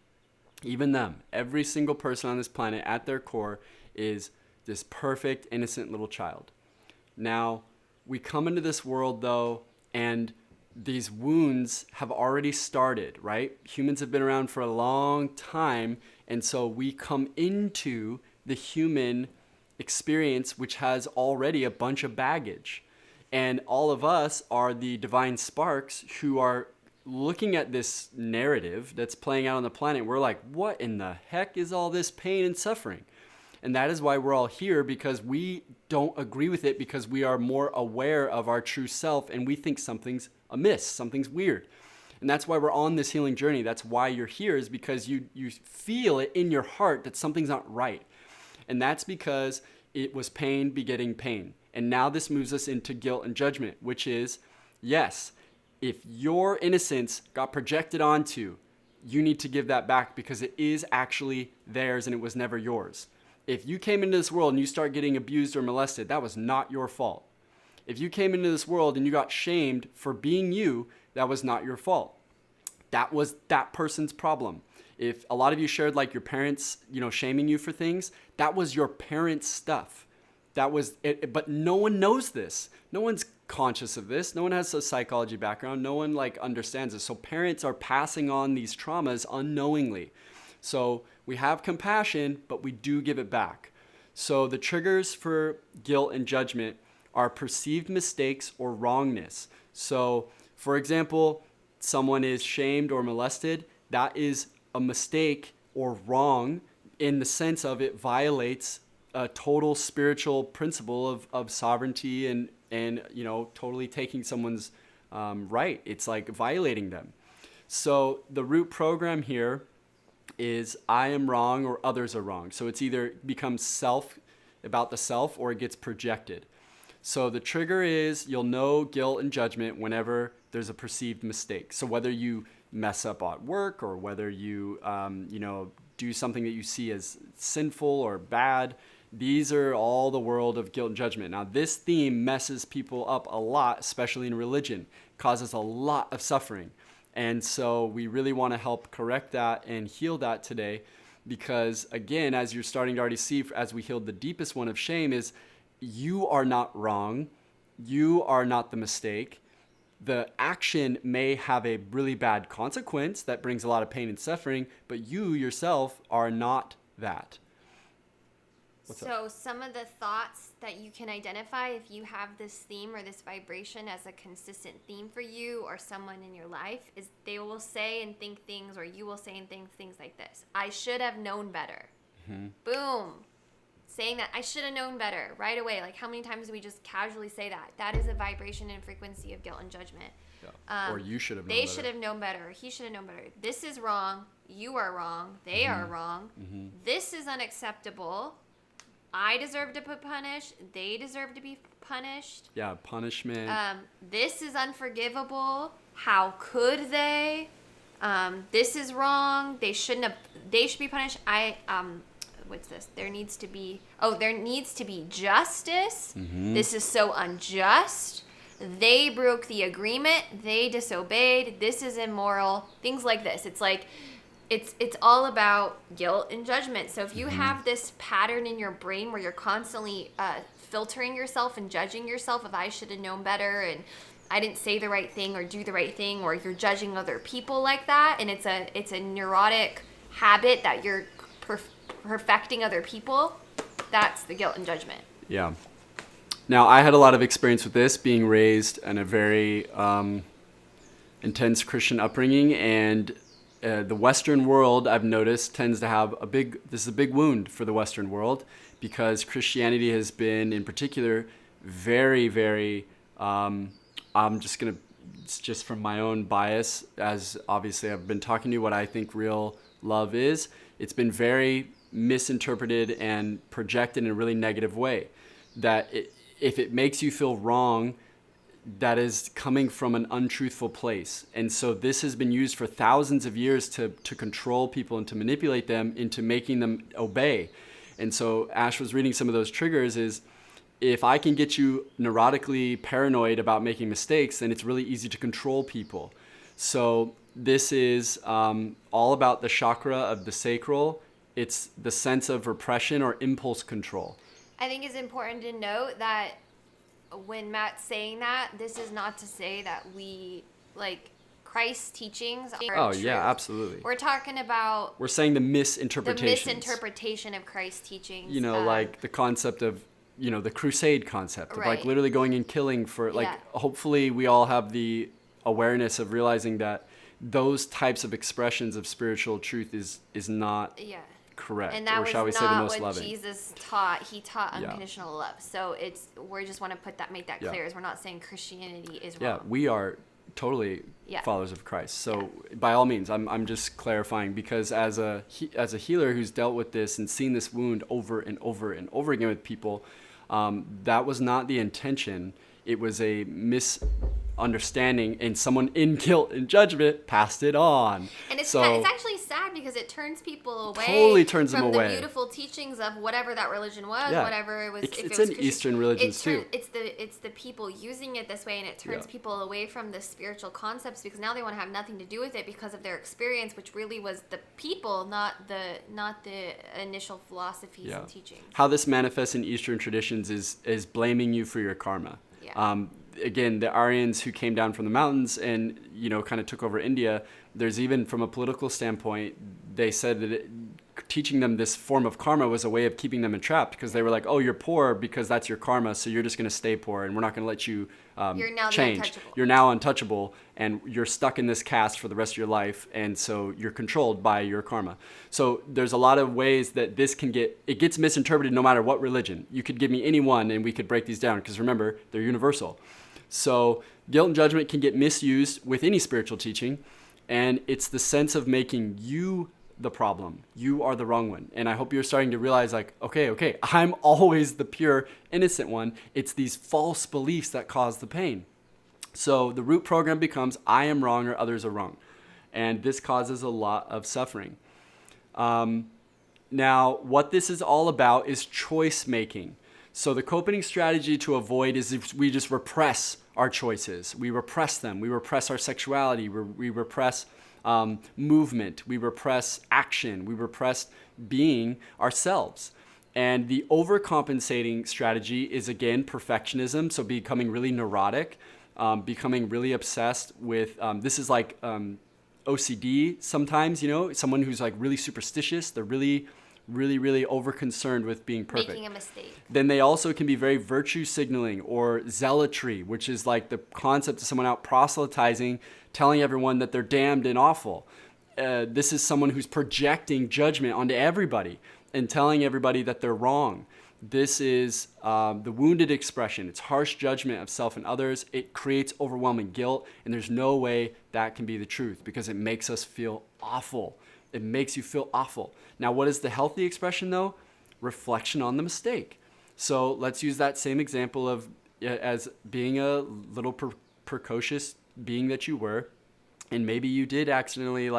even them, every single person on this planet at their core is this perfect, innocent little child. Now, we come into this world, though, and these wounds have already started, right? Humans have been around for a long time, and so we come into the human experience, which has already a bunch of baggage. And all of us are the divine sparks who are looking at this narrative that's playing out on the planet. We're like, what in the heck is all this pain and suffering? And that is why we're all here, because we don't agree with it, because we are more aware of our true self and we think something's amiss, something's weird. And that's why we're on this healing journey. That's why you're here, is because you feel it in your heart that something's not right. And that's because it was pain begetting pain. And now this moves us into guilt and judgment, which is, yes, if your innocence got projected onto, you need to give that back, because it is actually theirs and it was never yours. If you came into this world and you start getting abused or molested, that was not your fault. If you came into this world and you got shamed for being you, that was not your fault. That was that person's problem. If a lot of you shared like your parents, shaming you for things, that was your parents' stuff. That was it, but no one knows this. No one's conscious of this. No one has a psychology background. No one understands this. So parents are passing on these traumas unknowingly. So we have compassion, but we do give it back. So the triggers for guilt and judgment are perceived mistakes or wrongness. So, for example, someone is shamed or molested. That is a mistake or wrong in the sense of it violates a total spiritual principle of sovereignty and totally taking someone's right. It's like violating them. So the root program here is I am wrong or others are wrong. So it's either becomes about the self, or it gets projected. So the trigger is you'll know guilt and judgment whenever there's a perceived mistake. So whether you mess up at work, or whether you do something that you see as sinful or bad, these are all the world of guilt and judgment. Now this theme messes people up a lot, especially in religion, causes a lot of suffering. And so we really want to help correct that and heal that today, because again, as you're starting to already see, as we healed the deepest one of shame, is you are not wrong. You are not the mistake. The action may have a really bad consequence that brings a lot of pain and suffering, but you yourself are not that. So some of the thoughts that you can identify, if you have this theme or this vibration as a consistent theme for you or someone in your life, is they will say and think things, or you will say and think things like this: I should have known better. Mm-hmm. Boom. Saying that, I should have known better right away. Like, how many times do we just casually say that? That is a vibration and frequency of guilt and judgment. Yeah. Or you should have known better. They should have known better. He should have known better. This is wrong. You are wrong. They are wrong. Mm-hmm. This is unacceptable. I deserve to be punished. They deserve to be punished. Yeah, punishment. This is unforgivable. How could they? This is wrong. They shouldn't have. They should be punished. What's this? There needs to be justice. Mm-hmm. This is so unjust. They broke the agreement. They disobeyed. This is immoral. Things like this. It's like, it's all about guilt and judgment. So if you have this pattern in your brain where you're constantly filtering yourself and judging yourself, if I should have known better and I didn't say the right thing or do the right thing, or you're judging other people like that, and it's a neurotic habit that you're perfecting other people, that's the guilt and judgment. Yeah. Now, I had a lot of experience with this, being raised in a very intense Christian upbringing, and the Western world, I've noticed, tends to have this is a big wound for the Western world, because Christianity has been, in particular, very, very, I'm just going to, it's just from my own bias, as obviously I've been talking to you, what I think real love is. It's been very misinterpreted and projected in a really negative way. If it makes you feel wrong, that is coming from an untruthful place. And so this has been used for thousands of years to control people and to manipulate them into making them obey. And so Ash was reading some of those triggers is, if I can get you neurotically paranoid about making mistakes, then it's really easy to control people. So this is all about the chakra of the sacral. It's the sense of repression or impulse control. I think it's important to note that when Matt's saying that, this is not to say that we, like, Christ's teachings are Oh, true. yeah, absolutely. We're talking about... We're saying the misinterpretations. The misinterpretation of Christ's teachings. You know, like the concept of, the crusade concept of Right. like literally going and killing for, like, Yeah. hopefully we all have the awareness of realizing that those types of expressions of spiritual truth is not correct, and that or was shall we say the not most what loving. Jesus taught. He taught unconditional love. So we just want to make that clear. Is we're not saying Christianity is wrong. Yeah, we are totally followers of Christ. So by all means, I'm just clarifying, because as a healer who's dealt with this and seen this wound over and over and over again with people, that was not the intention. It was a misunderstanding, and someone in guilt and judgment passed it on. And it's actually sad, because it turns people away. Totally turns them away. The beautiful teachings of whatever that religion was, whatever it was. It's in Eastern religions too. It's the people using it this way, and it turns people away from the spiritual concepts, because now they want to have nothing to do with it because of their experience, which really was the people, not the initial philosophies and teachings. How this manifests in Eastern traditions is blaming you for your karma. Yeah. Again, the Aryans who came down from the mountains and, kind of took over India, there's even from a political standpoint, they said that teaching them this form of karma was a way of keeping them entrapped, because they were like, oh, you're poor because that's your karma, so you're just going to stay poor, and we're not going to let you you're now change. You're now untouchable, and you're stuck in this caste for the rest of your life, and so you're controlled by your karma. So there's a lot of ways that this gets misinterpreted no matter what religion. You could give me any one, and we could break these down, because remember, they're universal. So guilt and judgment can get misused with any spiritual teaching, and it's the sense of making you the problem. You are the wrong one. And I hope you're starting to realize, like, okay, I'm always the pure, innocent one. It's these false beliefs that cause the pain. So the root program becomes, I am wrong or others are wrong. And this causes a lot of suffering. Now, what this is all about is choice making. So the coping strategy to avoid is if we just repress our choices. We repress them. We repress our sexuality. We repress movement. We repress action. We repress being ourselves. And the overcompensating strategy is, again, perfectionism. So becoming really neurotic, becoming really obsessed with, this is like OCD sometimes, someone who's like really superstitious. They're really over concerned with being perfect. Making a mistake. Then they also can be very virtue signaling or zealotry, which is like the concept of someone out proselytizing, telling everyone that they're damned and awful. This is someone who's projecting judgment onto everybody and telling everybody that they're wrong. This is the wounded expression. It's harsh judgment of self and others. It creates overwhelming guilt, and there's no way that can be the truth, because it makes us feel awful. It makes you feel awful. Now, what is the healthy expression, though? Reflection on the mistake. So let's use that same example of as being a little precocious being that you were, and maybe you did accidentally,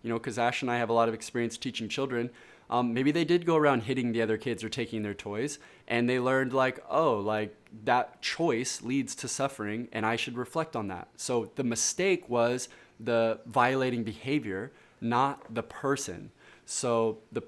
because Ash and I have a lot of experience teaching children. Maybe they did go around hitting the other kids or taking their toys, and they learned that choice leads to suffering, and I should reflect on that. So the mistake was the violating behavior, not the person. So the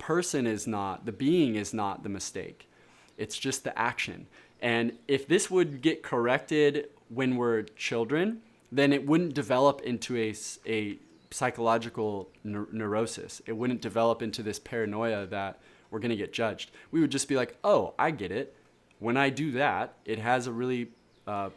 being is not the mistake. It's just the action. And if this would get corrected when we're children, then it wouldn't develop into a psychological neurosis. It wouldn't develop into this paranoia that we're going to get judged. We would just be like, oh, I get it. when I do that, it has a really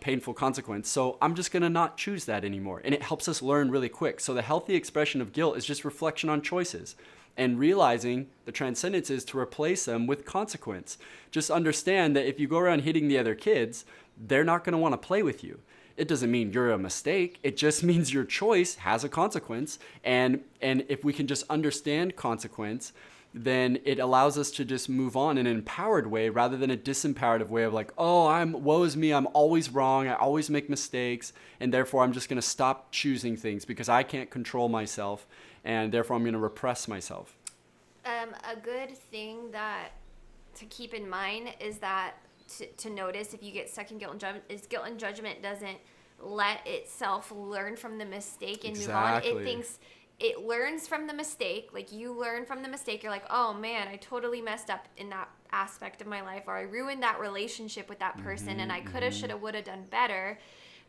painful consequence. So I'm just going to not choose that anymore. And it helps us learn really quick. So the healthy expression of guilt is just reflection on choices and realizing the transcendence is to replace them with consequence. Just understand that if you go around hitting the other kids, they're not going to want to play with you. It doesn't mean you're a mistake. It just means your choice has a consequence. And if we can just understand consequence, then it allows us to just move on in an empowered way rather than a disempowered way of like, oh, woe is me, I'm always wrong, I always make mistakes, and therefore I'm just going to stop choosing things because I can't control myself, and therefore I'm going to repress myself. A good thing that to keep in mind is that to notice if you get stuck in guilt and judgment is guilt and judgment doesn't let itself learn from the mistake and move on. It thinks it learns from the mistake. Like you learn from the mistake. You're like, oh man, I totally messed up in that aspect of my life, or I ruined that relationship with that person, and I coulda, shoulda, woulda done better.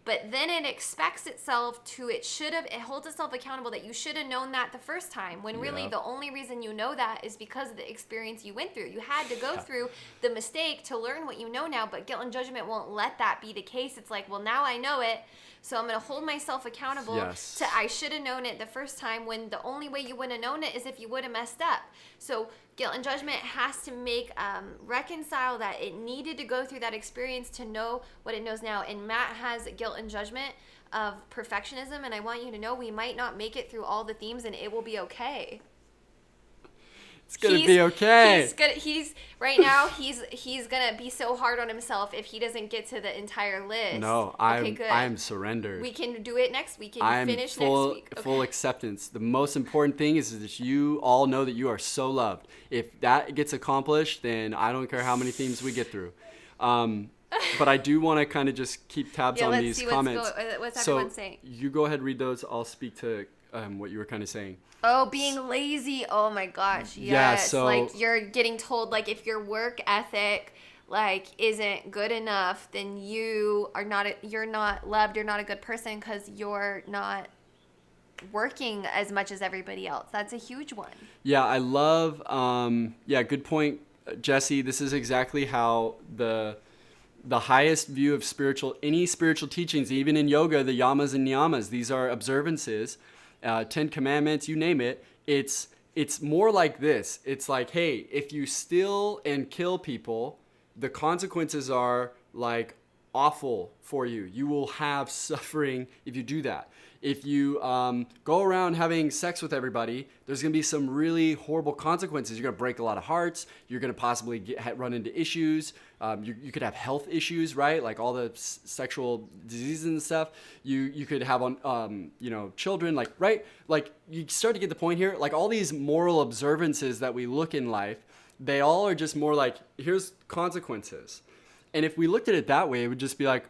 But then it expects itself to, it holds itself accountable that you should have known that the first time, when really the only reason you know that is because of the experience you went through. You had to go through the mistake to learn what you know now, but guilt and judgment won't let that be the case. It's like, well, now I know it, so I'm going to hold myself accountable to I should have known it the first time, when the only way you wouldn't have known it is if you would have messed up. So guilt and judgment has to reconcile that it needed to go through that experience to know what it knows now. And Matt has guilt and judgment of perfectionism, and I want you to know we might not make it through all the themes, and it will be okay. It's gonna be okay. He's right now. He's gonna be so hard on himself if he doesn't get to the entire list. No, I'm surrendered. We can do it next week. I'm finish next week. Okay. Full acceptance. The most important thing is that you all know that you are so loved. If that gets accomplished, then I don't care how many themes we get through. But I do want to kind of just keep tabs on these comments. What's everyone saying? You go ahead, read those. I'll speak to what you were kind of saying. Oh, being lazy. Oh my gosh. Yes. Yeah, so like you're getting told, like, if your work ethic like isn't good enough, then you're not loved, you're not a good person because you're not working as much as everybody else. That's a huge one. Yeah, I love good point, Jesse. This is exactly how the highest view of any spiritual teachings, even in yoga, the yamas and niyamas, these are observances. 10 Commandments, you name it, it's more like this. It's like, hey, if you steal and kill people, the consequences are like awful for you. You will have suffering if you do that. If you go around having sex with everybody, there's going to be some really horrible consequences. You're going to break a lot of hearts. You're going to possibly run into issues. You could have health issues, right? Like all the sexual diseases and stuff. You could have on children, like, right? Like you start to get the point here. Like all these moral observances that we look in life, they all are just more like, here's consequences. And if we looked at it that way, it would just be like,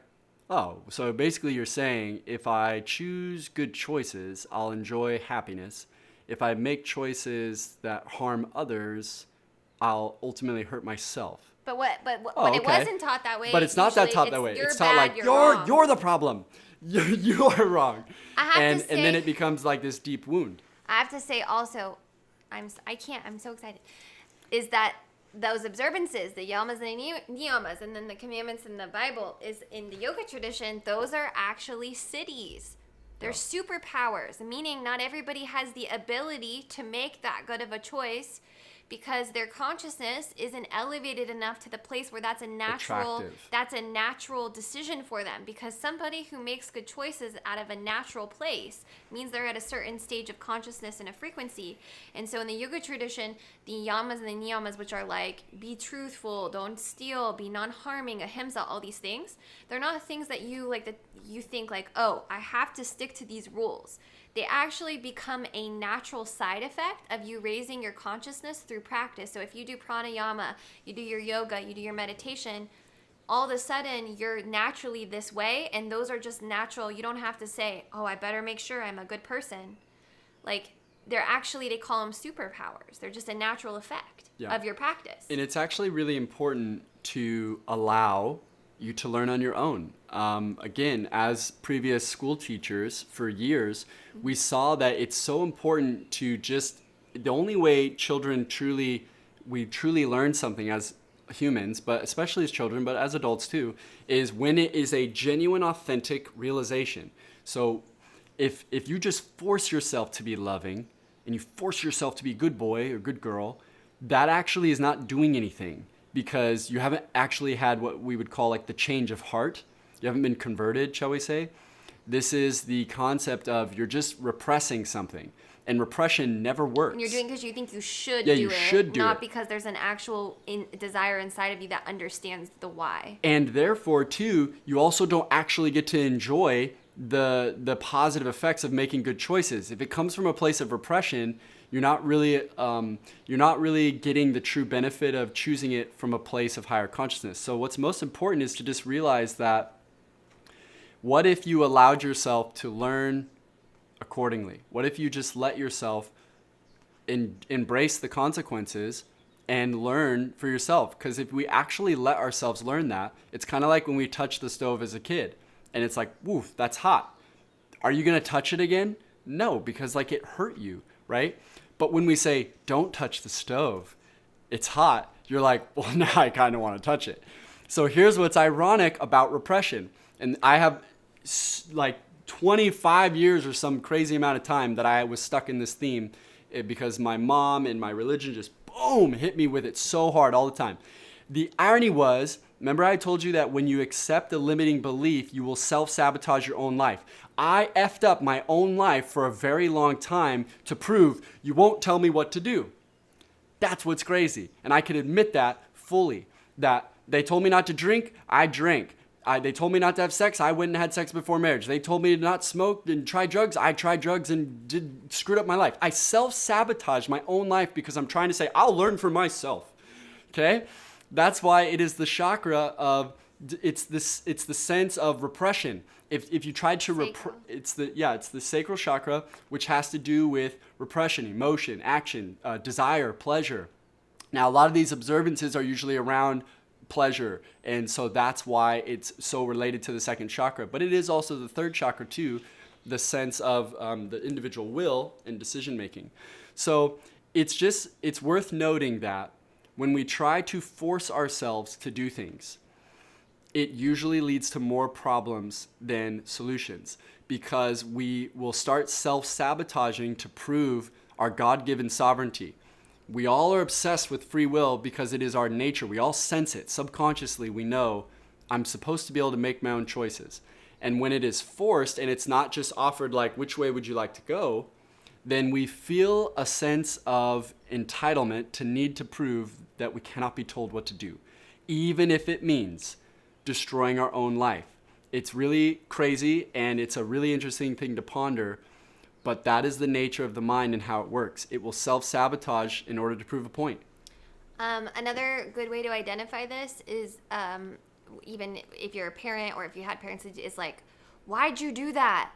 oh, so basically you're saying if I choose good choices, I'll enjoy happiness. If I make choices that harm others, I'll ultimately hurt myself. But it wasn't taught that way. But it's not taught that way. It's taught like you're the problem. You are wrong. And then it becomes like this deep wound. I have to say also, I'm so excited, is that those observances, the yamas and the niyamas, and then the commandments in the Bible, is in the yoga tradition, those are actually siddhis. They're superpowers, meaning not everybody has the ability to make that good of a choice because their consciousness isn't elevated enough to the place where that's a natural decision for them. Because somebody who makes good choices out of a natural place means they're at a certain stage of consciousness and a frequency. And so in the yoga tradition, the yamas and the niyamas, which are like, be truthful, don't steal, be non-harming, ahimsa, all these things, they're not things that you think like, oh, I have to stick to these rules. They actually become a natural side effect of you raising your consciousness through practice. So if you do pranayama, you do your yoga, you do your meditation, all of a sudden you're naturally this way, and those are just natural. You don't have to say, oh, I better make sure I'm a good person. Like, they call them superpowers. They're just a natural effect of your practice. And it's actually really important to allow you to learn on your own. Again, as previous school teachers for years, we saw that it's so important to the only way children truly learn something as humans, but especially as children, but as adults too, is when it is a genuine, authentic realization. So if you just force yourself to be loving and you force yourself to be a good boy or good girl, that actually is not doing anything, because you haven't actually had what we would call like the change of heart. You haven't been converted, shall we say. This is the concept of you're just repressing something. And repression never works. And you're doing because you think you should Yeah, do you it, should do not it. because there's an actual desire inside of you that understands the why. And therefore, too, you also don't actually get to enjoy the positive effects of making good choices. If it comes from a place of repression, you're not really getting the true benefit of choosing it from a place of higher consciousness. So what's most important is to just realize that, what if you allowed yourself to learn accordingly? What if you just let yourself embrace the consequences and learn for yourself? Because if we actually let ourselves learn that, it's kind of like when we touch the stove as a kid and it's like, woof, that's hot. Are you going to touch it again? No, because like it hurt you, right? But when we say, don't touch the stove, it's hot, you're like, well, now I kind of want to touch it. So here's what's ironic about repression. And I have like 25 years or some crazy amount of time that I was stuck in this theme, because my mom and my religion just boom hit me with it so hard all the time. The irony was, remember I told you that when you accept a limiting belief, you will self-sabotage your own life. I effed up my own life for a very long time to prove you won't tell me what to do. That's what's crazy. And I can admit that fully, that they told me not to drink, I drank. They told me not to have sex, I went and had sex before marriage. They told me to not smoke and try drugs, I tried drugs and screwed up my life. I self-sabotage my own life because I'm trying to say, I'll learn for myself. Okay? That's why it is the chakra of, it's the sense of repression. If you tried to it's the sacral chakra, which has to do with repression, emotion, action, desire, pleasure. Now, a lot of these observances are usually around pleasure, and so that's why it's so related to the second chakra. But it is also the third chakra too, the sense of the individual will and decision making. So it's worth noting that when we try to force ourselves to do things, it usually leads to more problems than solutions, because we will start self-sabotaging to prove our God-given sovereignty. We all are obsessed with free will because it is our nature. We all sense it. Subconsciously, we know I'm supposed to be able to make my own choices. And when it is forced and it's not just offered like, which way would you like to go, then we feel a sense of entitlement to need to prove that we cannot be told what to do, even if it means destroying our own life. It's really crazy, and it's a really interesting thing to ponder. But that is the nature of the mind and how it works. It will self-sabotage in order to prove a point. Another good way to identify this is, even if you're a parent or if you had parents, is like, why'd you do that?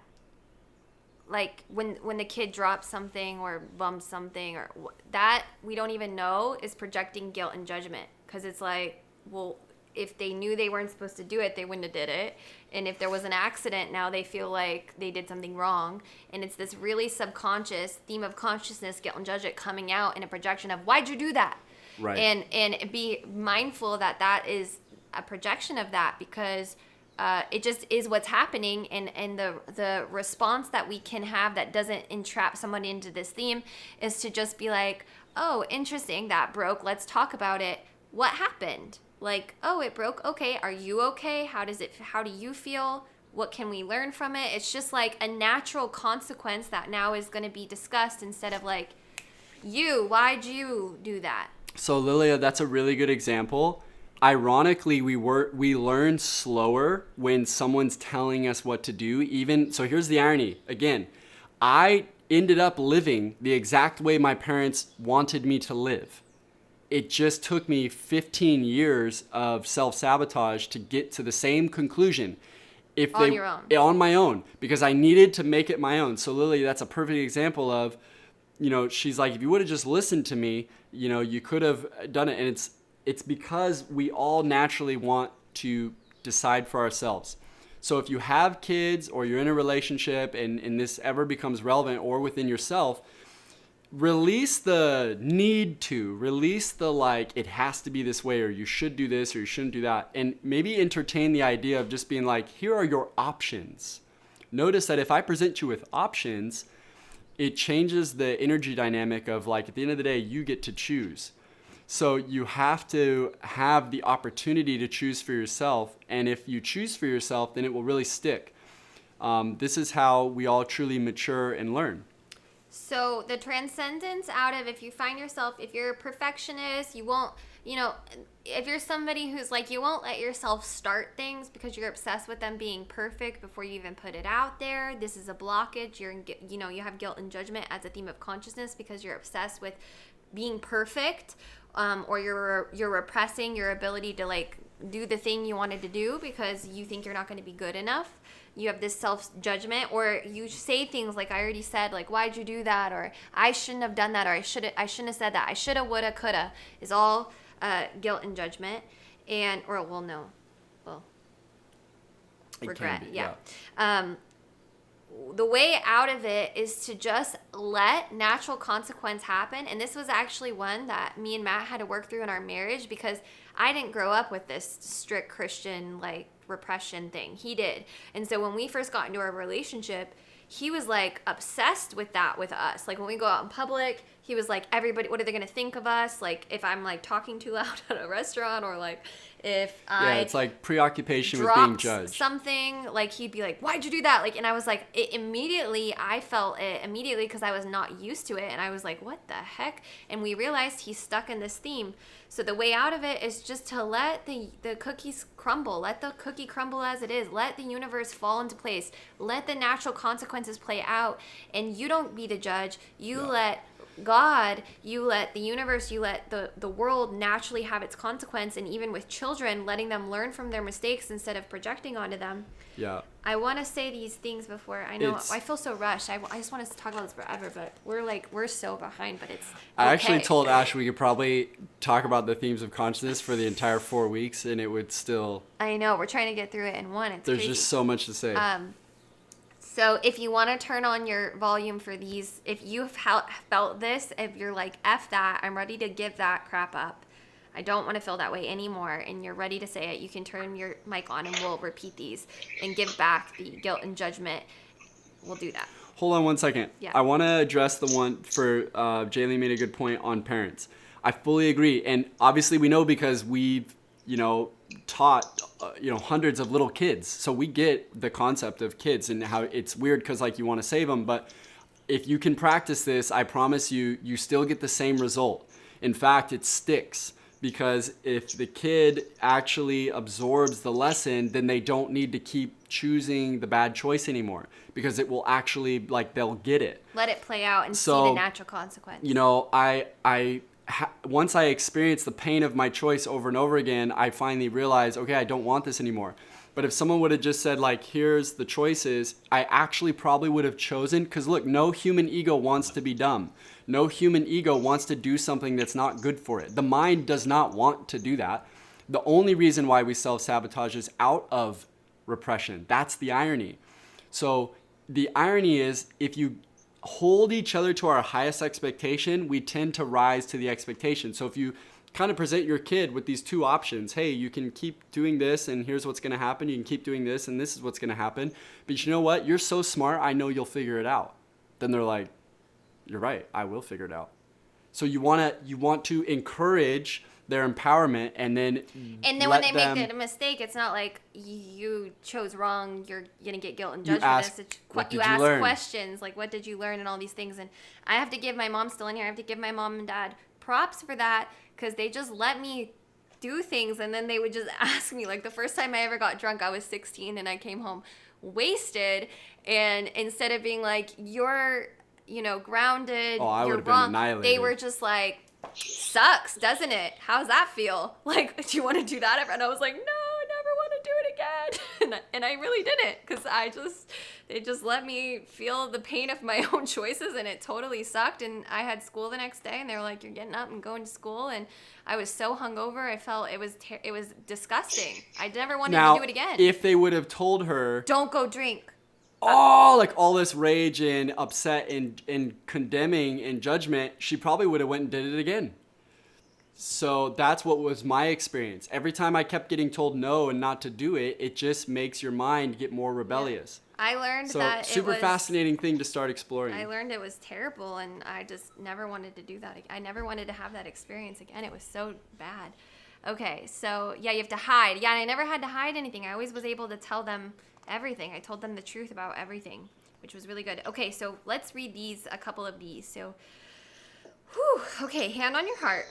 Like when the kid drops something or bumps something, or that we don't even know is projecting guilt and judgment. Because it's like, well, if they knew they weren't supposed to do it, they wouldn't have did it. And if there was an accident, now they feel like they did something wrong. And it's this really subconscious theme of consciousness, guilt and judgment, coming out in a projection of, why'd you do that? Right. And be mindful that that is a projection of that, because it just is what's happening. And the response that we can have that doesn't entrap somebody into this theme is to just be like, oh, interesting, that broke. Let's talk about it. What happened? Like, oh, it broke. Okay. Are you okay? How do you feel? What can we learn from it? It's just like a natural consequence that now is going to be discussed, instead of like, why'd you do that? So Lilia, that's a really good example. Ironically, we learn slower when someone's telling us what to do. So here's the irony. Again, I ended up living the exact way my parents wanted me to live. It just took me 15 years of self-sabotage to get to the same conclusion. On your own. On my own, because I needed to make it my own. So Lily, that's a perfect example of, she's like, if you would have just listened to me, you could have done it. And it's because we all naturally want to decide for ourselves. So if you have kids or you're in a relationship and this ever becomes relevant, or within yourself, release the need to, release the like, it has to be this way, or you should do this, or you shouldn't do that. And maybe entertain the idea of just being like, here are your options. Notice that if I present you with options, it changes the energy dynamic of like, at the end of the day, you get to choose. So you have to have the opportunity to choose for yourself. And if you choose for yourself, then it will really stick. This is how we all truly mature and learn. So the transcendence out of, if you find yourself, if you're a perfectionist, you won't, if you're somebody who's like, you won't let yourself start things because you're obsessed with them being perfect before you even put it out there. This is a blockage. You have guilt and judgment as a theme of consciousness because you're obsessed with being perfect, or you're repressing your ability to like do the thing you wanted to do because you think you're not going to be good enough. You have this self-judgment, or you say things like I already said, like, why'd you do that? Or I shouldn't have done that, or I shouldn't have said that. I shoulda, woulda, coulda is all guilt and judgment. Regret. Yeah. The way out of it is to just let natural consequence happen. And this was actually one that me and Matt had to work through in our marriage because I didn't grow up with this strict Christian, like, repression thing. He did. And so when we first got into our relationship, he was like obsessed with that with us. Like when we go out in public, he was like, everybody, what are they going to think of us? Like if I'm like talking too loud at a restaurant, or like if it's like preoccupation with being judged. Something, like he'd be like, why'd you do that? Like, and I was like, I felt it immediately because I was not used to it. And I was like, what the heck? And we realized he's stuck in this theme. So the way out of it is just to let the cookies crumble. Let the cookie crumble as it is. Let the universe fall into place. Let the natural consequences play out. And you don't be the judge. You let God, you let the universe, you let the world naturally have its consequence. And even with children, letting them learn from their mistakes instead of projecting onto them. Yeah. I want to say these things before. I know I feel so rushed. I just want us to talk about this forever, but we're so behind, but it's okay. I actually told Ash we could probably talk about the themes of consciousness for the entire 4 weeks and it would still... I know. We're trying to get through it in one. There's crazy. Just so much to say. So if you want to turn on your volume for these, if you've felt this, if you're like, F that, I'm ready to give that crap up. I don't want to feel that way anymore, and you're ready to say it, you can turn your mic on and we'll repeat these and give back the guilt and judgment. We'll do that. Hold on 1 second. Yeah. I want to address the one for Jaylee made a good point on parents. I fully agree. And obviously we know because we've, taught, hundreds of little kids. So we get the concept of kids and how it's weird because like you want to save them. But if you can practice this, I promise you still get the same result. In fact, it sticks. Because if the kid actually absorbs the lesson, then they don't need to keep choosing the bad choice anymore. Because it will actually, like, they'll get it. Let it play out and see the natural consequence. Once I experience the pain of my choice over and over again, I finally realize, okay, I don't want this anymore. But if someone would have just said, like, here's the choices, I actually probably would have chosen. Because, look, no human ego wants to be dumb. No human ego wants to do something that's not good for it. The mind does not want to do that. The only reason why we self-sabotage is out of repression. That's the irony. So the irony is if you hold each other to our highest expectation, we tend to rise to the expectation. So if you kind of present your kid with these two options, hey, you can keep doing this and here's what's going to happen. You can keep doing this and this is what's going to happen. But you know what? You're so smart, I know you'll figure it out. Then they're like, you're right, I will figure it out. So you want to encourage their empowerment and then when they make a mistake, it's not like you chose wrong, you're gonna get guilt and judgment. You ask questions like, what did you learn, and all these things. And I have to give my mom, still in here, I have to give my mom and dad props for that, because they just let me do things. And then they would just ask me, like the first time I ever got drunk, I was 16 and I came home wasted, and instead of being like, you're grounded, you're wrong, they were just like, sucks, doesn't it? How's that feel? Like, do you want to do that ever? And I was like, no, I never want to do it again. And I really didn't, because they just let me feel the pain of my own choices, and it totally sucked. And I had school the next day, and they were like, you're getting up and going to school. And I was so hungover, I felt it was disgusting. I never wanted to do it again. If they would have told her, don't go drink. like all this rage and upset and condemning and judgment, she probably would have went and did it again. So that's what was my experience. Every time I kept getting told no and not to do it, it just makes your mind get more rebellious. I learned So that super fascinating thing to start exploring. I learned it was terrible, and I just never wanted to do that. I never wanted to have that experience again. It was so bad. Okay, so yeah, you have to hide. Yeah, and I never had to hide anything. I always was able to tell them everything. I told them the truth about everything, which was really good. Okay, so let's read a couple of these. So, okay, hand on your heart.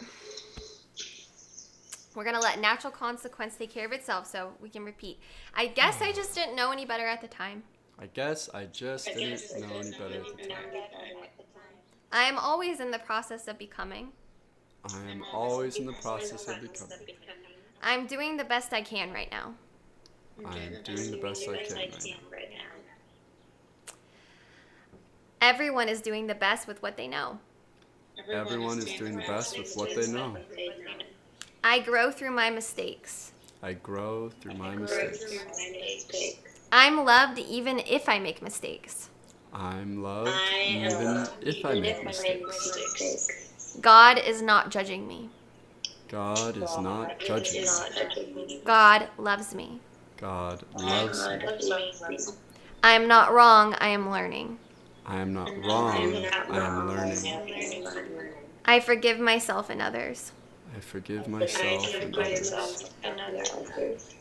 We're going to let natural consequence take care of itself, so we can repeat. I guess I just didn't know any better at the time. I guess I just didn't know any better at the time. I am always in the process of becoming. I am always in the process of becoming. I'm doing the best I can right now. I am doing the best I can right now. Everyone is doing the best with what they know. Everyone is doing the best with what they know. I grow through my mistakes. I grow through my mistakes. I'm loved even if I make mistakes. I'm loved even if I make mistakes. God is not judging me. God is not judging me. God loves me. God loves me. I am not wrong, I am learning. I am not wrong, I am learning. I forgive myself and others. I forgive myself and others.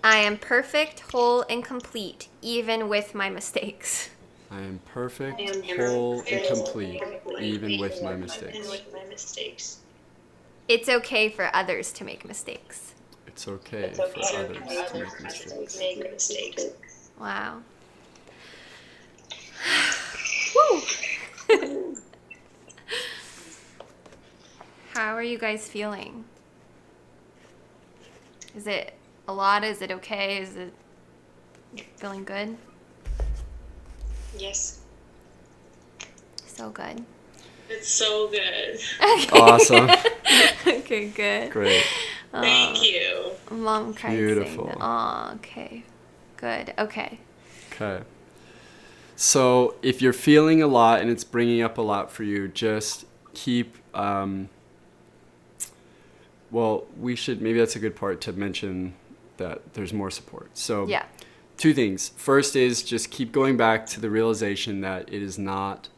I am perfect, whole, and complete, even with my mistakes. I am perfect, whole, and complete, even with my mistakes. It's okay for others to make mistakes. It's okay for others to make mistakes. Wow. Woo! How are you guys feeling? Is it a lot? Is it okay? Is it feeling good? Yes. So good. It's so good. Okay. Awesome. Okay, good. Great. Thank you. Mom cried. Beautiful. Oh, okay. Good. Okay. Okay. So if you're feeling a lot and it's bringing up a lot for you, just keep... maybe that's a good part to mention that there's more support. So Yeah. two things. First is just keep going back to the realization that it is not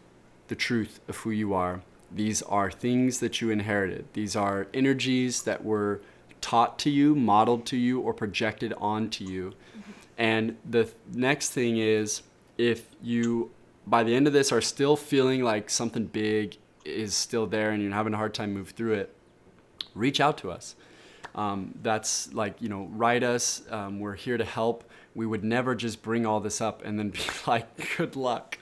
the truth of who you are. These are things that you inherited. These are energies that were taught to you, modeled to you, or projected onto you. Mm-hmm. And the next thing is, if you, by the end of this, are still feeling like something big is still there and you're having a hard time move through it, reach out to us. That's write us. We're here to help. We would never just bring all this up and then be like, good luck.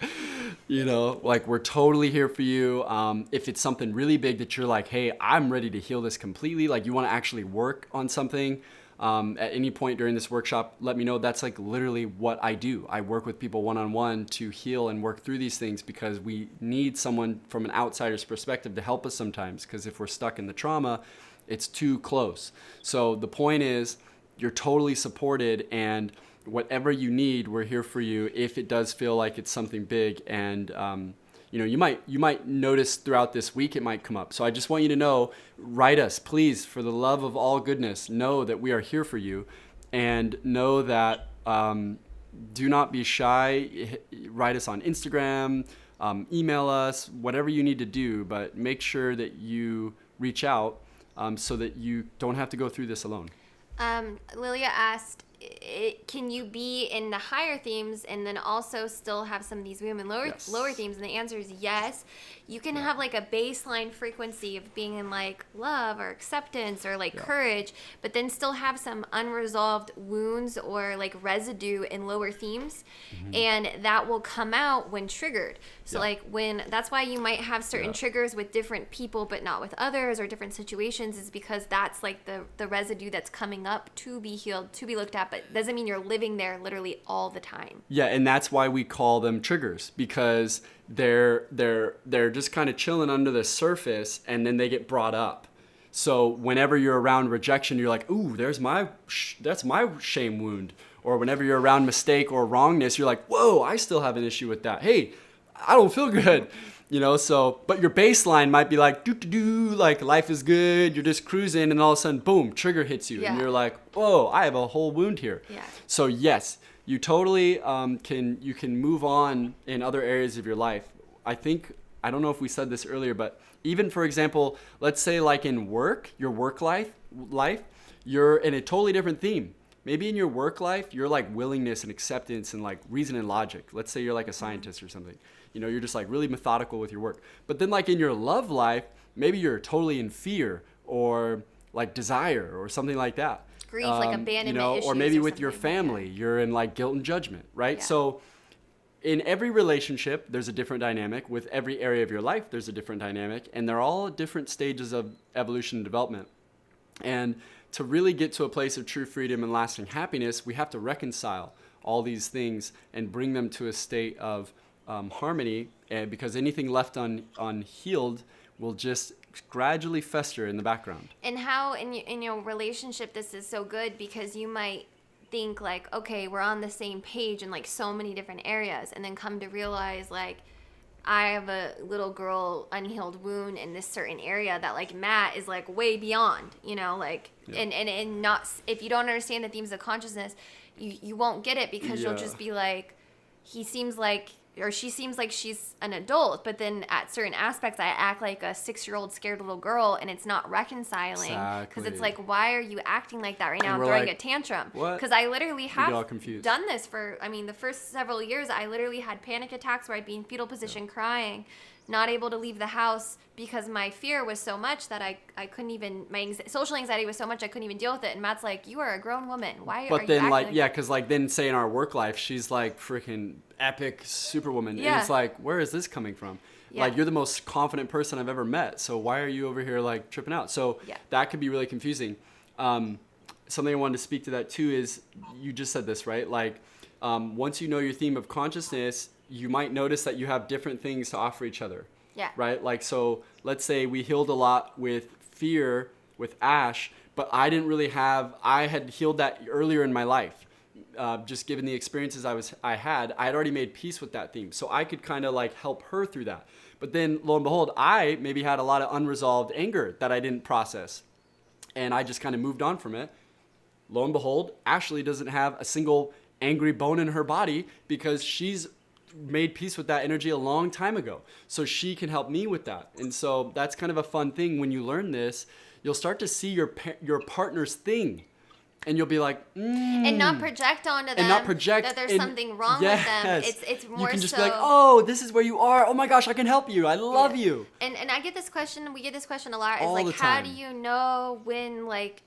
We're totally here for you. If it's something really big that you're like, hey, I'm ready to heal this completely, like you want to actually work on something at any point during this workshop, let me know. That's like literally what I do. I work with people one-on-one to heal and work through these things because we need someone from an outsider's perspective to help us sometimes, because if we're stuck in the trauma, it's too close. So the point is, you're totally supported, and whatever you need, we're here for you if it does feel like it's something big. And you might notice throughout this week it might come up. So I just want you to know, write us, please, for the love of all goodness. Know that we are here for you, and know that do not be shy. Write us on Instagram, email us, whatever you need to do, but make sure that you reach out so that you don't have to go through this alone. Lilia asked, can you be in the higher themes and then also still have some of these women lower themes? And the answer is yes. You can have like a baseline frequency of being in like love or acceptance or like courage, but then still have some unresolved wounds or like residue in lower themes. Mm-hmm. And that will come out when triggered. So that's why you might have certain triggers with different people but not with others, or different situations, is because that's like the residue that's coming up to be healed, to be looked at, but doesn't mean you're living there literally all the time. Yeah, and that's why we call them triggers, because they're just kind of chilling under the surface and then they get brought up. So whenever you're around rejection, you're like, ooh, that's my shame wound. Or whenever you're around mistake or wrongness, you're like, whoa, I still have an issue with that. Hey, I don't feel good. So, but your baseline might be like, like life is good, you're just cruising, and all of a sudden, boom, trigger hits you. And you're like, whoa, I have a whole wound here. Yeah. So yes, you totally can move on in other areas of your life. I don't know if we said this earlier, but even, for example, let's say like in work, your work life, you're in a totally different theme. Maybe in your work life, you're like willingness and acceptance and like reason and logic. Let's say you're like a scientist or something. You're just like really methodical with your work. But then like in your love life, maybe you're totally in fear or like desire or something like that. Grief, like abandonment issues. Or maybe with your family, you're in like guilt and judgment, right? Yeah. So in every relationship, there's a different dynamic. With every area of your life, there's a different dynamic. And they're all different stages of evolution and development. And to really get to a place of true freedom and lasting happiness, we have to reconcile all these things and bring them to a state of harmony, because anything left unhealed will just gradually fester in the background. And how in your relationship this is so good, because you might think like, okay, we're on the same page in like so many different areas, and then come to realize like I have a little girl unhealed wound in this certain area that like Matt is like way beyond, like and not, if you don't understand the themes of consciousness, you won't get it, because you'll just be like, he seems like, or she seems like she's an adult, but then at certain aspects I act like a 6-year-old scared little girl, and it's not reconciling. Because it's like, why are you acting like that right now? I'm throwing a tantrum. Because I literally have done this for, the first several years. I literally had panic attacks where I'd be in fetal position crying, not able to leave the house because my fear was so much that I couldn't even, social anxiety was so much I couldn't even deal with it. And Matt's like, you are a grown woman. Why are you acting like yeah, because like then say in our work life, she's like freaking epic superwoman. Yeah. And it's like, where is this coming from? Yeah. Like, you're the most confident person I've ever met. So why are you over here like tripping out? So that could be really confusing. Something I wanted to speak to that too is, you just said this, right? Like, once you know your theme of consciousness, you might notice that you have different things to offer each other. Yeah. Right? Like, so let's say we healed a lot with fear with Ash, but I had healed that earlier in my life. Just given the experiences I had already made peace with that theme. So I could kind of like help her through that. But then lo and behold, I maybe had a lot of unresolved anger that I didn't process. And I just kind of moved on from it. Lo and behold, Ashley doesn't have a single angry bone in her body, because she's made peace with that energy a long time ago. So she can help me with that. And so that's kind of a fun thing. When you learn this, you'll start to see your partner's thing. And you'll be like, and not project onto them, that there's something wrong with them. It's more so, you can just be like, oh, this is where you are. Oh my gosh, I can help you. I love you. And I get this question. We get this question a lot. Is all like, the time. how do you know when, like,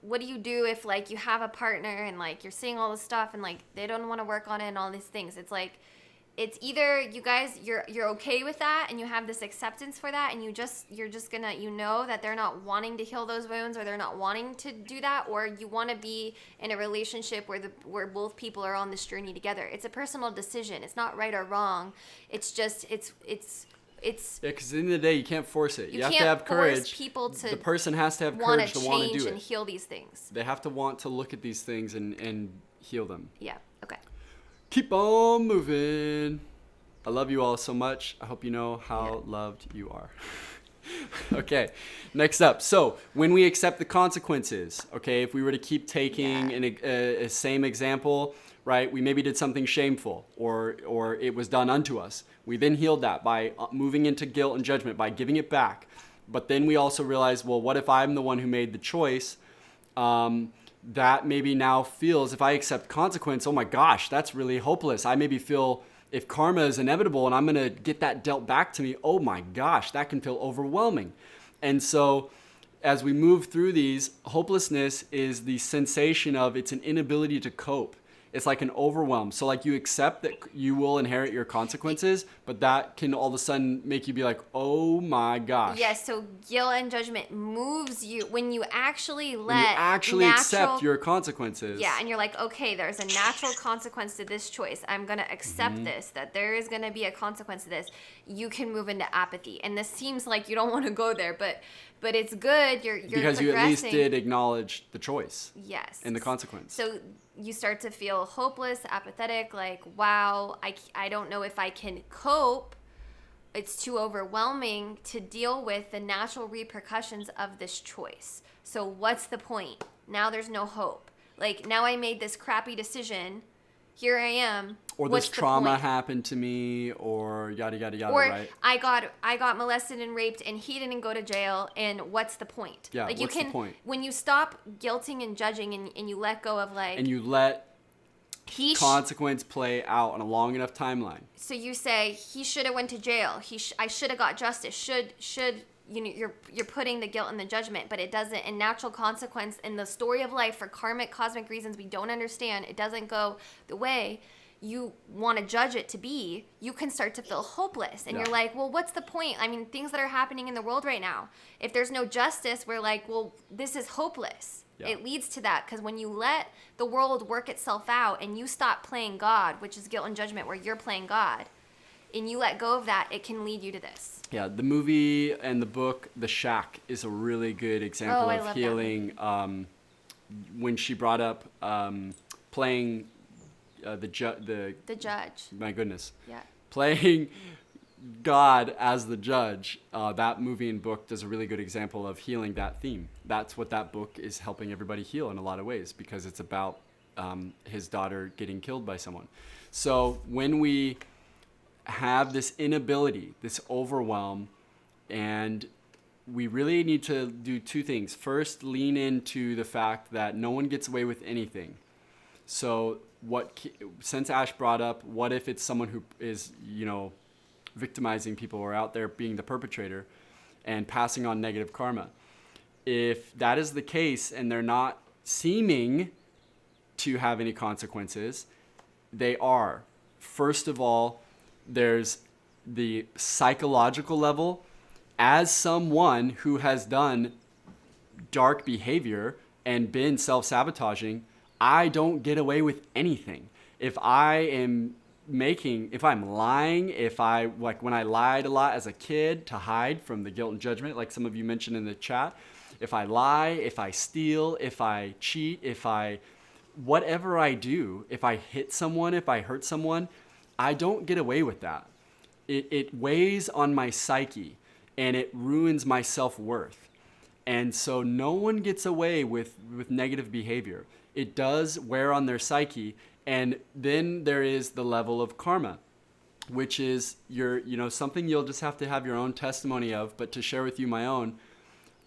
what do you do if like you have a partner and like you're seeing all this stuff and like they don't want to work on it and all these things? It's like, it's either you guys, you're okay with that and you have this acceptance for that, and you're just gonna, that they're not wanting to heal those wounds, or they're not wanting to do that, or you want to be in a relationship where both people are on this journey together. It's a personal decision. It's not right or wrong. It's just it's yeah, because at the end of the day, you can't force it. You have to have courage. Force people to the person has to have courage to want to do it and heal these things. They have to want to look at these things and heal them. Yeah. Okay. Keep on moving. I love you all so much. I hope you know how loved you are. Okay, next up. So when we accept the consequences, okay, if we were to keep taking a same example, right, we maybe did something shameful, or it was done unto us. We then healed that by moving into guilt and judgment, by giving it back. But then we also realized, well, what if I'm the one who made the choice? That maybe now feels, if I accept consequence, oh my gosh, that's really hopeless. I maybe feel, if karma is inevitable and I'm going to get that dealt back to me, oh my gosh, that can feel overwhelming. And so as we move through these, hopelessness is the sensation of, it's an inability to cope. It's like an overwhelm. So like, you accept that you will inherit your consequences, but that can all of a sudden make you be like, oh my gosh. Yes, so guilt and judgment moves you when you actually accept your consequences. Yeah, and you're like, okay, there's a natural consequence to this choice. I'm going to accept this, that there is going to be a consequence to this. You can move into apathy. And this seems like you don't want to go there, but but it's good. You're because you at least did acknowledge the choice. Yes. And the consequence. So you start to feel hopeless, apathetic, like, wow, I don't know if I can cope. It's too overwhelming to deal with the natural repercussions of this choice. So what's the point? Now there's no hope. Like, now I made this crappy decision. Here I am. Or What's this trauma point? happened to me, or yada, yada, yada, or right? I got molested and raped and he didn't go to jail, and what's the point? Yeah, like what's you can, the point? When you stop guilting and judging and you let go of like... And you let consequence play out on a long enough timeline. So you say, he should have went to jail. I should have got justice. Should you're putting the guilt in the judgment, but it doesn't. In natural consequence, in the story of life, for karmic, cosmic reasons we don't understand, it doesn't go the way you want to judge it to be. You can start to feel hopeless, and you're like, well, what's the point? I mean, things that are happening in the world right now, if there's no justice, we're like, well, this is hopeless. It leads to that, because when you let the world work itself out and you stop playing God, which is guilt and judgment, where you're playing God, and you let go of that, it can lead you to this. Yeah, the movie and the book, The Shack, is a really good example of healing. When she brought up playing the judge. My goodness. Yeah. Playing God as the judge, that movie and book does a really good example of healing that theme. That's what that book is helping everybody heal in a lot of ways, because it's about his daughter getting killed by someone. So when we have this inability, this overwhelm, and we really need to do two things. First, lean into the fact that no one gets away with anything. So since Ash brought up, what if it's someone who is, victimizing people, or out there being the perpetrator and passing on negative karma? If that is the case and they're not seeming to have any consequences, they are. First of all, there's the psychological level. As someone who has done dark behavior and been self-sabotaging, I don't get away with anything. If I'm lying, when I lied a lot as a kid to hide from the guilt and judgment, like some of you mentioned in the chat, if I lie, if I steal, if I cheat, whatever I do, if I hit someone, if I hurt someone, I don't get away with that. It weighs on my psyche, and it ruins my self-worth. And so no one gets away with negative behavior. It does wear on their psyche. And then there is the level of karma, which is something you'll just have to have your own testimony of. But to share with you my own,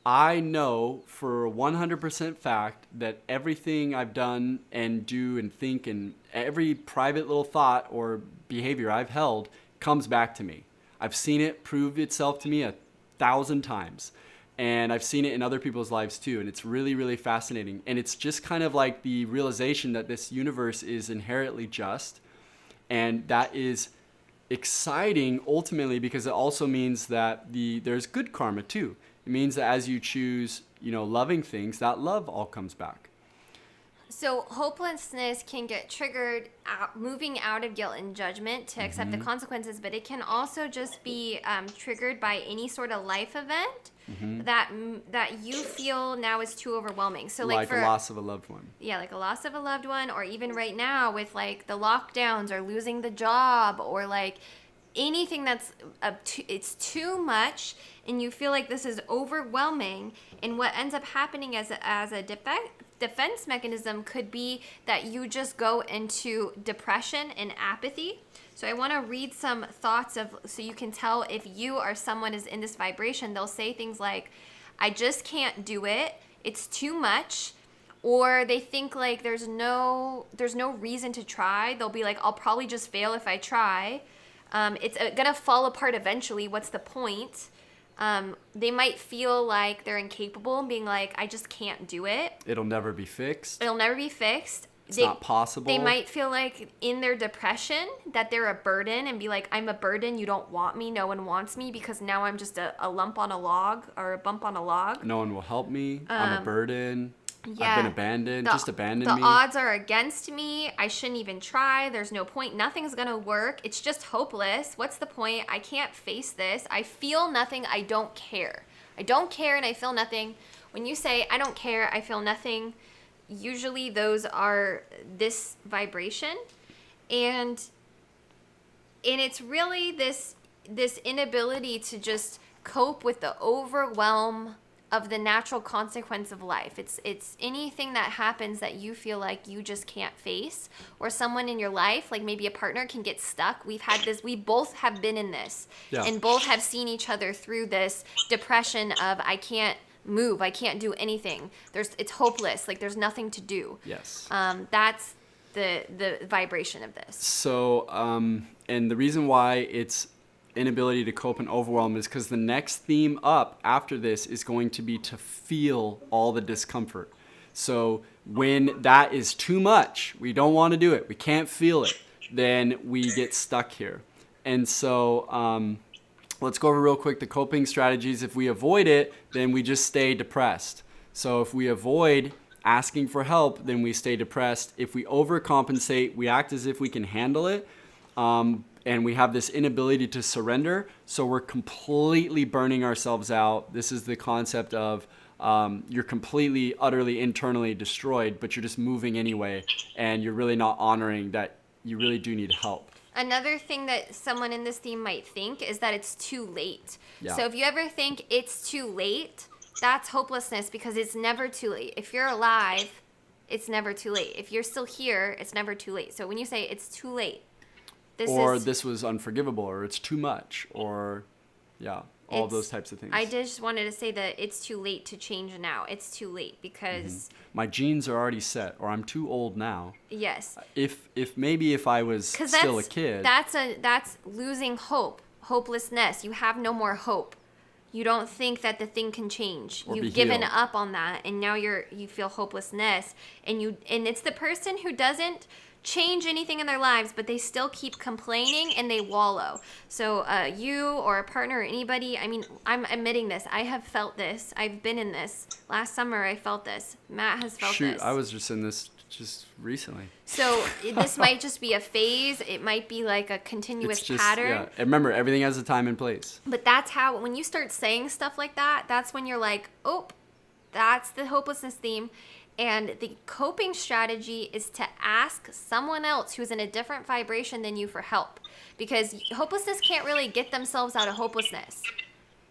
I know for 100% fact that everything I've done and do and think, and every private little thought or behavior I've held, comes back to me. I've seen it prove itself to me 1,000 times. And I've seen it in other people's lives too. And it's really, really fascinating. And it's just kind of like the realization that this universe is inherently just. And that is exciting ultimately, because it also means that there's good karma too. It means that as you choose, loving things, that love all comes back. So hopelessness can get triggered moving out of guilt and judgment to accept the consequences, but it can also just be triggered by any sort of life event that you feel now is too overwhelming. So like a loss of a loved one. Yeah, like a loss of a loved one, or even right now with like the lockdowns, or losing the job, or like anything that's it's too much, and you feel like this is overwhelming. And what ends up happening as a defense mechanism could be that you just go into depression and apathy. So I want to read some thoughts so you can tell if you or someone is in this vibration. They'll say things like, I just can't do it. It's too much. Or they think like there's no reason to try. They'll be like, I'll probably just fail if I try. It's going to fall apart eventually. What's the point? They might feel like they're incapable and being like, I just can't do it. It'll never be fixed. It's not possible. They might feel like in their depression that they're a burden, and be like, I'm a burden. You don't want me. No one wants me, because now I'm just a lump on a log, or a bump on a log. No one will help me. I'm a burden. Yeah. I've been abandoned. Just abandon me. The odds are against me. I shouldn't even try. There's no point. Nothing's going to work. It's just hopeless. What's the point? I can't face this. I feel nothing. I don't care. I don't care and I feel nothing. When you say, I don't care, I feel nothing, usually those are this vibration. And it's really this inability to just cope with the overwhelm of the natural consequence of life. It's anything that happens that you feel like you just can't face, or someone in your life, like maybe a partner, can get stuck. We both have been in this, and both have seen each other through this depression of, I can't move, I can't do anything. It's hopeless, like there's nothing to do. Yes. That's the vibration of this. So, and the reason why it's inability to cope and overwhelm is because the next theme up after this is going to be to feel all the discomfort. So when that is too much, we don't want to do it, we can't feel it, then we get stuck here. And so let's go over real quick the coping strategies. If we avoid it, then we just stay depressed. So if we avoid asking for help, then we stay depressed. If we overcompensate, we act as if we can handle it. And we have this inability to surrender, so we're completely burning ourselves out. This is the concept of you're completely, utterly, internally destroyed, but you're just moving anyway, and you're really not honoring that you really do need help. Another thing that someone in this theme might think is that it's too late. Yeah. So if you ever think it's too late, that's hopelessness, because it's never too late. If you're alive, it's never too late. If you're still here, it's never too late. So when you say it's too late, this was unforgivable, or it's too much, or all those types of things. I just wanted to say that it's too late to change now. It's too late because my genes are already set, or I'm too old now. Yes. If I was still a kid. That's losing hope, hopelessness. You have no more hope. You don't think that the thing can change. You've given up on that, and now you feel hopelessness, and it's the person who doesn't change anything in their lives, but they still keep complaining and they wallow. So you or a partner or anybody, I mean, I'm admitting this. I have felt this. I've been in this. Last summer I felt this. Matt has felt this. I was just in this just recently. So this might just be a phase. It might be like a continuous pattern. Yeah. And remember, everything has a time and place. But that's how, when you start saying stuff like that, that's when you're like, oh, that's the hopelessness theme. And the coping strategy is to ask someone else who's in a different vibration than you for help. Because hopelessness can't really get themselves out of hopelessness.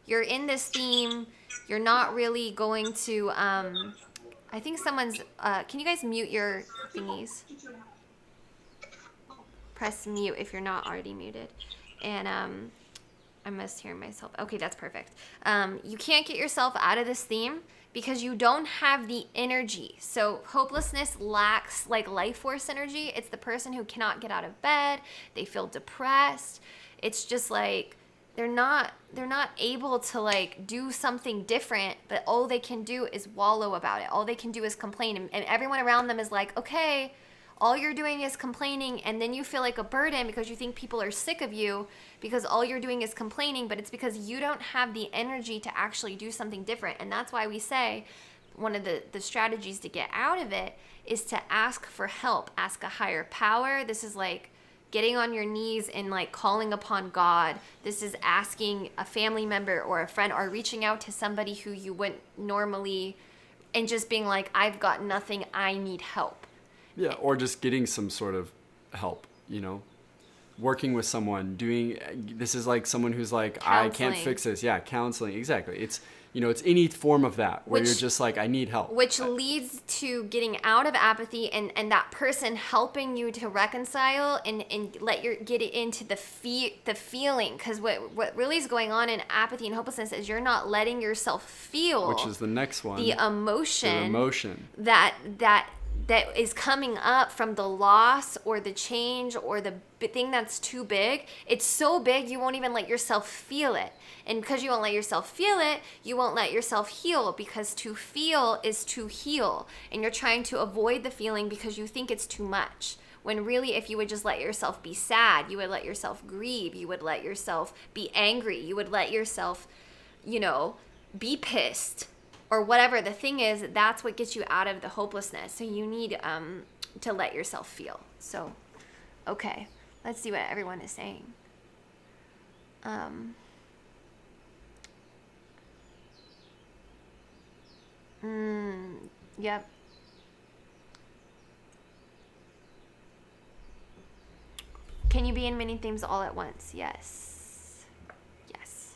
You're in this theme. You're not really going to... I think someone's... can you guys mute your thingies? Press mute if you're not already muted. And I must hear myself. Okay, that's perfect. You can't get yourself out of this theme because you don't have the energy. So hopelessness lacks like life force energy. It's the person who cannot get out of bed. They feel depressed. It's just like they're not able to like do something different, but all they can do is wallow about it. All they can do is complain, and everyone around them is like, okay, all you're doing is complaining, and then you feel like a burden because you think people are sick of you because all you're doing is complaining, but it's because you don't have the energy to actually do something different. And that's why we say one of the strategies to get out of it is to ask for help, ask a higher power. This is like getting on your knees and like calling upon God. This is asking a family member or a friend, or reaching out to somebody who you wouldn't normally, and just being like, I've got nothing, I need help. Yeah, or just getting some sort of help, working with someone, this is like someone who's like, counseling. I can't fix this. Yeah, counseling, exactly. It's, it's any form of that where you're just like, I need help. Which leads to getting out of apathy and that person helping you to reconcile and get it into the feeling. Because what really is going on in apathy and hopelessness is you're not letting yourself feel. Which is the next one. The emotion. That is coming up from the loss or the change or the thing that's too big. It's so big you won't even let yourself feel it. And because you won't let yourself feel it, you won't let yourself heal, because to feel is to heal. And you're trying to avoid the feeling because you think it's too much. When really, if you would just let yourself be sad, you would let yourself grieve, you would let yourself be angry, you would let yourself, be pissed. Or whatever the thing is, that's what gets you out of the hopelessness. So you need to let yourself feel. So, okay, let's see what everyone is saying. Yep. Can you be in many things all at once? Yes. Yes.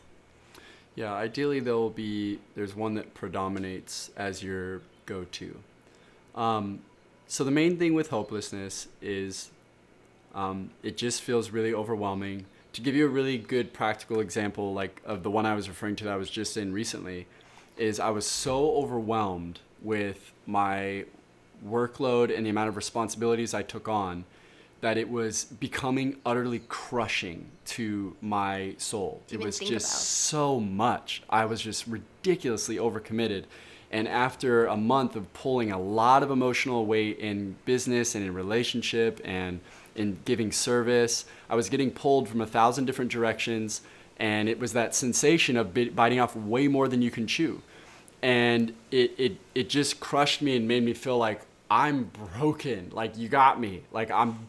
Yeah, ideally there's one that predominates as your go-to. So the main thing with hopelessness is it just feels really overwhelming. To give you a really good practical example, like of the one I was referring to that I was just in recently, is I was so overwhelmed with my workload and the amount of responsibilities I took on that it was becoming utterly crushing to my soul. It was just so much. I was just ridiculously overcommitted. And after a month of pulling a lot of emotional weight in business and in relationship and in giving service, I was getting pulled from 1,000 different directions. And it was that sensation of biting off way more than you can chew. And it just crushed me and made me feel like I'm broken. Like, you got me. Like, I'm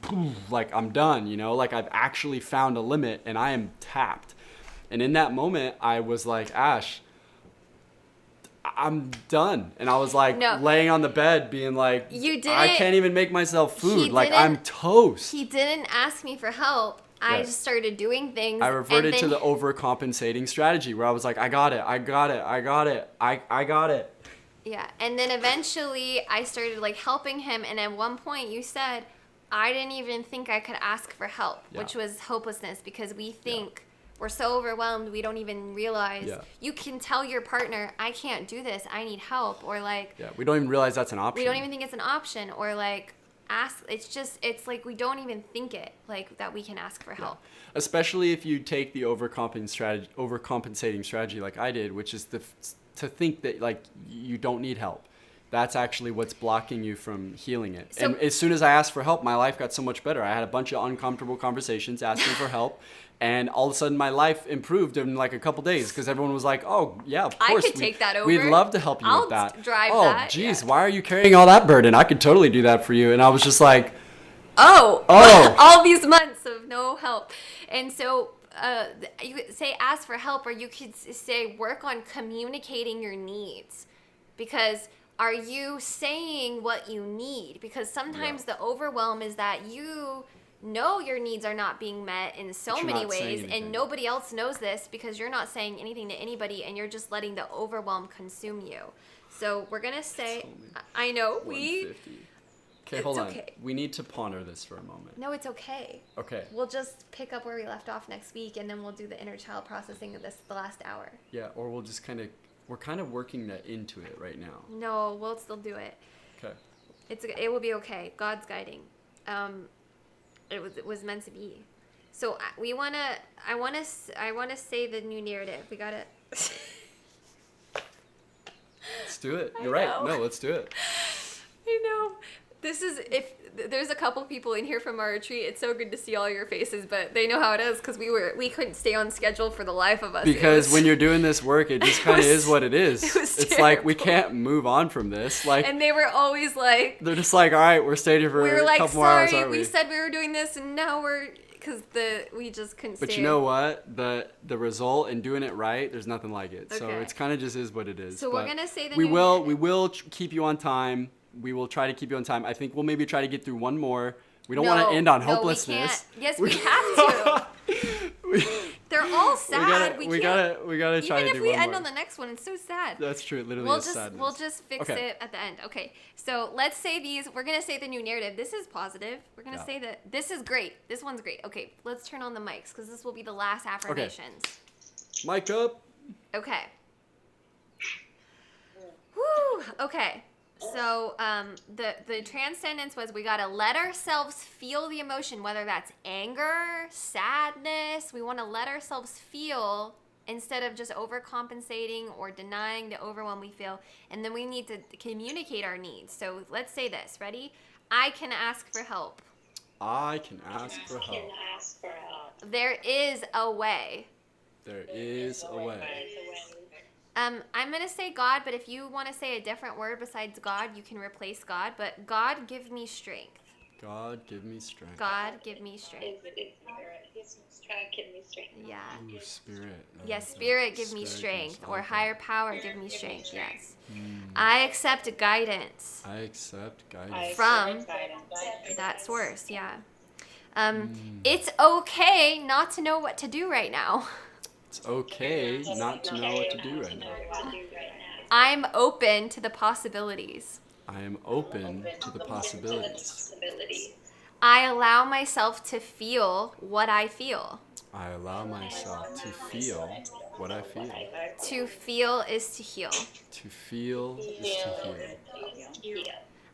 done, you know? Like, I've actually found a limit and I am tapped. And in that moment, I was like, Ash, I'm done. And I was like laying on the bed being like, I can't even make myself food. Like, I'm toast. He didn't ask me for help. I just started doing things. I reverted to the overcompensating strategy where I was like, I got it. I got it. Yeah. And then eventually I started like helping him. And at one point you said, I didn't even think I could ask for help, which was hopelessness, because we think we're so overwhelmed. We don't even realize you can tell your partner, I can't do this. I need help. Or like, we don't even realize that's an option. We don't even think it's an option. Or like, ask. It's like we don't even think it like that we can ask for help. Especially if you take the overcompensating strategy like I did, which is to think that like you don't need help. That's actually what's blocking you from healing it. So, and as soon as I asked for help, my life got so much better. I had a bunch of uncomfortable conversations asking for help. And all of a sudden, my life improved in like a couple days because everyone was like, "Oh, yeah, of course, I could take that over. We'd love to help you with that." I'll drive that. Oh, geez, why are you carrying all that burden? I could totally do that for you. And I was just like, "Oh, all these months of no help." And so you could say ask for help, or you could say work on communicating your needs, because are you saying what you need? Because sometimes the overwhelm is that you know your needs are not being met in so many ways, and nobody else knows this because you're not saying anything to anybody, and you're just letting the overwhelm consume you. So we're gonna say, I know we. Okay, hold on. Okay. We need to ponder this for a moment. No, it's okay. Okay. We'll just pick up where we left off next week, and then we'll do the inner child processing of the last hour. Yeah, or we'll just we're kind of working that into it right now. No, we'll still do it. Okay. It will be okay. God's guiding. It was meant to be. So I wanna say the new narrative. We gotta. Let's do it. You're right. No, let's do it. I know. This is, if there's a couple people in here from our retreat, it's so good to see all your faces, but they know how it is because we couldn't stay on schedule for the life of us. Because when you're doing this work, it just kind of is what it is. It's like we can't move on from this. Like, and they were always like, they're just like, all right, we're staying here for a couple more hours, aren't we? We said we were doing this, and now because we just couldn't stay. But you know what? The result in doing it right, there's nothing like it. Okay. So it's kind of just is what it is. So we're gonna say we will keep you on time. We will try to keep you on time. I think we'll maybe try to get through one more. We don't want to end on hopelessness. We can't. Yes, we have to. They're all sad. We gotta try to do one more. Even if we end on the next one, it's so sad. That's true. It literally is sadness. We'll just fix it at the end. Okay. So let's say these. We're gonna say the new narrative. This is positive. We're gonna say that this is great. This one's great. Okay. Let's turn on the mics because this will be the last affirmations. Okay. Mic up. Okay. Woo. Okay. So the transcendence was we gotta let ourselves feel the emotion, whether that's anger, sadness. We want to let ourselves feel instead of just overcompensating or denying the overwhelm we feel. And then we need to communicate our needs. So let's say this. Ready? I can ask for help. I can ask for help. There is a way. There is a way. I'm going to say God, but if you want to say a different word besides God, you can replace God. But God, give me strength. God, give me strength. God, give me strength. Give me strength. Yeah. Ooh, Spirit. Yes, Spirit, give me strength. Or higher power, give me strength. Yes. I accept guidance I accept guidance. from that source. Yeah. It's okay not to know what to do right now. It's okay not to know what to do right now. I'm open to the possibilities. I am open to the possibilities. I allow myself to feel what I feel. I allow myself to feel what I feel. To feel is to heal. To feel is to heal.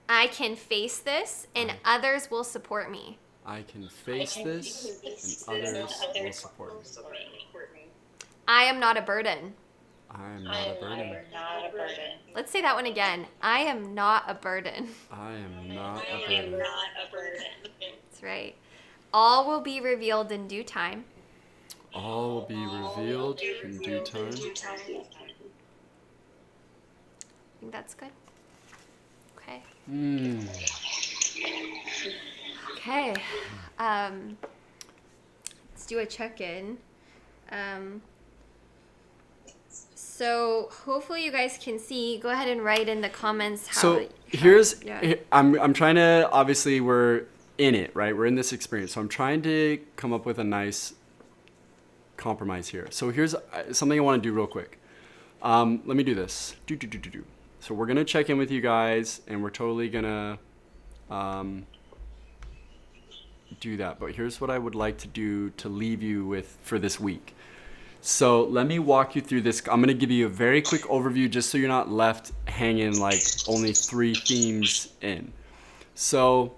I can face this and others will support me. I can face this and others will support me. I am not a burden. I am not a burden. Let's say that one again. I am not a burden. I am not a burden. That's right. All will be revealed in due time. All will be revealed in due time. I think that's good. Okay. Okay. Let's do a check-in. So hopefully you guys can see. Go ahead and write in the comments how. I'm trying to, obviously we're in it, right? We're in this experience. So I'm trying to come up with a nice compromise here. So here's something I want to do real quick. Let me do this. So we're going to check in with you guys and we're totally going to do that. But here's what I would like to do to leave you with for this week. So let me walk you through this. I'm going to give you a very quick overview just so you're not left hanging like only 3 themes in. So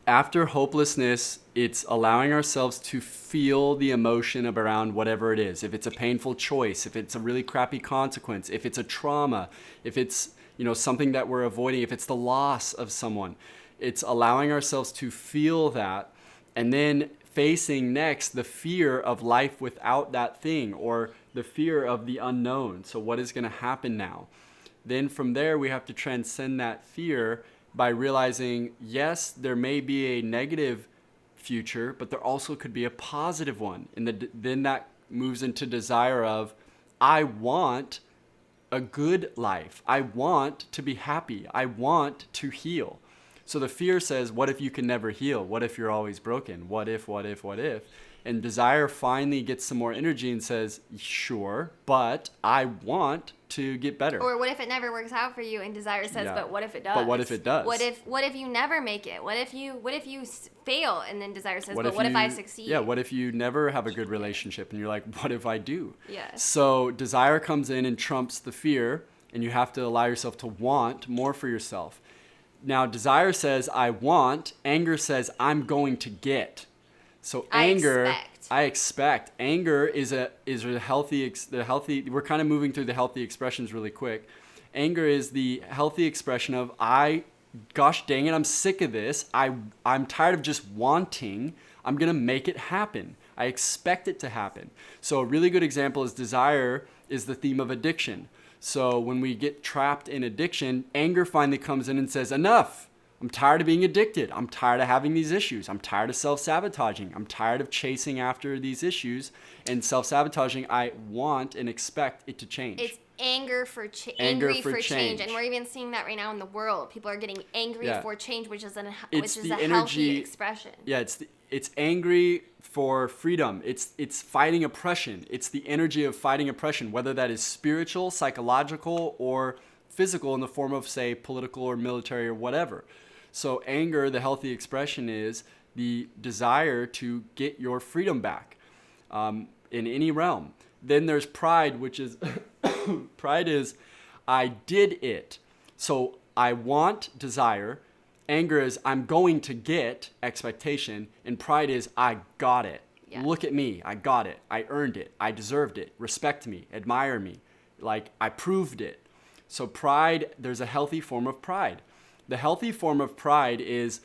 after hopelessness, it's allowing ourselves to feel the emotion of around whatever it is. If it's a painful choice, if it's a really crappy consequence, if it's a trauma, if it's, something that we're avoiding, if it's the loss of someone, it's allowing ourselves to feel that and then facing next the fear of life without that thing or the fear of the unknown. So what is going to happen now? Then from there, we have to transcend that fear by realizing, yes, there may be a negative future, but there also could be a positive one. And then that moves into desire of, I want a good life. I want to be happy. I want to heal. So the fear says, what if you can never heal? What if you're always broken? What if? And desire finally gets some more energy and says, sure, but I want to get better. Or what if it never works out for you? And desire says, but what if it does? But what if it does? What if you never make it? What if you fail? And then desire says, what if I succeed? Yeah, what if you never have a good relationship? And you're like, what if I do? Yes. So desire comes in and trumps the fear, and you have to allow yourself to want more for yourself. Now, desire says, I want. Anger says, I'm going to get. So anger, I expect. Anger is a healthy, we're kind of moving through the healthy expressions really quick. Anger is the healthy expression of, gosh dang it, I'm sick of this. I'm tired of just wanting. I'm going to make it happen. I expect it to happen. So a really good example is desire is the theme of addiction. So when we get trapped in addiction, anger finally comes in and says, enough. I'm tired of being addicted. I'm tired of having these issues. I'm tired of self-sabotaging. I'm tired of chasing after these issues and self-sabotaging. I want and expect it to change. It's angry for change. And we're even seeing that right now in the world. People are getting angry for change, which is a healthy expression. Yeah, it's angry for freedom. It's fighting oppression. It's the energy of fighting oppression, whether that is spiritual, psychological, or physical in the form of, say, political or military or whatever. So anger, the healthy expression, is the desire to get your freedom back in any realm. Then there's pride, which is, pride is, I did it. So I want, desire. Anger is, I'm going to get, expectation. And pride is, I got it. Yeah. Look at me. I got it. I earned it. I deserved it. Respect me. Admire me. Like, I proved it. So pride, there's a healthy form of pride. The healthy form of pride is,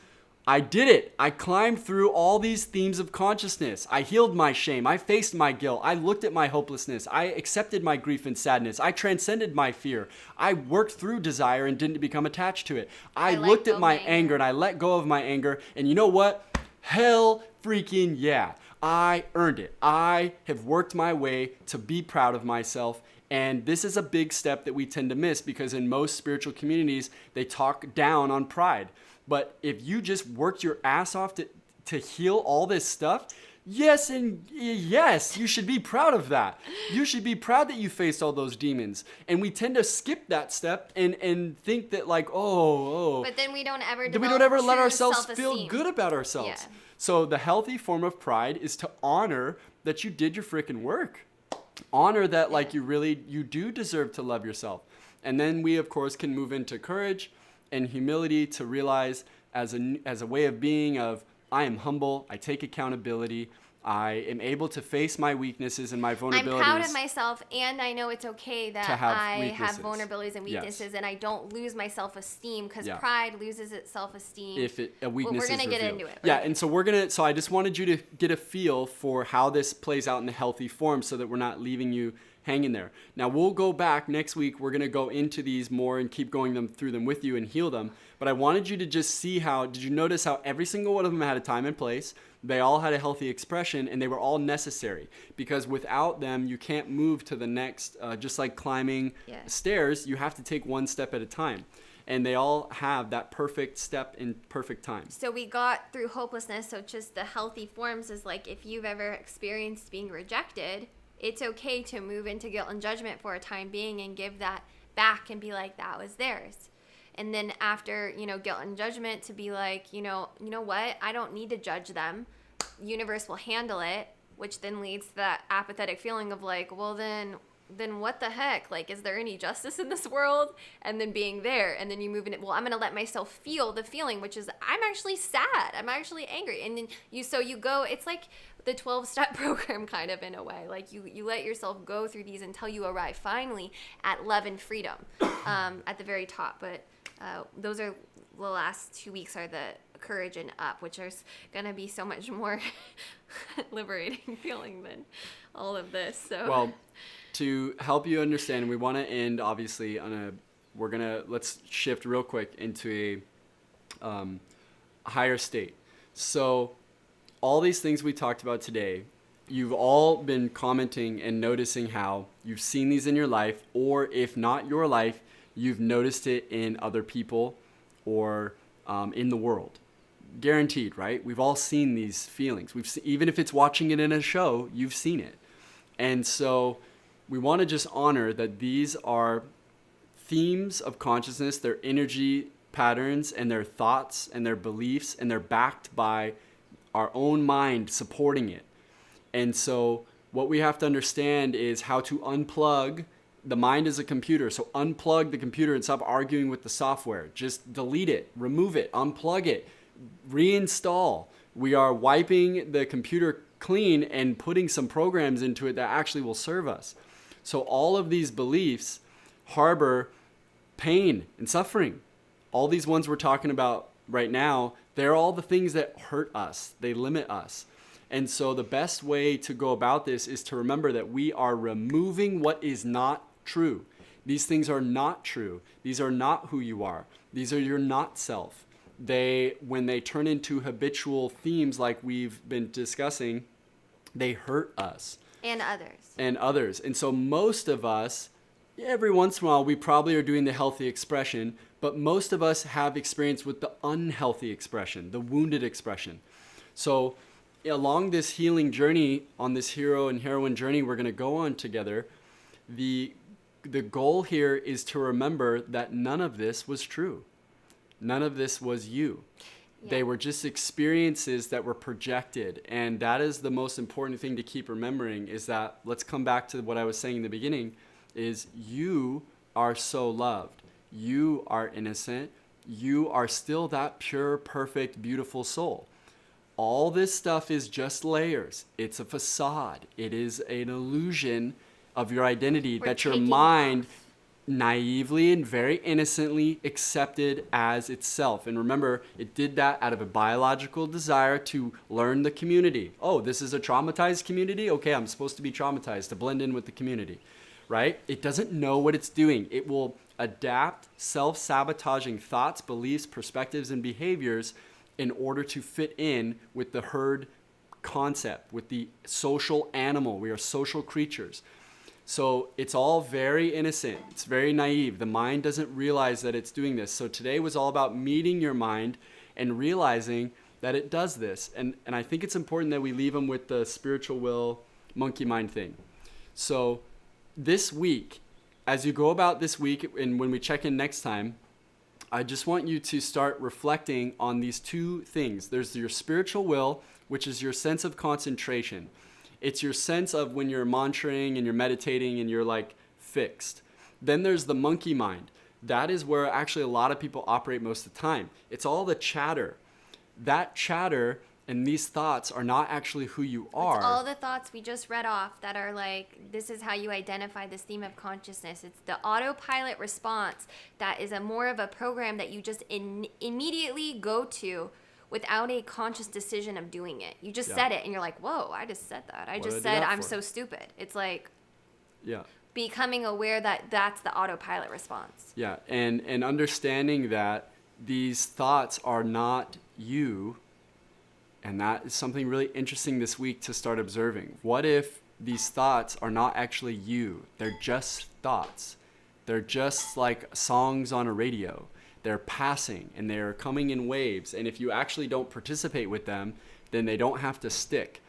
I did it. I climbed through all these themes of consciousness. I healed my shame. I faced my guilt. I looked at my hopelessness. I accepted my grief and sadness. I transcended my fear. I worked through desire and didn't become attached to it. I looked at my anger and I let go of my anger. And you know what? Hell freaking yeah. I earned it. I have worked my way to be proud of myself. And this is a big step that we tend to miss because in most spiritual communities, they talk down on pride. But if you just worked your ass off to heal all this stuff, yes, and yes, you should be proud of that. You should be proud that you faced all those demons. And we tend to skip that step and think that like, oh. But then we don't ever let ourselves feel good about ourselves. Yeah. So the healthy form of pride is to honor that you did your freaking work. Honor that like you do deserve to love yourself. And then we, of course, can move into courage and humility to realize as a way of being of I am humble, I take accountability, I am able to face my weaknesses and my vulnerabilities. I'm proud of myself, and I know it's okay that I have vulnerabilities and weaknesses, and I don't lose my self-esteem because pride loses its self-esteem. If a weakness is revealed. We're going to get into it. Right? Yeah, and so I just wanted you to get a feel for how this plays out in the healthy form so that we're not leaving you hanging there. Now, we'll go back next week. We're going to go into these more and keep going through them with you and heal them. But I wanted you to just see did you notice how every single one of them had a time and place? They all had a healthy expression, and they were all necessary. Because without them, you can't move to the next, just like climbing stairs, you have to take one step at a time. And they all have that perfect step in perfect time. So we got through hopelessness. So just the healthy forms is like if you've ever experienced being rejected, it's okay to move into guilt and judgment for a time being and give that back and be like, that was theirs. And then after, guilt and judgment to be like, you know what? I don't need to judge them. Universe will handle it, which then leads to that apathetic feeling of like, well, then what the heck? Like, is there any justice in this world? And then being there, and then you move in it. Well, I'm going to let myself feel the feeling, which is I'm actually sad. I'm actually angry. And then you go, it's like the 12-step program kind of in a way. Like you let yourself go through these until you arrive finally at love and freedom at the very top. But those are the last 2 weeks are the courage and up, which is going to be so much more liberating feeling than all of this. So well, to help you understand, we want to end obviously let's shift real quick into a higher state. So all these things we talked about today, you've all been commenting and noticing how you've seen these in your life, or if not your life, you've noticed it in other people or in the world. Guaranteed, right? We've all seen these feelings. Even if it's watching it in a show, you've seen it. And so we want to just honor that these are themes of consciousness, their energy patterns and their thoughts and their beliefs, and they're backed by our own mind supporting it. And so what we have to understand is how to unplug. The mind is a computer, so unplug the computer and stop arguing with the software. Just delete it, remove it, unplug it, reinstall. We are wiping the computer clean and putting some programs into it that actually will serve us. So all of these beliefs harbor pain and suffering. All these ones we're talking about right now, they're all the things that hurt us. They limit us. And so the best way to go about this is to remember that we are removing what is not true. These things are not true. These are not who you are. These are your not self. When they turn into habitual themes like we've been discussing, they hurt us. And others. And so most of us, every once in a while, we probably are doing the healthy expression, but most of us have experience with the unhealthy expression, the wounded expression. So along this healing journey, on this hero and heroine journey we're going to go on together, the goal here is to remember that none of this was true. None of this was you. Yeah. They were just experiences that were projected. And that is the most important thing to keep remembering, is that, let's come back to what I was saying in the beginning, is you are so loved. You are innocent. You are still that pure, perfect, beautiful soul. All this stuff is just layers. It's a facade. It is an illusion of your identity that your mind naively and very innocently accepted as itself. And remember, it did that out of a biological desire to learn the community. Oh, this is a traumatized community? Okay, I'm supposed to be traumatized to blend in with the community, right? It doesn't know what it's doing. It will adapt self-sabotaging thoughts, beliefs, perspectives, and behaviors in order to fit in with the herd concept, with the social animal. We are social creatures. So it's all very innocent. It's very naive. The mind doesn't realize that it's doing this. So today was all about meeting your mind and realizing that it does this. And I think it's important that we leave them with the spiritual will, monkey mind thing. So this week, as you go about this week, and when we check in next time, I just want you to start reflecting on these two things. There's your spiritual will, which is your sense of concentration. It's your sense of when you're mantraing and you're meditating and you're like fixed. Then there's the monkey mind. That is where actually a lot of people operate most of the time. It's all the chatter. That chatter and these thoughts are not actually who you are. It's all the thoughts we just read off that are like, this is how you identify this theme of consciousness. It's the autopilot response that is more of a program that you just immediately go to without a conscious decision of doing it. You just said it and you're like, whoa, I just said that. I just said I'm so stupid. It's like becoming aware that that's the autopilot response. Yeah, and understanding that these thoughts are not you. And that is something really interesting this week to start observing. What if these thoughts are not actually you? They're just thoughts. They're just like songs on a radio. They're passing and they're coming in waves. And if you actually don't participate with them, then they don't have to stick.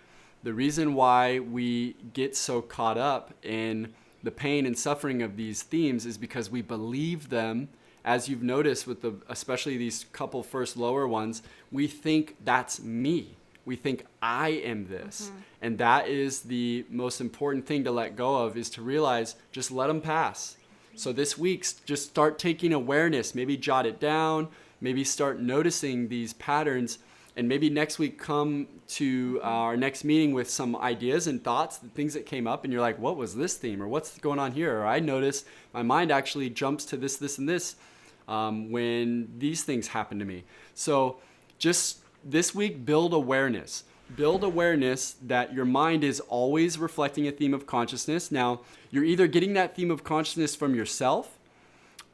The reason why we get so caught up in the pain and suffering of these themes is because we believe them. As you've noticed with especially these couple first lower ones, we think that's me. We think I am this. Mm-hmm. And that is the most important thing to let go of, is to realize, just let them pass. So this week, just start taking awareness, maybe jot it down, maybe start noticing these patterns, and maybe next week come to our next meeting with some ideas and thoughts, the things that came up, and you're like, what was this theme, or what's going on here? Or I noticed my mind actually jumps to this, this, and this when these things happen to me. So just this week, build awareness. Build awareness that your mind is always reflecting a theme of consciousness. Now, you're either getting that theme of consciousness from yourself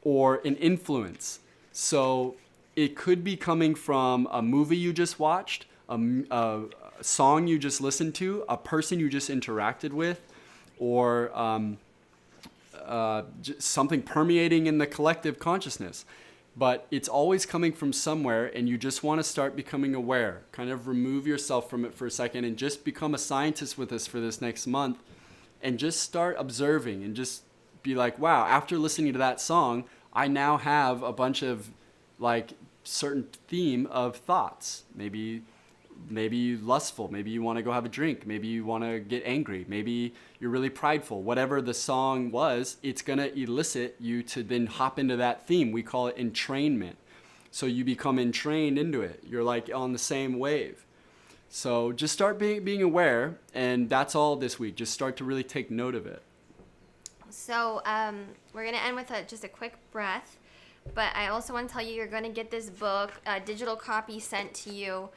or an influence. So it could be coming from a movie you just watched, a song you just listened to, a person you just interacted with, or something permeating in the collective consciousness. But it's always coming from somewhere, and you just want to start becoming aware. Kind of remove yourself from it for a second and just become a scientist with us for this next month, and just start observing and just be like, wow, after listening to that song, I now have a bunch of like certain theme of thoughts. Maybe lustful, maybe you want to go have a drink, maybe you want to get angry, maybe you're really prideful. Whatever the song was, it's going to elicit you to then hop into that theme. We call it entrainment. So you become entrained into it. You're like on the same wave. So just start being aware, and that's all this week. Just start to really take note of it. So we're going to end with just a quick breath, but I also want to tell you, you're going to get this book, a digital copy sent to you.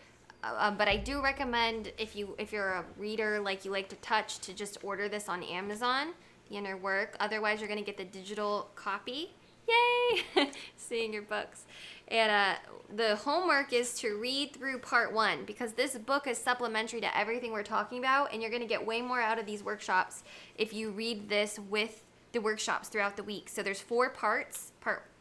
But I do recommend, if you're a reader, like you like to touch, to just order this on Amazon, The Inner Work. Otherwise, you're going to get the digital copy. Yay! Seeing your books. And the homework is to read through part 1, because this book is supplementary to everything we're talking about, and you're going to get way more out of these workshops if you read this with the workshops throughout the week. So there's 4 parts,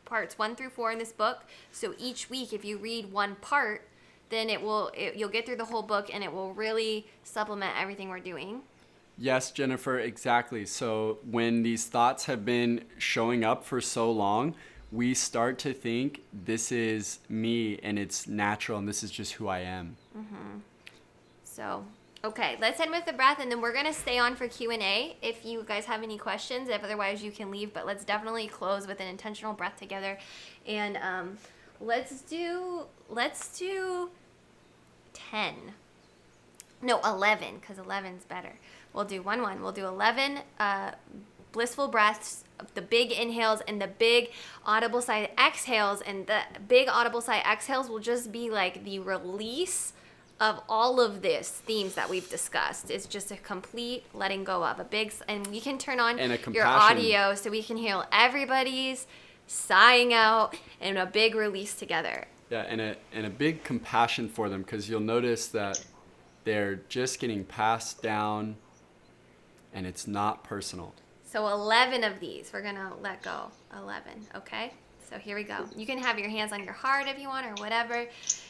parts 1 through 4 in this book. So each week, if you read one part, then you'll get through the whole book, and it will really supplement everything we're doing. Yes, Jennifer, exactly. So when these thoughts have been showing up for so long, we start to think this is me and it's natural and this is just who I am. Mm-hmm. So, okay, let's end with the breath, and then we're going to stay on for Q&A if you guys have any questions. If otherwise, you can leave, but let's definitely close with an intentional breath together. And let's do 10. No, 11, because 11's better. We'll do 1-1. We'll do 11 blissful breaths, the big inhales and the big audible sigh exhales, and the big audible sigh exhales will just be like the release of all of this themes that we've discussed. It's just a complete letting go of a big, and we can turn on your audio so we can hear everybody's sighing out and a big release together. Yeah, and a big compassion for them, because you'll notice that they're just getting passed down and it's not personal. So 11 of these, we're going to let go. 11, okay? So here we go. You can have your hands on your heart if you want or whatever.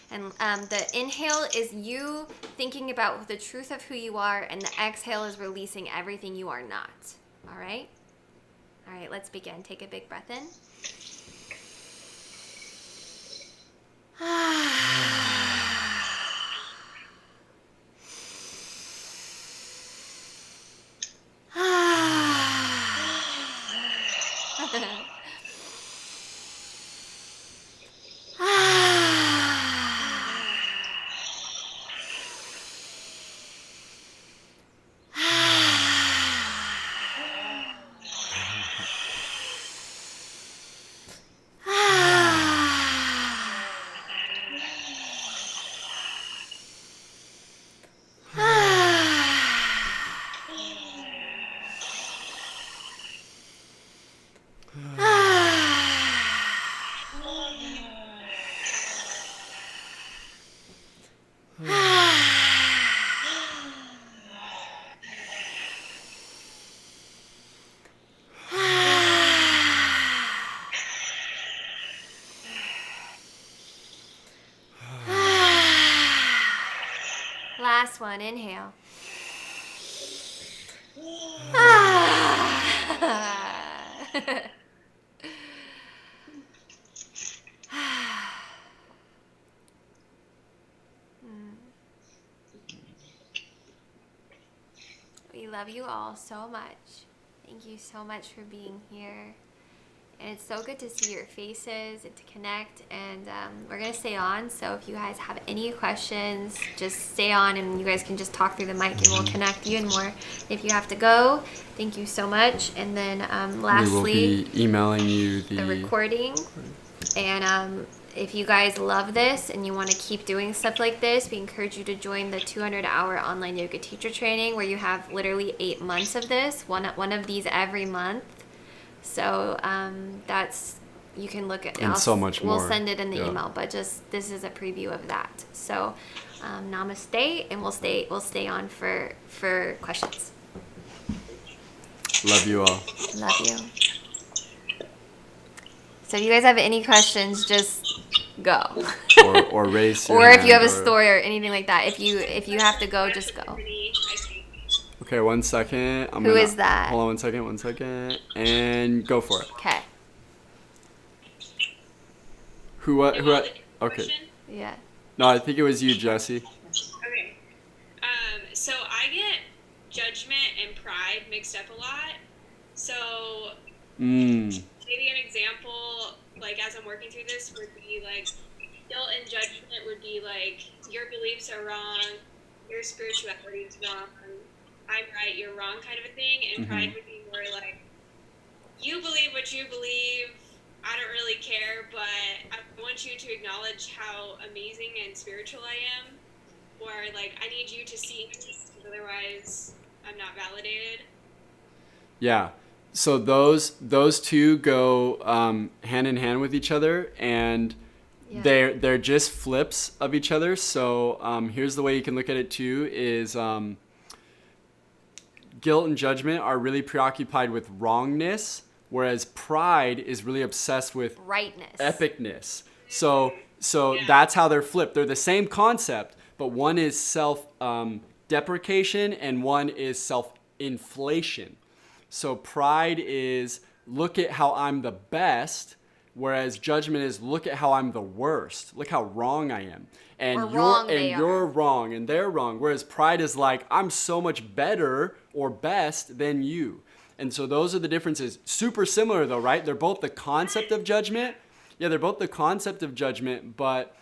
And the inhale is you thinking about the truth of who you are, and the exhale is releasing everything you are not. All right? All right, let's begin. Take a big breath in. Last one, inhale. We love you all so much. Thank you so much for being here. And it's so good to see your faces and to connect. And we're going to stay on. So if you guys have any questions, just stay on and you guys can just talk through the mic and we'll connect even more. If you have to go, thank you so much. And then lastly, we will be emailing you the recording. And if you guys love this and you want to keep doing stuff like this, we encourage you to join the 200-hour online yoga teacher training, where you have literally 8 months of this, one of these every month. So that's, you can look at, and so much more. We'll send it in the email, but just this is a preview of that. So namaste, and we'll stay on for questions. Love you all. Love you. So if you guys have any questions, just go. or raise your or if you have a hand, story or anything like that. If you have to go, just go. Okay, 1 second. Who is that? Hold on 1 second. And go for it. Okay. Okay. Yeah. No, I think it was you, Jesse. Okay. So I get judgment and pride mixed up a lot. So maybe an example, like as I'm working through this, would be like guilt and judgment would be like, your beliefs are wrong, your spirituality is wrong, I'm right, you're wrong kind of a thing. And pride would be more like, you believe what you believe, I don't really care, but I want you to acknowledge how amazing and spiritual I am. Or like, I need you to see me, because otherwise I'm not validated. Yeah. So those two go hand in hand with each other, and they're just flips of each other. So here's the way you can look at it too: is guilt and judgment are really preoccupied with wrongness, whereas pride is really obsessed with rightness, epicness. So that's how they're flipped. They're the same concept, but one is self deprecation and one is self inflation. So pride is, look at how I'm the best, whereas judgment is, look at how I'm the worst. Look how wrong I am. And you're wrong and they're wrong. Whereas pride is like, I'm so much better or best than you. And so those are the differences. Super similar though, right? They're both the concept of judgment. Yeah, they're both the concept of judgment, but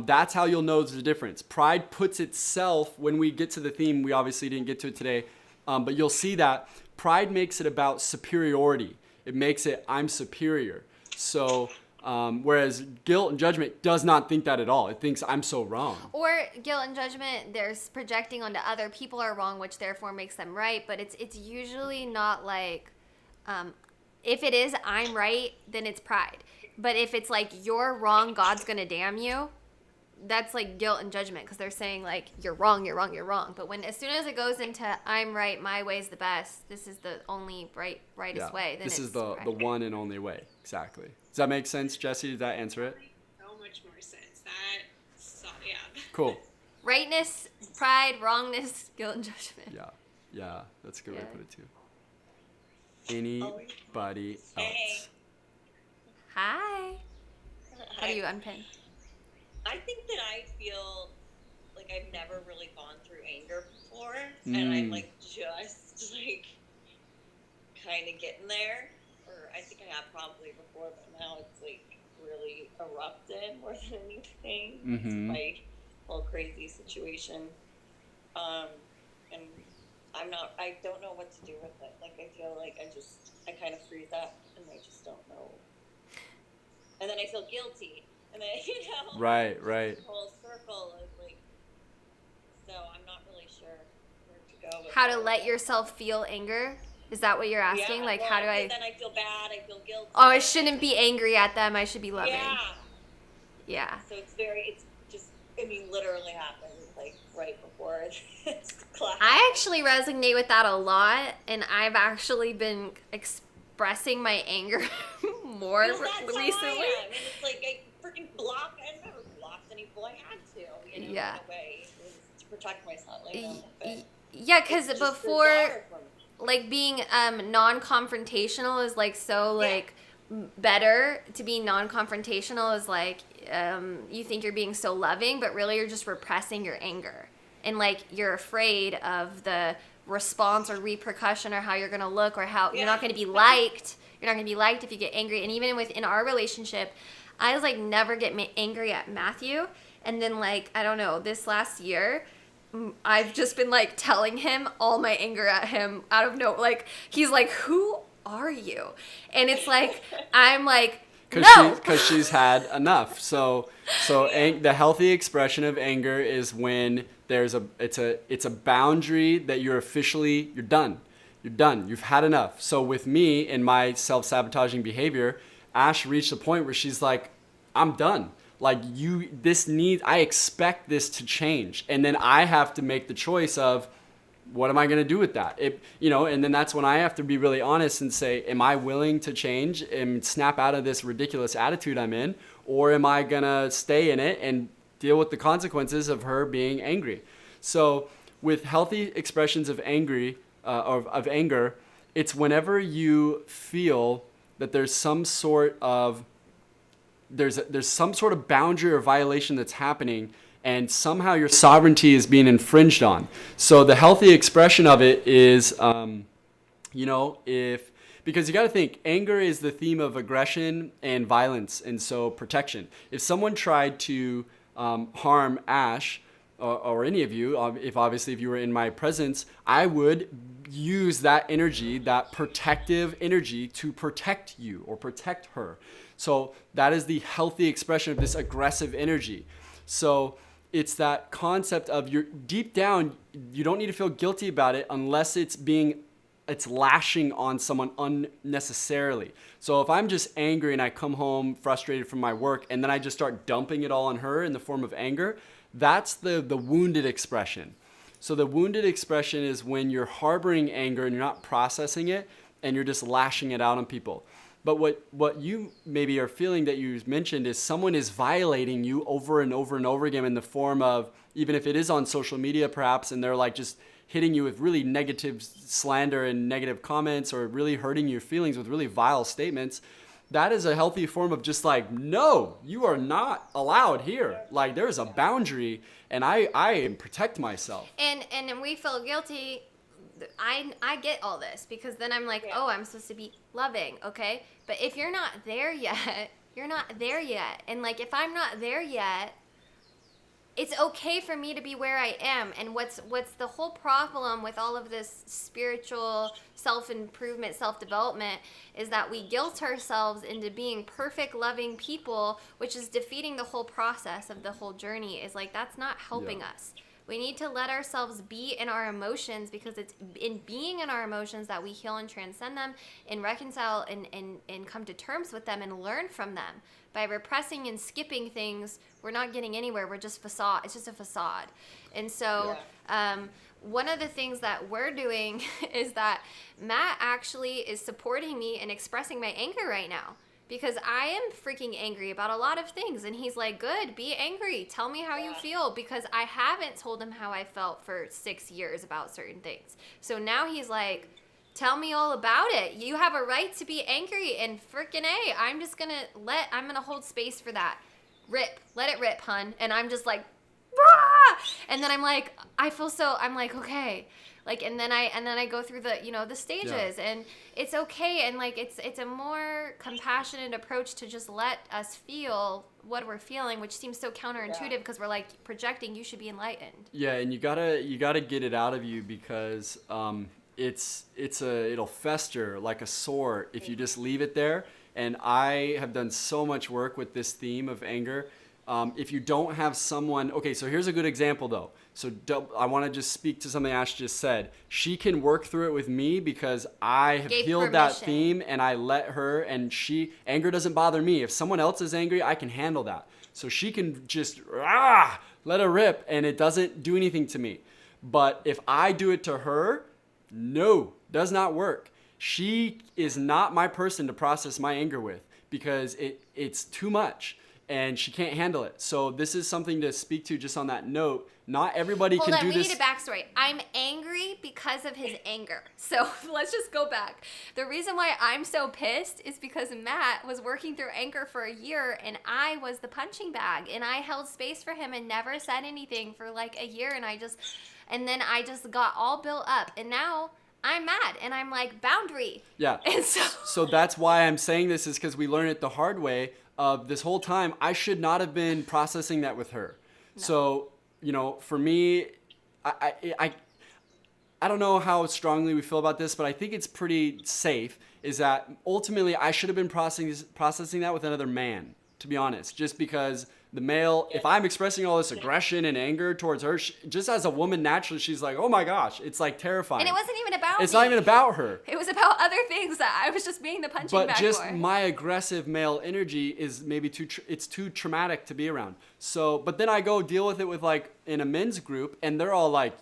that's how you'll know the difference. Pride puts itself, when we get to the theme, we obviously didn't get to it today, but you'll see that Pride makes it about superiority. It makes it, I'm superior. So whereas guilt and judgment does not think that at all. It thinks I'm so wrong. Or guilt and judgment, there's projecting onto other people are wrong, which therefore makes them right. But it's usually not like, if it is I'm right, then it's pride. But if it's like you're wrong, God's gonna damn you, that's like guilt and judgment, because they're saying like you're wrong, you're wrong, you're wrong. But when as soon as it goes into I'm right, my way's the best, this is the only rightest way, then this it's is the right. one and only way. Exactly. Does that make sense, Jesse? Did that answer it? So much more sense. Yeah. Cool. Rightness, pride, wrongness, guilt and judgment. Yeah, that's a good way to put it too. Anybody else? Hi. How do you unpin? I think that I feel like I've never really gone through anger before, and I'm like just like kind of getting there. Or I think I have probably before, but now it's like really erupted more than anything. It's my whole crazy situation, and I don't know what to do with it. Like I feel like I kind of freeze up, and I just don't know. And then I feel guilty. And then, Right. The whole circle of like, so I'm not really sure where to go with How to let yourself feel anger? Is that what you're asking? Yeah, like, well, how do I? Then I feel bad. I feel guilty. Oh, I shouldn't be angry at them. I should be loving. Yeah. So it's just, I mean, literally happened like right before class. I actually resonate with that a lot, and I've actually been expressing my anger more recently. It's like I freaking blocked. I never blocked any people. I had to, in a way, to protect myself. Yeah, because before, like being non-confrontational is like so like better. To be non-confrontational is like you think you're being so loving, but really you're just repressing your anger, and like you're afraid of the response or repercussion or how you're gonna look or how you're not gonna be liked. You're not gonna be liked if you get angry. And even within our relationship, I was like never get angry at Matthew, and then like I don't know, this last year I've just been like telling him all my anger at him out of like he's like, who are you? And it's like I'm like because she's had enough. So the healthy expression of anger is when it's a boundary that you're done. You're done. You've had enough. So with me in my self-sabotaging behavior, Ash reached a point where she's like, I'm done. Like I expect this to change. And then I have to make the choice of, what am I going to do with that? And then that's when I have to be really honest and say, am I willing to change and snap out of this ridiculous attitude I'm in? Or am I going to stay in it and deal with the consequences of her being angry? So with healthy expressions of anger, it's whenever you feel that there's some sort of boundary or violation that's happening, and somehow your sovereignty is being infringed on. So the healthy expression of it is, because you got to think, anger is the theme of aggression and violence, and so protection. If someone tried to harm Ash or any of you, if you were in my presence, I would use that energy, that protective energy, to protect you or protect her. So that is the healthy expression of this aggressive energy. So it's that concept of deep down, you don't need to feel guilty about it unless it's lashing on someone unnecessarily. So if I'm just angry and I come home frustrated from my work and then I just start dumping it all on her in the form of anger, that's the wounded expression. So the wounded expression is when you're harboring anger and you're not processing it and you're just lashing it out on people. But what you maybe are feeling that you mentioned is someone is violating you over and over and over again in the form of, even if it is on social media perhaps, and they're like just hitting you with really negative slander and negative comments, or really hurting your feelings with really vile statements. That is a healthy form of just like, no, you are not allowed here. Like there's a boundary, and I protect myself. And we feel guilty. I get all this because then I'm like, oh, I'm supposed to be loving, okay? But if you're not there yet, you're not there yet. And like if I'm not there yet, it's okay for me to be where I am. And what's the whole problem with all of this spiritual self-improvement, self-development, is that we guilt ourselves into being perfect, loving people, which is defeating the whole process of the whole journey. Is like, that's not helping us. We need to let ourselves be in our emotions, because it's in being in our emotions that we heal and transcend them and reconcile and come to terms with them and learn from them. By repressing and skipping things, we're not getting anywhere. We're just facade. It's just a facade. And so one of the things that we're doing is that Matt actually is supporting me in expressing my anger right now. Because I am freaking angry about a lot of things. And he's like, good, be angry. Tell me how you feel. Because I haven't told him how I felt for 6 years about certain things. So now he's like, tell me all about it. You have a right to be angry. And freaking A, I'm going to hold space for that. Rip. Let it rip, hun. And I'm just like, ah! And then I'm like, I'm like, okay. Like, and then I go through the, the stages, and it's okay. And like, it's a more compassionate approach to just let us feel what we're feeling, which seems so counterintuitive because we're like projecting, you should be enlightened. Yeah. And you gotta get it out of you, because, it'll fester like a sore if you just leave it there. And I have done so much work with this theme of anger. If you don't have someone, okay, so here's a good example though. So I want to just speak to something Ash just said. She can work through it with me because I have healed that theme, and I let her, and anger doesn't bother me. If someone else is angry, I can handle that. So she can just let her rip, and it doesn't do anything to me. But if I do it to her, no, does not work. She is not my person to process my anger with, because it's too much. And she can't handle it. So this is something to speak to just on that note. Not everybody can do this. We need a backstory. I'm angry because of his anger. So let's just go back. The reason why I'm so pissed is because Matt was working through anger for a year, and I was the punching bag, and I held space for him and never said anything for like a year, and then I just got all built up, and now I'm mad, and I'm like, boundary. Yeah. And so that's why I'm saying this, is because we learned it the hard way. This whole time, I should not have been processing that with her. No. So, for me, I don't know how strongly we feel about this, but I think it's pretty safe, is that ultimately I should have been processing that with another man, to be honest, just because the male, if I'm expressing all this aggression and anger towards her, just as a woman, naturally, she's like, oh my gosh, it's like terrifying. And it wasn't even about me. It's not even about her. It was about other things that I was just being the punching bag for. But just my aggressive male energy is maybe it's too traumatic to be around. So, but then I go deal with it with like in a men's group, and they're all like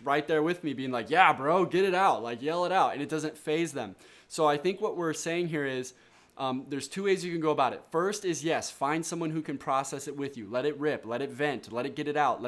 right there with me being like, yeah, bro, get it out, like yell it out. And it doesn't faze them. So I think what we're saying here is, there's two ways you can go about it. First is, yes, find someone who can process it with you. Let it rip, let it vent, let it get it out.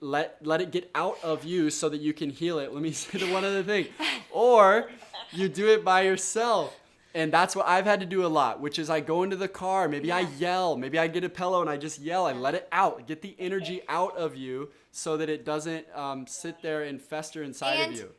Let it get out of you so that you can heal it. Let me say the one other thing. Or you do it by yourself. And that's what I've had to do a lot, which is I go into the car, maybe I yell, maybe I get a pillow and I just yell and let it out. Get the energy out of you so that it doesn't sit there and fester inside of you.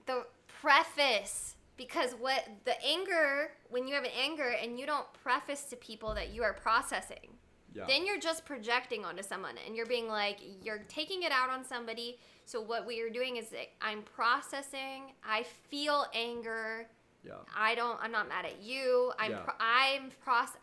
The preface. Because when you have an anger and you don't preface to people that you are processing, then you're just projecting onto someone, and you're being like, you're taking it out on somebody. So what we are doing is I'm processing, I feel anger. Yeah. I'm not mad at you.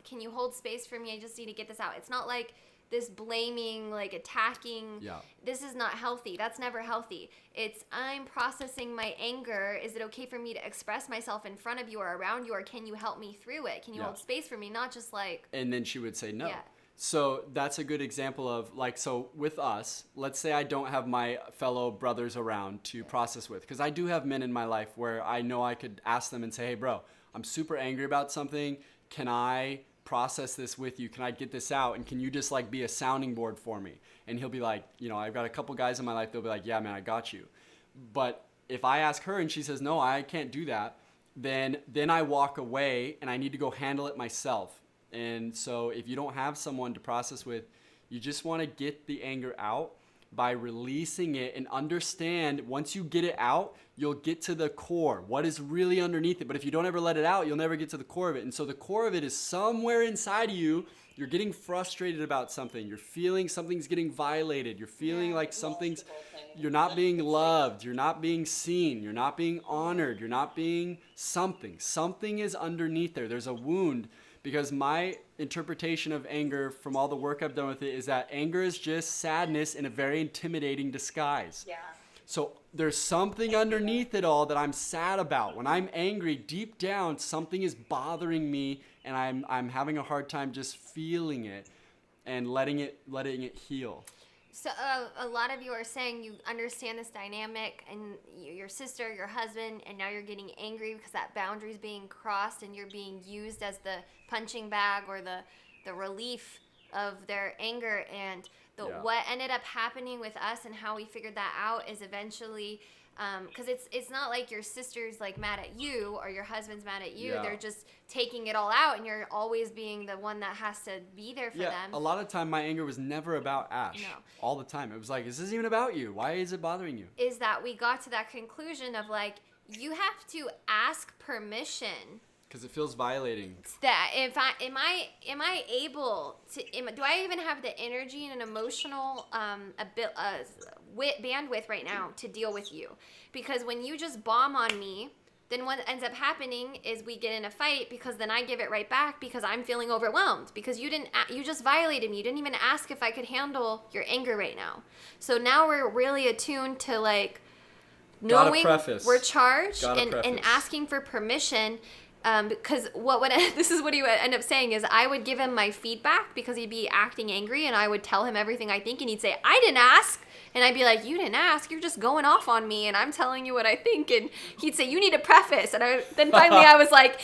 Can you hold space for me? I just need to get this out. It's not like this blaming, like attacking. Yeah. This is not healthy. That's never healthy. It's I'm processing my anger. Is it okay for me to express myself in front of you or around you, or can you help me through it? Can you hold space for me? Not just like. And then she would say no. Yeah. So that's a good example of like, so with us, let's say I don't have my fellow brothers around to process with, because I do have men in my life where I know I could ask them and say, hey bro, I'm super angry about something. Can I process this with you? Can I get this out? And can you just like be a sounding board for me? And he'll be like, I've got a couple guys in my life, they'll be like, yeah, man, I got you. But if I ask her and she says, no, I can't do that, then I walk away and I need to go handle it myself. And so if you don't have someone to process with, you just want to get the anger out. by releasing it and understand once you get it out, you'll get to the core, what is really underneath it. But if you don't ever let it out, you'll never get to the core of it. And so the core of it is somewhere inside of you. You're getting frustrated about something. You're feeling something's getting violated. You're feeling like you're not being loved. You're not being seen. You're not being honored. You're not being something. Something is underneath there. There's a wound. Because my interpretation of anger from all the work I've done with it is that anger is just sadness in a very intimidating disguise. Yeah. So there's something underneath it all that I'm sad about. When I'm angry, deep down, something is bothering me, and I'm having a hard time just feeling it and letting it heal. So a lot of you are saying you understand this dynamic, and your sister, your husband, and now you're getting angry because that boundary is being crossed and you're being used as the punching bag or the relief of their anger. And what ended up happening with us and how we figured that out is eventually, because it's not like your sister's like mad at you or your husband's mad at you. Yeah. They're just taking it all out, and you're always being the one that has to be there for them. A lot of time my anger was never about Ash. No. All the time. It was like, is this even about you? Why is it bothering you? Is that we got to that conclusion of like, you have to ask permission. Because it feels violating. That if I am I able to, do I even have the energy and an emotional bandwidth right now to deal with you? Because when you just bomb on me, then what ends up happening is we get in a fight, because then I give it right back because I'm feeling overwhelmed because you just violated me. You didn't even ask if I could handle your anger right now. So now we're really attuned to like knowing we're charged and asking for permission. Because this is what he would end up saying is I would give him my feedback because he'd be acting angry, and I would tell him everything I think, and he'd say, I didn't ask. And I'd be like, you didn't ask, you're just going off on me, and I'm telling you what I think. And he'd say, you need a preface. And then finally I was like,